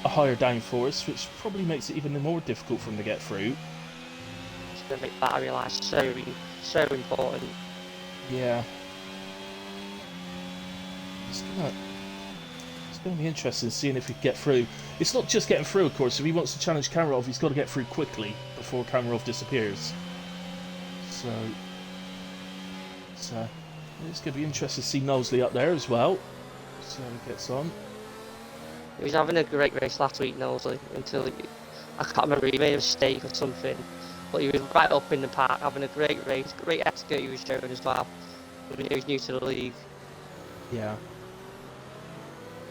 a higher downforce, which probably makes it even more difficult for him to get through. It's going to make battery life so important. Yeah. It's going to be interesting seeing if he can get through. It's not just getting through, of course. If he wants to challenge Kamarov, he's got to get through quickly before Kamarov disappears. So it's going to be interesting to see Knowsley up there as well. See how he gets on. He was having a great race last week, Knowsley, until I can't remember, he made a mistake or something. But he was right up in the pack, having a great race, great etiquette he was showing as well. But he was new to the league. Yeah.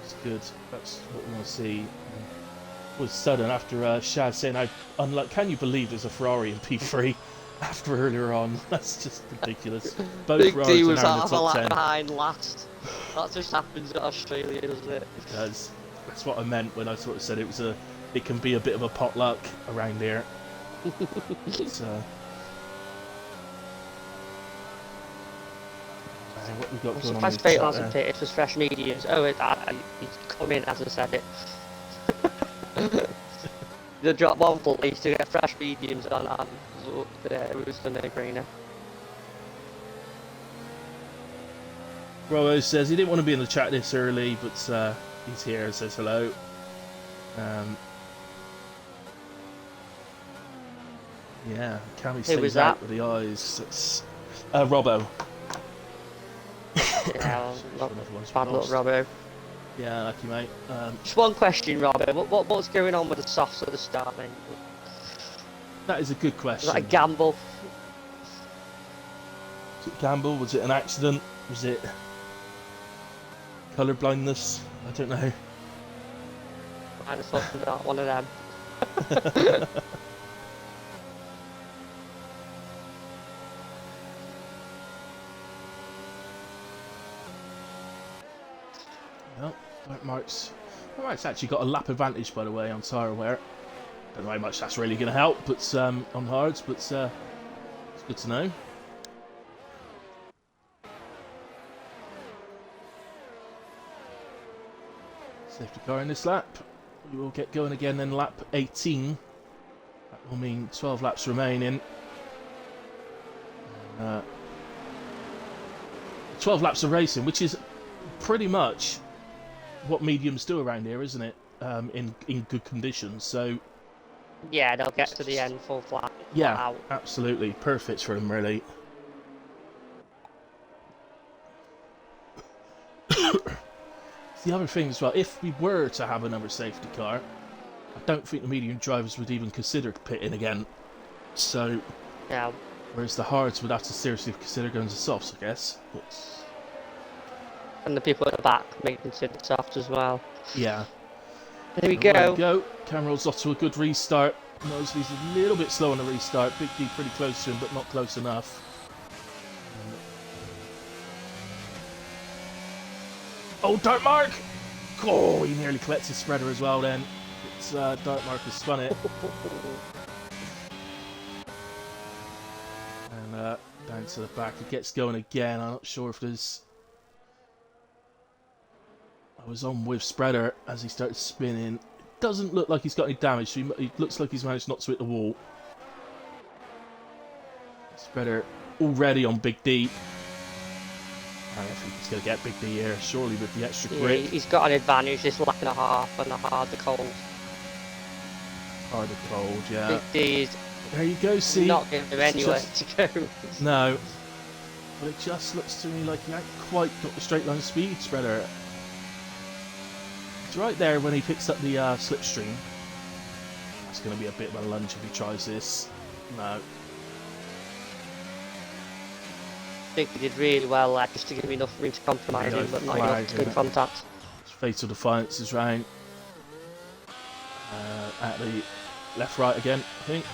It's good. That's what we want to see. It was sudden after Shaz saying, can you believe there's a Ferrari in P3 after earlier on? That's just ridiculous. Both Big Ferraris D are was now in the half a top lap 10. behind last. That just happens at Australia, doesn't it? It does. That's what I meant when I sort of said it can be a bit of a potluck around here. What we got going on? Surprised Fate hasn't pitted for fresh mediums. Oh, he's come in as I said it. They dropped one place to get fresh mediums on, and it was the no-brainer. Robo says he didn't want to be in the chat this early, but he's here and says hello. Yeah, Cammy stays out with the eyes. It's Robbo. Yeah, bad luck, Robbo. Yeah, lucky mate. Just one question, Robbo. What's going on with the softs at the start, mate? That is a good question. Was that a gamble? Was it a gamble? Was it an accident? Was it colour blindness? I don't know. I just thought not one of them. No, Mark's actually got a lap advantage, by the way, on tyre wear. Don't know how much that's really going to help, but on hards, but it's good to know. Safety car in this lap. We will get going again in lap 18. That will mean 12 laps remaining. 12 laps of racing, which is pretty much what mediums do around here, isn't it? In good conditions. So Yeah, they'll get to the end full flat yeah, out. absolutely perfect for them, really. The other thing as well, if we were to have another safety car, I don't think the medium drivers would even consider pitting again. So, Yeah. whereas the hards would have to seriously consider going to softs, I guess. But, And the people at the back may consider soft as well. yeah. There we There go. we go. Cameron's off to a good restart. Mosley's a little bit slow on the restart. Big D pretty close to him, but not close enough. Oh, Dark Mark! Oh, he nearly collects his spreader as well then. It's Dark Mark has spun it. And down to the back, it gets going again. I'm not sure if there's... I was on with spreader as he started spinning. It doesn't look like he's got any damage, so he looks like he's managed not to hit the wall. Spreader already on Big D. I don't think he's going to get Big D here, surely with the extra grip. Yeah, he's got an advantage, this lap and a half, and the harder cold. Harder cold, yeah. Big D is There you go, see? not going to anywhere to go. No. But it just looks to me like he ain't quite got the straight line speed spreader. It's right there when he picks up the slipstream. It's going to be a bit of a lunge if he tries this. No. Big D did really well there, just to give me enough room to compromise him, but not enough to good contact. It's Fatal Defiance is round. At the left-right again, I think.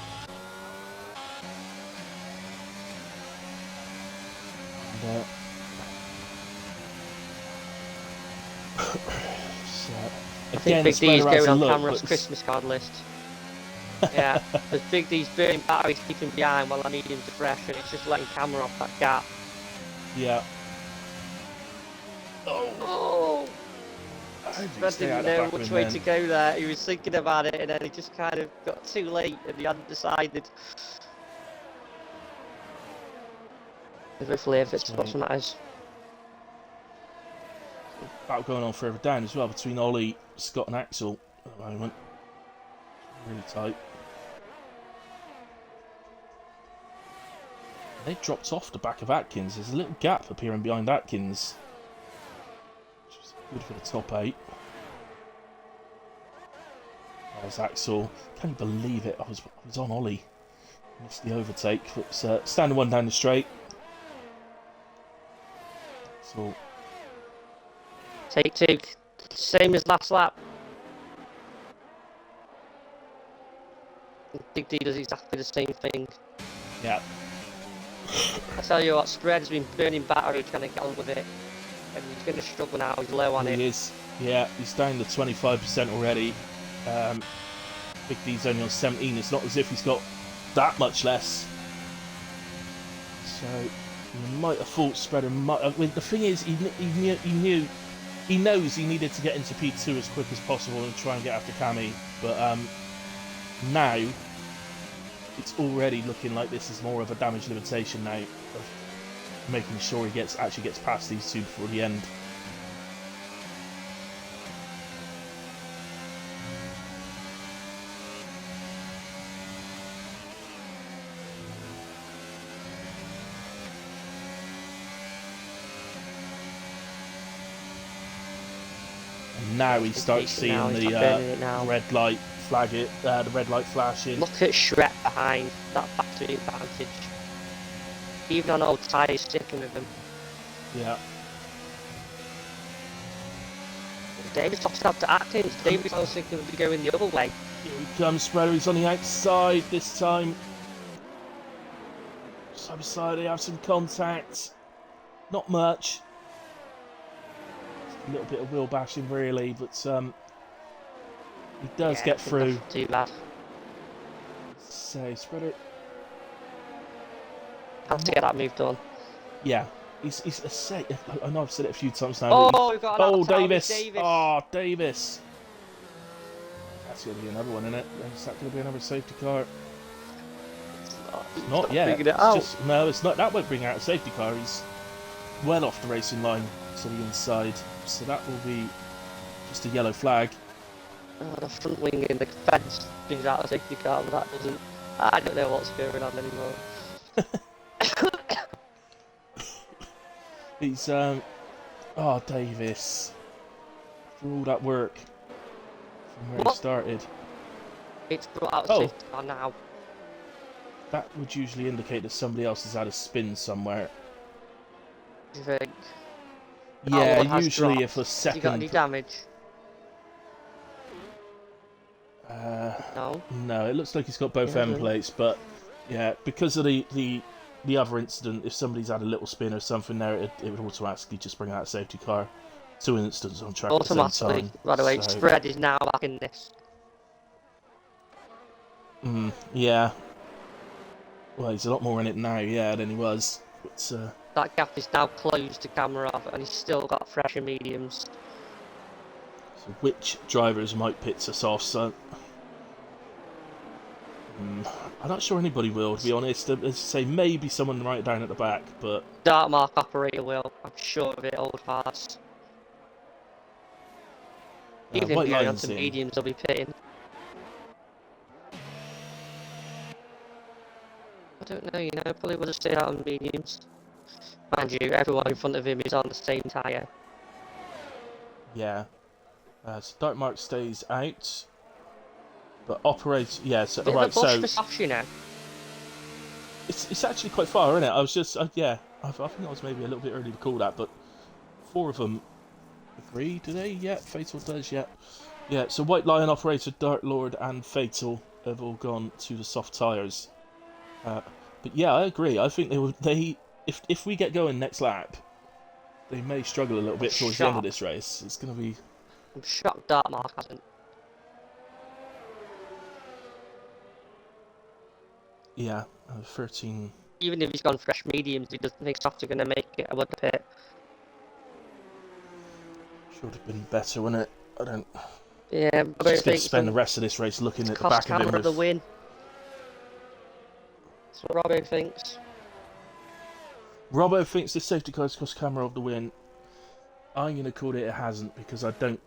And, so, I think Big D is going on camera's Christmas card list. Yeah, because Big D's burning batteries keeping behind while I need him to fresh, and it's just letting camera off that gap. Yeah. Oh! Fred didn't know which way to go there. He was thinking about it, and then he just kind of got too late, and he hadn't decided. Hopefully, if it's what matters. Battle going on further down as well between Ollie, Scott, and Axel at the moment. Really tight. They dropped off the back of Atkins. There's a little gap appearing behind Atkins, which is good for the top 8. There's Axel. Can you believe it? I was on Ollie. Missed the overtake. It's standing one down the straight. So take 2. Same as last lap. Big D does exactly the same thing. yeah. I tell you what, Spread's been burning battery trying to get on with it. And he's going to struggle now, he's low on it. He is. Yeah, he's down to 25% already. Big D's only on 17. It's not as if he's got that much less. So he might have thought Spreader might. The thing is, he knows he needed to get into P2 as quick as possible and try and get after Cammy. But now it's already looking like this is more of a damage limitation now, of making sure he actually gets past these two before the end. And now he starts seeing the red light flag it, the red light flashing. Look at Shrek behind, that battery advantage. Even on old tyres sticking with him. Yeah. Davis tossed out to Atkins. Davis was thinking of going the other way. Here he comes, Spreader. He's on the outside this time. Side by side, they have some contact. Not much. A little bit of wheel bashing, really, but he does get through. Not too bad. So, Spreader. Have to get that move done. Yeah. He's a set. I know I've said it a few times now. Oh, we've got an Davis. Oh, Davis. That's going to be another one, isn't it? Is that going to be another safety car? It's not yet. No, it's not. That won't bring out a safety car. He's well off the racing line to the inside. so that will be just a yellow flag. The front wing in the fence brings out a safety car, but that doesn't. I don't know what's going on anymore. He's oh, Davis, for all that work from where he started. It's brought out a safety car now. That would usually indicate that somebody else has had a spin somewhere. Do you think? Yeah, usually if a second. Has he got any damage? No. No, it looks like he's got both end plates, but yeah, because of the other incident, if somebody's had a little spin or something there, it would automatically just bring out a safety car. 2 incidents on track at the same time. By the way, Spread is now back in this. Yeah. Well, he's a lot more in it now, yeah, than he was. But, that gap is now closed to Kamarov, and he's still got fresher mediums. So which drivers might pit us off? So I'm not sure anybody will, to be honest. As I say, maybe someone right down at the back, but Dark mark operator will. I'm sure of it. Old pass. Even if you're on some mediums, they'll be pitting. I don't know, you know, probably would have stayed out on mediums. Mind you, everyone in front of him is on the same tyre. Yeah. So Dark Mark stays out. But operates, yeah, so, right, so... you know. It's actually quite far, isn't it? I was just, yeah, I think I was maybe a little bit early to call that, but 4 of them agree, do they? Yeah, Fatal does, yeah. Yeah, so White Lion operator, Dark Lord and Fatal have all gone to the soft tyres. But yeah, I agree. I think if we get going next lap, they may struggle a little bit towards the end of this race. It's going to be... I'm shocked Dark Mark hasn't. Yeah, 13. Even if he's gone fresh mediums, he doesn't think Softs are going to make it. I would have pit. Should have been better, wouldn't it? I don't... Yeah, I'm just going to spend the rest of this race looking at the back of him. With the win. That's what Robbo thinks. Robbo thinks the safety car's cost Kamarov the win. I'm going to call it hasn't, because I think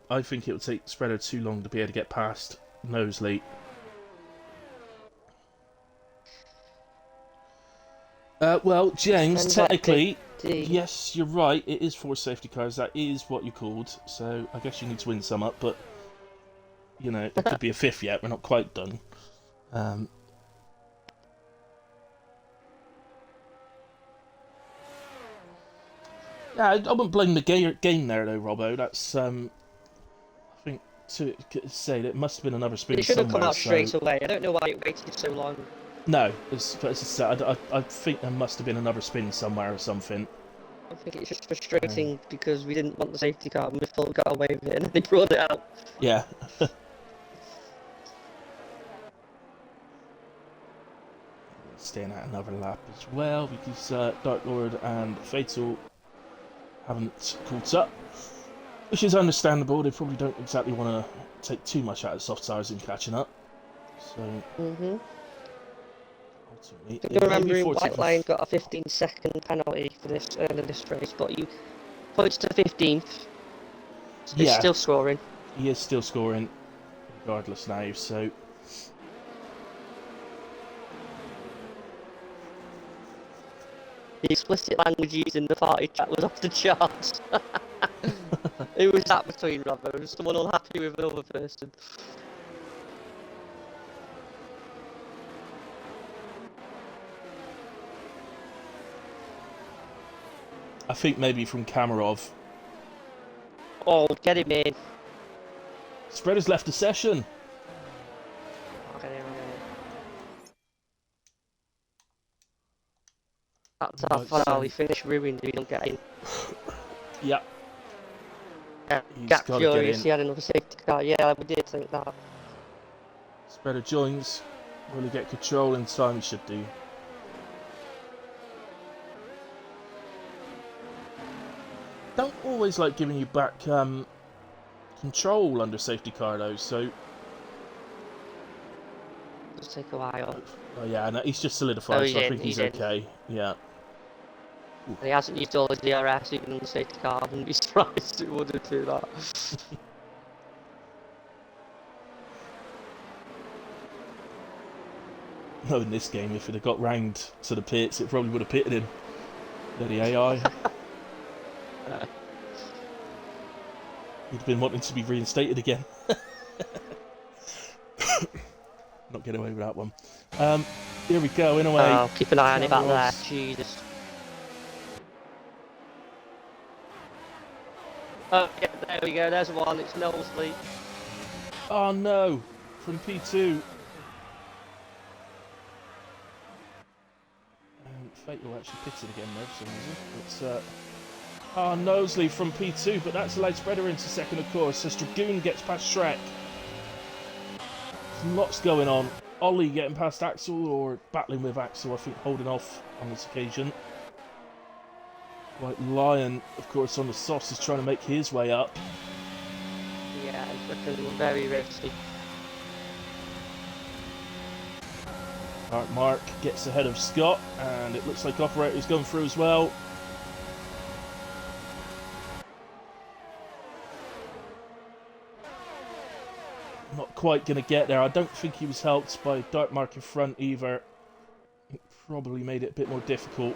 it would take Spreader too long to be able to get past Knowsley. Well, James, technically, yes, you're right. It is 4 safety cars. That is what you called. So I guess you need to win some up, but you know, there could be a 5th yet. We're not quite done. Yeah, I wouldn't blame the game there though, Robbo. That's I think to say that it must have been another spin. It should have come out straight away. I don't know why it waited so long. No, as I said, I think there must have been another spin somewhere or something. I think it's just frustrating because we didn't want the safety car and we thought we got away with it and they brought it out. Yeah. Staying out another lap as well because Dark Lord and Fatal haven't caught up, which is understandable. They probably don't exactly want to take too much out of the soft tyres in catching up. So. I think remembering White Lion got a 15-second penalty for this end of this race, but he points to 15th. So he's still scoring. He is still scoring, regardless now. So the explicit language used in the party chat was off the charts. Who was that between, Robbo? Was someone unhappy with another person? I think maybe from Kamarov. Oh, get him in. Spreader's left the session. Okay. That's our finale finish ruined if we don't get in. Yeah. Gap furious, he had another safety car. Yeah, we did think that. Spreader joins. Will he get control in time? He should do. Don't always like giving you back control under safety car though, so just take a while. Oh yeah, no, he's just solidified, so I think he's okay. Yeah. And he hasn't used all his DRS even on the safety car. I wouldn't be surprised if it wouldn't do that. No, in this game, if it had got round to the pits, it probably would have pitted him. Bloody AI. He'd have been wanting to be reinstated again. Not get away with that one. Here we go, in a way. Oh, keep an eye on him back there. Cameras. Jesus. Oh, yeah, there we go. There's one. It's Knowsley. Oh no, from P2. Fatal actually pitted again there for some reason. It's Knowsley from P2, but that's allowed spreader into second, of course. As Dragoon gets past Shrek. There's lots going on. Ollie getting past Axel, or battling with Axel, I think, holding off on this occasion. White Lion, of course, on the sauce is trying to make his way up. Yeah, it's looking very risky. Alright, Mark gets ahead of Scott, and it looks like Operator's going through as well. Not quite going to get there. I don't think he was helped by Dark Mark in front either. It probably made it a bit more difficult.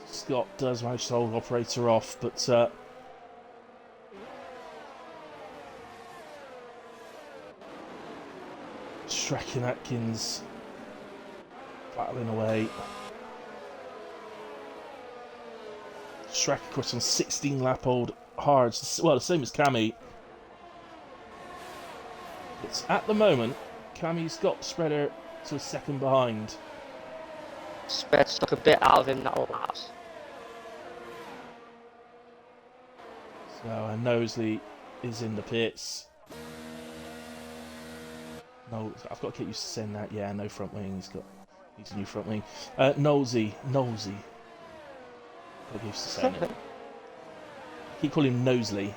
Scott does manage to hold Operator off, but Shrek and Atkins battling away. Shrek, of course, on 16 lap old hards. Well, the same as Cammy. It's at the moment, Cammy's got Spreader to a second behind. Spread stuck a bit out of him that last. So Knowsley is in the pits. No, I've got to get used to saying that. Yeah, no front wing. He's a new front wing. Knowsley. Got to get used to saying it. Keep calling him Knowsley.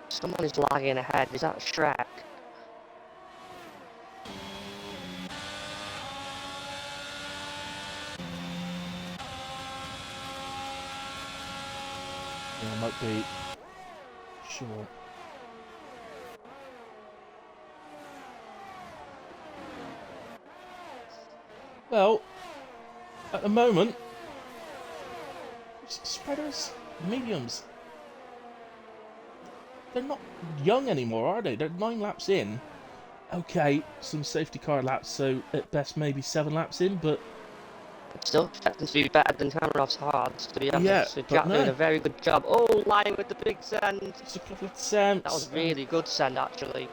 Someone is lagging ahead. Is that Shrek? Yeah, might be. Sure. Well, at the moment, Spreaders, mediums. They're not young anymore, are they? They're 9 laps in. Okay, some safety car laps, so at best maybe 7 laps in, but Still expecting to be better than Tamarov's hards, to be honest. Yeah, So but Jack no. doing a very good job. Oh, lying with the big send. just a couple of attempts. That was really good send, actually.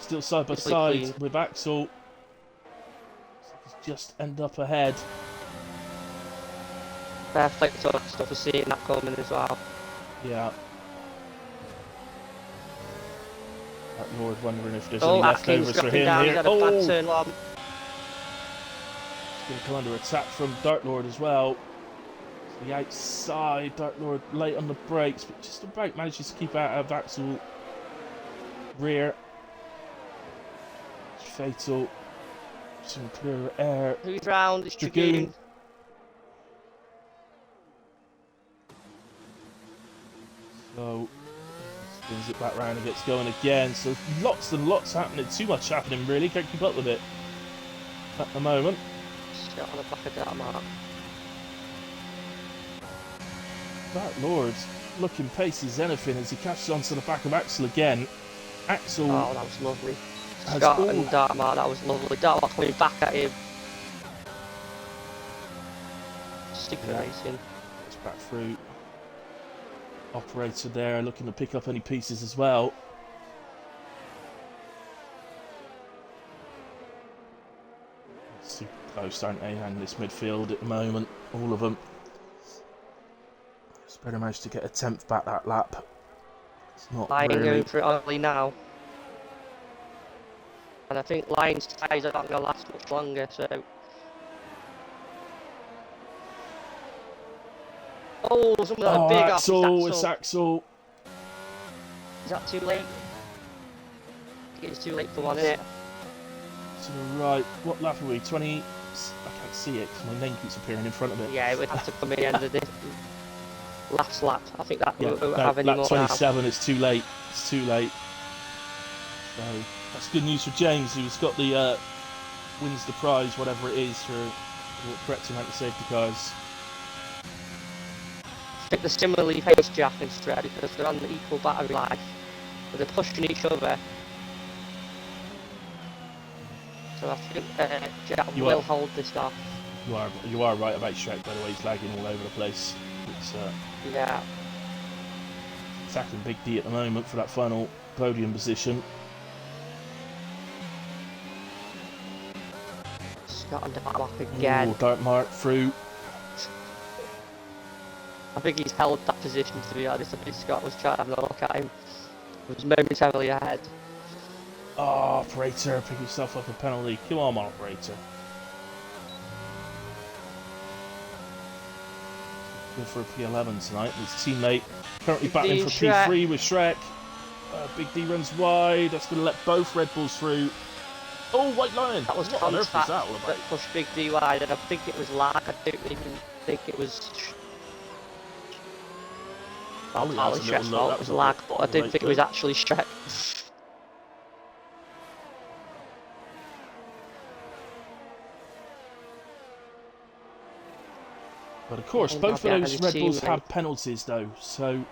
Still side by Beautifully side clean. with Axel. Just end up ahead. Fair play to stuff for seeing that coming as well. Yeah. That Lord wondering if there's Oh, any Atkins leftovers for dropping him down. He here. had a Oh! bad turn one. Going to come under attack from Dark Lord as well. To the outside, Dark Lord late on the brakes, but just about manages to keep out of Axel. Rear. Fatal. Some clear air. Who's round? It's Dragoon. Dragoon. So, spins it back round and gets going again. So, lots and lots happening. Too much happening, really. Can't keep up with it at the moment. Shot on the back of that mark. Dark Lord looking pacey as anything as he catches onto the back of Axel again. Axel Oh, that was lovely. has Scott all... and Dartmouth, that was lovely. Dartmouth coming back at him. Super Yeah. racing. It's back through. Operator there looking to pick up any pieces as well. Super close, aren't they? And this midfield at the moment, all of them. Spreader managed to get a 10th back that lap. It's not Lion really... going for it early now. And I think Lion's tyres are not going to last much longer, so... Oh, some of that Oh, big Axel, off. it's Axel. Is that too late? It's too late for one, isn't it? To the right. What lap are we? 20... I can't see it because my name keeps appearing in front of it. Yeah, it would have to come in the end of this last lap. I think that Yeah, we won't no, have any lap more 27. It's too late. It's too late. So that's good news for James, who's got the wins the prize, whatever it is, for the correct amount of safety cars. I think they're similarly paced, Jack and Stray, because they're on the equal battery life. But they're pushing each other. So I think Jack will hold this off. You are right about Shrek, by the way. He's lagging all over the place. It's yeah. attacking Big D at the moment for that final podium position. Scott on the back again. Ooh, Dark Mark through. I think he's held that position, to be honest. I think Scott was trying to have a look at him. He was momentarily ahead. Oh, operator, pick yourself up a penalty. Come on, operator. Good for a P11 tonight. His teammate currently battling for P3 with Shrek. Big D runs wide. That's going to let both Red Bulls through. Oh, White Lion! That was what on earth was that all about? That pushed Big D wide, and I think it was lag. I don't even think it was. That was lag, but I didn't think it was actually Shrek. But of course, both of those Red Bulls have penalties, though. So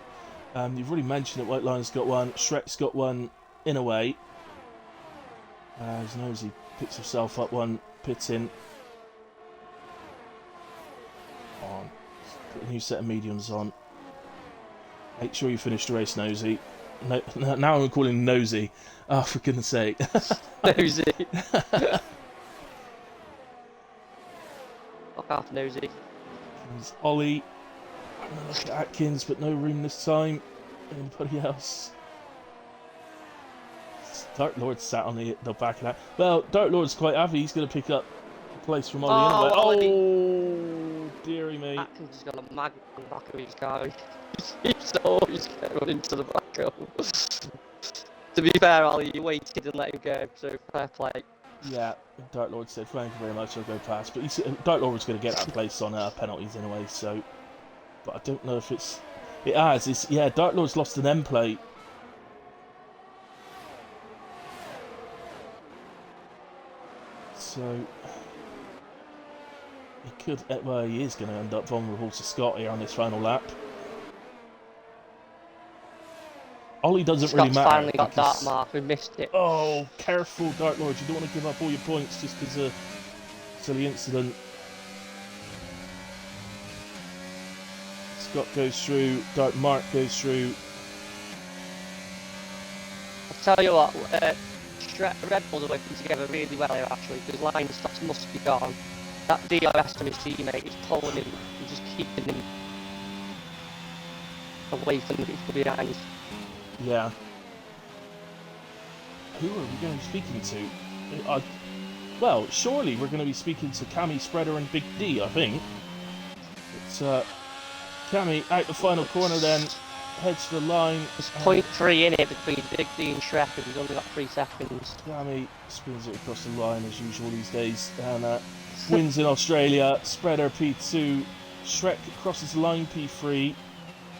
you've already mentioned that White Lion's got one, Shrek's got one in a way. As Nosy picks himself up one, pits in. On, put a new set of mediums on. Make sure you finish the race, Nosy. No, now I'm calling him Nosy. Oh, for goodness sake. Nosy. Fuck off, Nosy. There's Ollie. I'm gonna look at Atkins, but no room this time. Anybody else? Dark Lord sat on the back of that. Well, Dark Lord's quite happy. He's going to pick up a place from Ollie anyway. Oh, dearie me. Atkins has got a magnet on the back of his car. He's always going into the back of. To be fair, Ollie, you waited and let him go, so fair play. Yeah, Dark Lord said, thank you very much, I'll go past. But Dark Lord was going to get that place on penalties anyway, so... But I don't know if it's... It has. Yeah, Dark Lord's lost an end plate. So... He could... Well, he is going to end up vulnerable to Scott here on this final lap. Ollie doesn't really matter. Finally got Dark Mark, we missed it. Oh, careful, Dark Lord. You don't want to give up all your points just because of a silly incident. Scott goes through, Dark Mark goes through. I'll tell you what, Red Bulls are working together really well here actually, because line stops must be gone. That DRS from his teammate is pulling him and just keeping him away from the people behind. Yeah. Who are we going to be speaking to? Well, surely we're going to be speaking to Cammy, Spreader and Big D, I think. It's Cammy out the final corner then, heads to the line. There's 0.3 in it between Big D and Shrek, and he's only got 3 seconds. Cammy spins it across the line as usual these days, and wins in Australia. Spreader P2, Shrek crosses the line P3,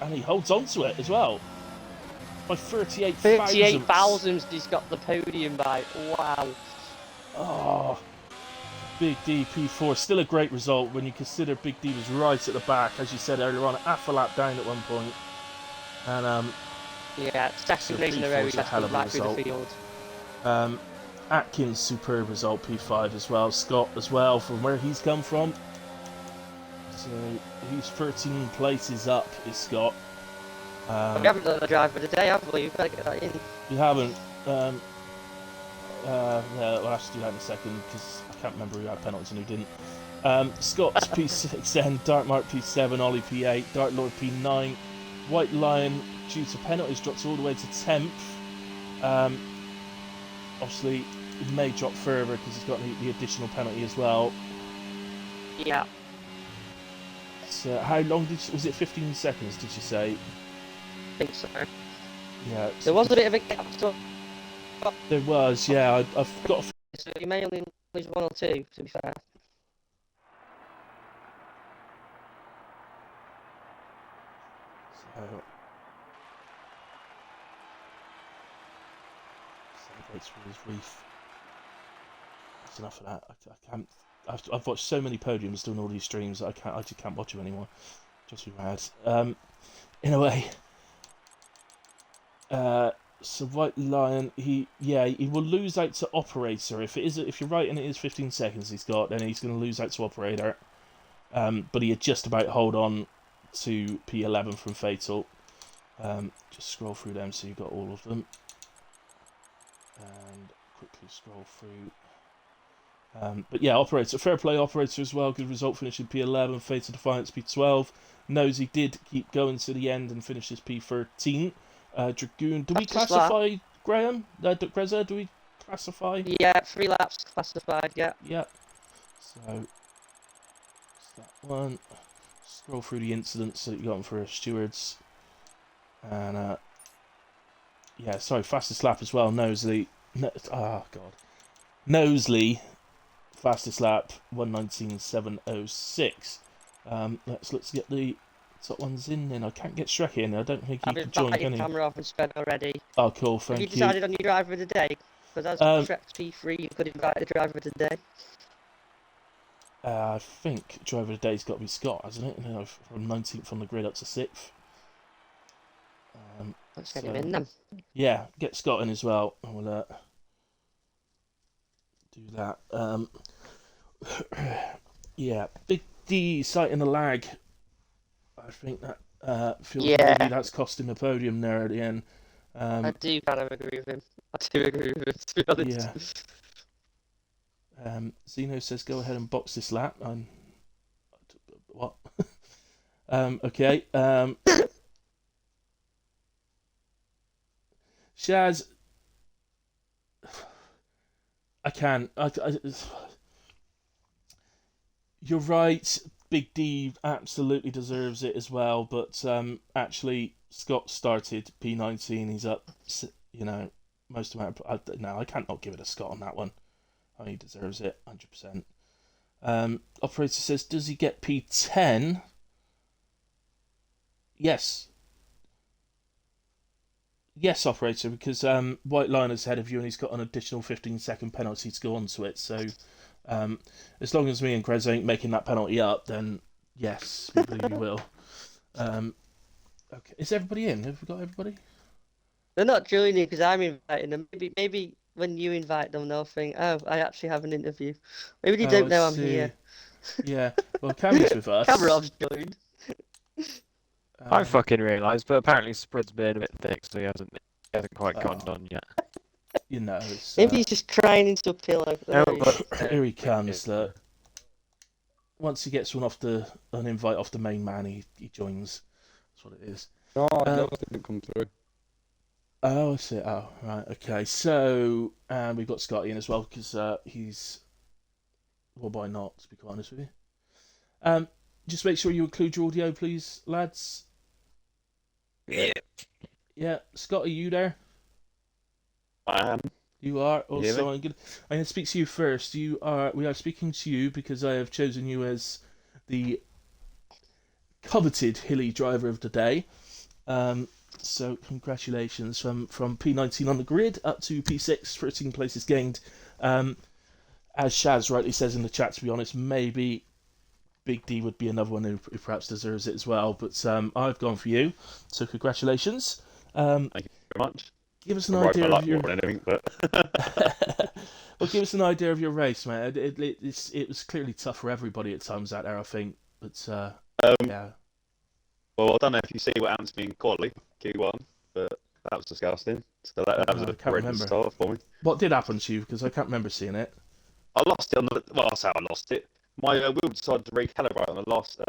and he holds on to it as well. By 38 thousandths he's got the podium by. Wow. Oh, Big D P4. Still a great result when you consider Big D was right at the back, as you said earlier on, half a lap down at one point. And yeah, second race in a row, he's had right through the field. Atkins, superb result, P5 as well. Scott as well, from where he's come from. So he's 13 places up, is Scott. We haven't done the drive of the day, have we? You better get that in. You haven't. Yeah, we'll have to do that in a second because I can't remember who had penalties and who didn't. Scott's P6 then, Dark Mark P7, Ollie P8, Dark Lord P9, White Lion due to penalties drops all the way to 10th. Obviously, it may drop further because he's got the additional penalty as well. Yeah. So how long was it? 15 seconds? Did you say? I think so. Yeah. There was a bit of a gap. So there was, yeah. I've got. So you may only lose 1 or 2, to be fair. Celebrates with his wreath. That's enough of that. I can't. I've watched so many podiums doing all these streams that I just can't watch them anymore. Just be mad. In a way. So White Lion, he will lose out to Operator if you're right and it is 15 seconds he's got, then he's going to lose out to Operator. But he'd just about hold on to P11 from Fatal. Just scroll through them so you've got all of them, and quickly scroll through. But yeah, Operator, fair play Operator as well. Good result, finishing P11. Fatal Defiance P12. Nosy did keep going to the end and finishes P13. Dragoon, do we classify Graham? Greza, do we classify? Yeah, 3 laps classified. Yeah. Yeah. So it's that one. Scroll through the incidents that you got for stewards, and yeah, sorry, fastest lap as well. Nosley, Nosley, fastest lap 1:19.706. Let's get the top ones in. Then I can't get Shrek in. I don't think he can join. Can he? Camera off and spent already. Oh, cool. Thank you. Have you decided on your driver of the day? Because as Shrek's P3, you could invite the driver of the day. I think driver of the day's got to be Scott, hasn't it? From 19th on the grid up to 6th. Let's get him in then. Yeah, get Scott in as well. We'll do that. Yeah, Big D citing the lag. I think that feels maybe that's cost him a podium there at the end. I do kind of agree with him. To be honest. Yeah. Zeno says go ahead and box this lap. What? Okay. Shaz, I can. You're right. Big D absolutely deserves it as well, but actually Scott started P19. He's up, most amount. No, I can't not give it a Scott on that one. I think he deserves it, 100%. Operator says, does he get P10? Yes. Yes, Operator, because White Lion is ahead of you and he's got an additional 15-second penalty to go onto it. So as long as me and Grez ain't making that penalty up, then yes, we believe you will. Okay, is everybody in? Have we got everybody? They're not joining because I'm inviting them. Maybe when you invite them, they'll think, oh, I actually have an interview. Maybe they don't know I'm here. Yeah, well, Cammy's with us. Cameron's joined. I fucking realised, but apparently spread's been a bit thick, so he hasn't quite gone on yet. Maybe he's just crying into a pillow. Here he comes. Look. Once he gets an invite off the main man, he joins. That's what it is. Oh, the other didn't come through. Oh, I see. Oh, right. Okay. So, and we've got Scotty in as well because he's. Well, why not? To be quite honest with you. Just make sure you include your audio, please, lads. Yeah. Yeah, Scott, are you there? I am. You are. Also, I'm going to speak to you first. We are speaking to you because I have chosen you as the coveted Hilly driver of the day. So congratulations from P19 on the grid up to P6, 13 places gained. As Shaz rightly says in the chat, to be honest, maybe Big D would be another one who perhaps deserves it as well. But I've gone for you, so congratulations. Thank you very much. Give us an idea of your. Anything, but... Well, give us an idea of your race, mate. It was clearly tough for everybody at times out there, I think. But yeah. Well, I don't know if you see what happened to me in quali Q1, but that was disgusting. So that was a horrendous start for me. What did happen to you? Because I can't remember seeing it. I lost it well, that's how I lost it. My wheel decided to recalibrate on the last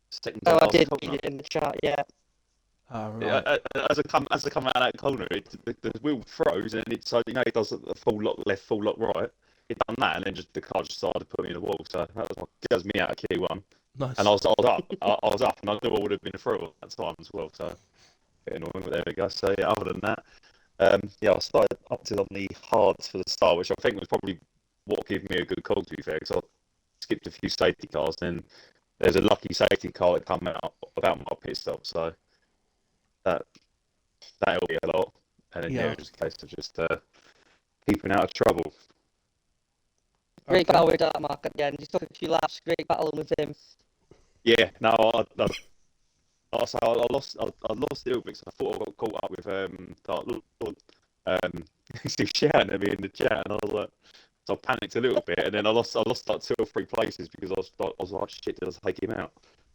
second. Oh, I did read it in the chat, yeah. Oh, right. Yeah, as I come out of that corner, the wheel froze and it decided, it does a full lock left, full lock right. It done that and then the car just started to put me in the wall. So that was what goes me out of Q1. Nice. And I was up. I was up, and I knew I would have been through at that time as well. So, a bit annoying, but there we go. So yeah, other than that, I started up to on the hards for the start, which I think was probably what gave me a good call, to be fair, because I skipped a few safety cars. Then there's a lucky safety car that came out about my pit stop. So that'll be a lot. And then Yeah. it was just a case of just keeping out of trouble. Great Okay. battle with Dark Mark at the end. He took a few laps. Great battle with him. Yeah, no, I lost a little bit because I thought I got caught up with Dark Lord. He was shouting at me in the chat, and I was like, so I panicked a little bit, and then I lost like 2 or 3 places because I was like, shit, did I take him out?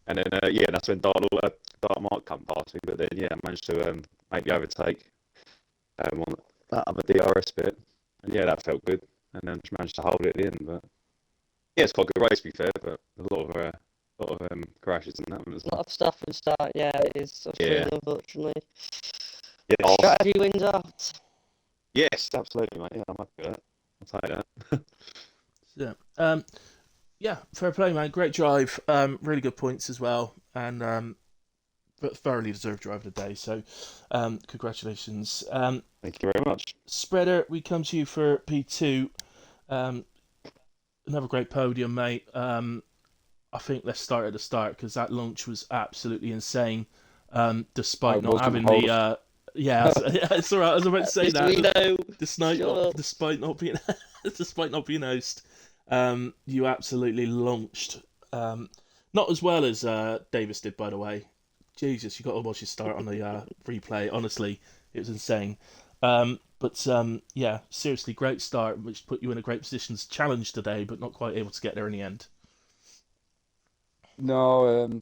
And then yeah, that's when Dark Mark come past me. But then yeah, I managed to make the overtake on that other DRS bit, and yeah, that felt good. And then just managed to hold it in. But yeah, it's quite a good race to be fair, but a lot of crashes in that one as A well. lot of stuff and start. Yeah, it is. Yeah. Unfortunately. Yeah, Strategy wins out. yes, absolutely, mate. Yeah, I'm happy with that. I'll take that. Yeah. Yeah, fair play, man. Great drive. Really good points as well, and but thoroughly deserved drive of the day. So, congratulations. Thank you very much. Spreader, we come to you for P2. Another great podium, mate. I think let's start at the start because that launch was absolutely insane. Despite not having the yeah, it's all right. I was about to say that. Despite not being despite not being host, you absolutely launched. Not as well as Davis did, by the way. Jesus, you got to watch his start on the replay. Honestly, it was insane. But yeah, seriously, great start, which put you in a great position to challenge today, but not quite able to get there in the end. No,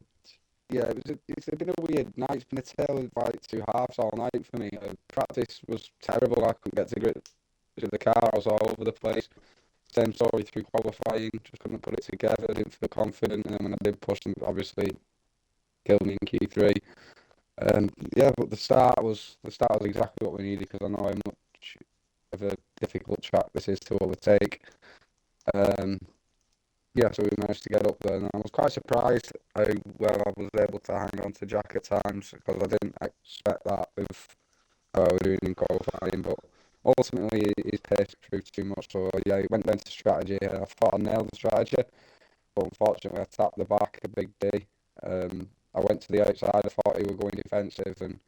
yeah, it's been a weird night. It's been a tale of like 2 halves all night for me. Practice was terrible. I couldn't get to grip with the car. I was all over the place. Same story through qualifying. Just couldn't put it together. Didn't feel confident. And then when I did push, them, obviously killed me in Q3. Yeah, but the start was exactly what we needed because I know how much of a difficult track this is to overtake. Yeah, so we managed to get up there, and I was quite surprised how well I was able to hang on to Jack at times because I didn't expect that with how I was doing in qualifying. But ultimately, his pace proved too much. So yeah, he went down to strategy. I thought I nailed the strategy, but unfortunately, I tapped the back a big D. I went to the outside. I thought he was going defensive, and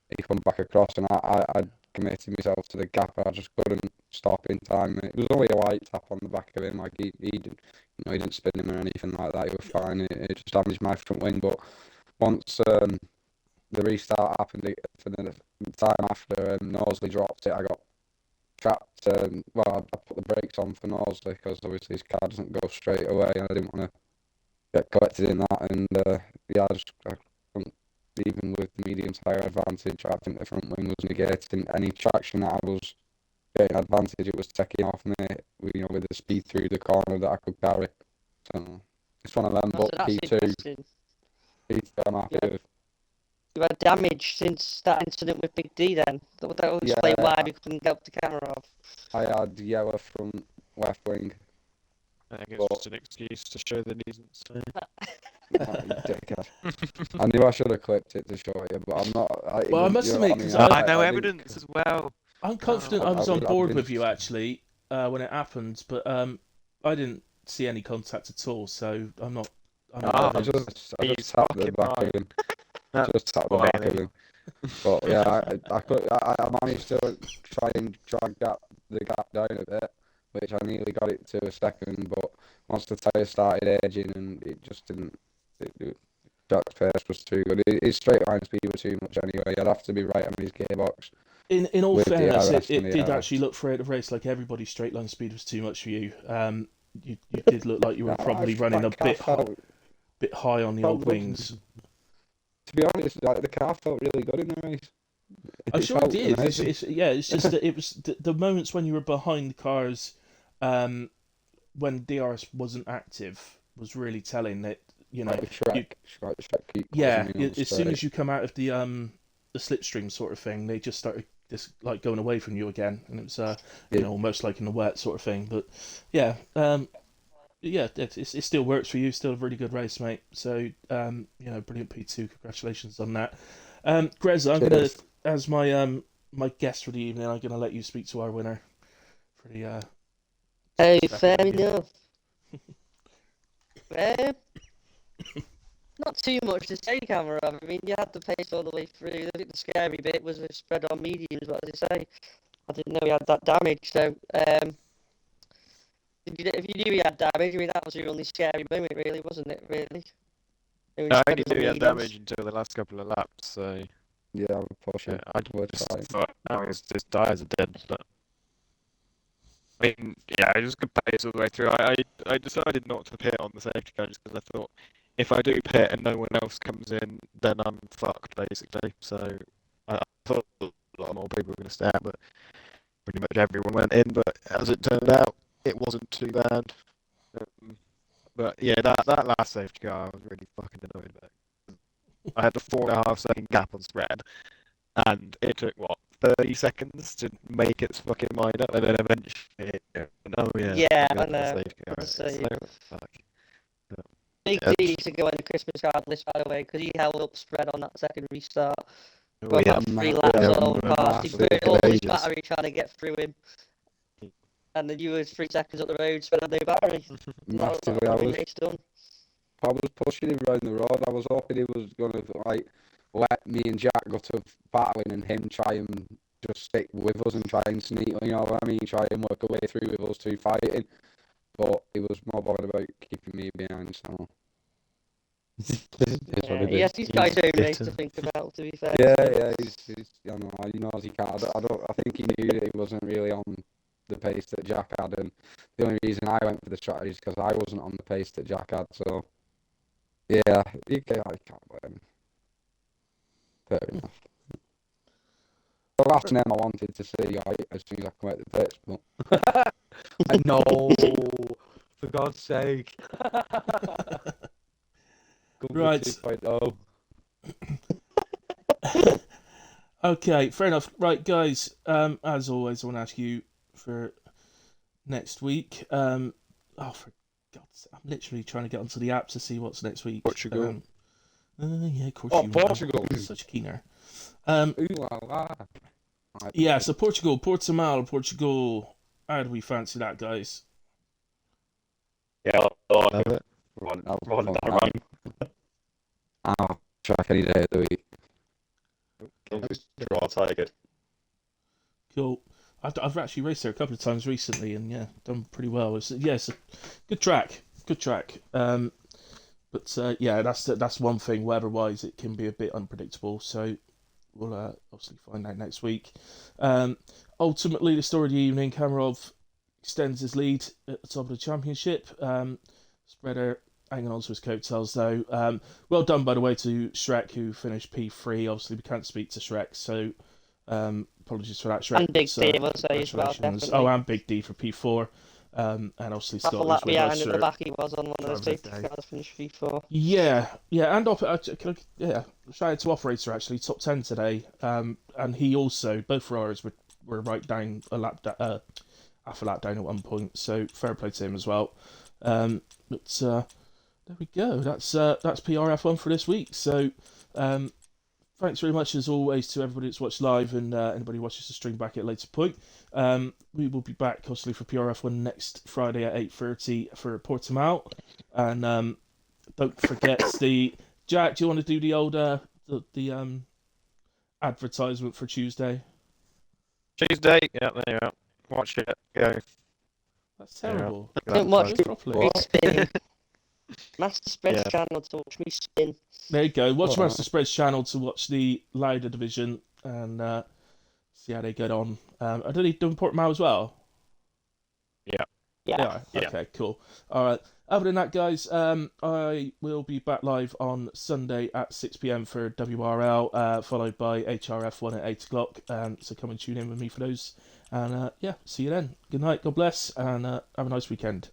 he come back across, and I committed myself to the gap. I just couldn't stop in time. It was only a light tap on the back of him, like he didn't, he didn't spin him or anything like that. He was fine. It just damaged my front wing. But once the restart happened for the time after Norsley dropped it, I got trapped. Well, I put the brakes on for Norsley because obviously his car doesn't go straight away, and I didn't want to get collected in that. And yeah, I couldn't, even with the medium tyre advantage, I think the front wing was negating any traction that I was getting advantage. It was taking off me, with the speed through the corner that I could carry. So it's one of them. But P2, I'm happy with. You had damage since that incident with Big D then. That would explain why you couldn't get the camera off. I had yellow from left wing. I think it's just an excuse to show that he isn't so. I knew I should have clipped it to show you, but I'm not. Well, I must admit, because I know evidence as well. I'm confident I was on board with you actually when it happened, but I didn't see any contact at all, so I'm not. I just tapped the back of him. Just tapped the back of him. But yeah, I managed to try and drag the gap down a bit, which I nearly got it to a second. But once the tyre started edging, and it just didn't. Jack's pace was too good. His straight line speed was too much anyway. I'd have to be right on his gearbox. In all fairness, it did actually look throughout the race like everybody's straight line speed was too much for you. You did look like you were probably running a bit high on the old wings. To be honest, like, the car felt really good in the race. I'm sure it did. It's just that it was the moments when you were behind the cars, when DRS wasn't active, was really telling that Shrek as soon as you come out of the slipstream sort of thing, they just started like going away from you again, and it was almost like in the wet sort of thing. But yeah, it still works for you. Still a really good race, mate. So brilliant P2. Congratulations on that. Greza, I'm gonna, as my guest for the evening, I'm gonna let you speak to our winner for the. Hey, fair enough. Not too much to say, camera. I mean, you had the pace all the way through. I think the scary bit was the spread on mediums, but as I say, I didn't know he had that damage. So, if you knew he had damage, I mean, that was your only scary moment, really, wasn't it? Really. It was No, I spread only on knew he had mediums. damage until the last couple of laps, so Yeah, I would push yeah, it. I Would just try. thought, oh, his tyres are dead. But I mean, yeah, I just could pace all the way through. I decided not to pit on the safety car just because I thought if I do pit and no one else comes in, then I'm fucked basically. So I thought a lot more people were going to stay out, but pretty much everyone went in. But as it turned out, it wasn't too bad. But yeah, that last safety car, I was really fucking annoyed about. I had the 4.5 second gap on spread, and it took what 30 seconds to make its fucking mind up, and then eventually, oh yeah, Yeah, I'm I going for the know. safety car. I'd It's say like, fuck. Big Yeah. D to go on the Christmas card list, by the way, because he held up spread on that second restart. Oh, Got yeah. about 3 laps Yeah, all yeah, past. He massive burned all his ages. battery trying to get through him. And then you were 3 seconds up the road, spread on no battery. massively. I was pushing him around the road. I was hoping he was gonna like let me and Jack go to battling and him try and just stick with us and try and sneak. You know what I mean? Try and work a way through with us two fighting. But he was more bothered about keeping me behind. So it's what it is. Yes, he's got his own race to bitter. think about, to be fair. Yeah. He's you know, he knows he can't. I think he knew that he wasn't really on the pace that Jack had, and the only reason I went for the strategy is because I wasn't on the pace that Jack had. So yeah, I can't blame him. Fair enough. The last name I wanted to see right, as soon as I come out the pitch, but I know, for God's sake. Right. 2.0. Okay, fair enough. Right, guys. As always, I want to ask you for next week. For God's sake, I'm literally trying to get onto the app to see what's next week. Portugal. Yeah, of course Oh, you know. Portugal. Such a keener. Ooh la la. Yeah, so Portimao, Portugal. How do we fancy that, guys? Yeah, I like Love it. it. Run fun. that run. I'll track any day of the week. Just draw tired. Cool. I've actually raced there a couple of times recently, and yeah, done pretty well. It's a good track. Good track. Yeah, that's one thing. Weather-wise, it can be a bit unpredictable. So we'll obviously find out next week. Ultimately, the story of the evening, Kamarov extends his lead at the top of the championship. Spreader hanging on to his coattails, though. Well done, by the way, to Shrek, who finished P3. Obviously, we can't speak to Shrek, so apologies for that, Shrek. And Big D, I will say as well, Congratulations. definitely. Oh, and Big D for P4. And obviously Half a Scott lap was with us. behind at the back he was on one of those Driver's safety day. cars, finished 3-4. Yeah, and shout out to Operator actually, top 10 today. And he also, both Ferraris were right down half a lap down at one point, so fair play to him as well. There we go. That's PRF1 for this week. So thanks very much as always to everybody that's watched live and anybody who watches the stream back at a later point. We will be back obviously for PRF1 next Friday at 8:30 for Portimao, and don't forget the Jack. Do you want to do the old the advertisement for Tuesday? Tuesday, yeah, there you are. Watch it. Go. That's terrible. Don't watch Do it properly. me spin. Master Spread's Yeah. channel to watch me spin. There you go. Watch Oh. Master Spread's channel to watch the Lauda division and see how they get on. Are they doing Portimao as well? Yeah. They are. Yeah. Okay, cool. All right. Other than that, guys, I will be back live on Sunday at 6 p.m. for WRL, followed by HRF1 at 8 o'clock. So come and tune in with me for those. And yeah, see you then. Good night. God bless, and have a nice weekend.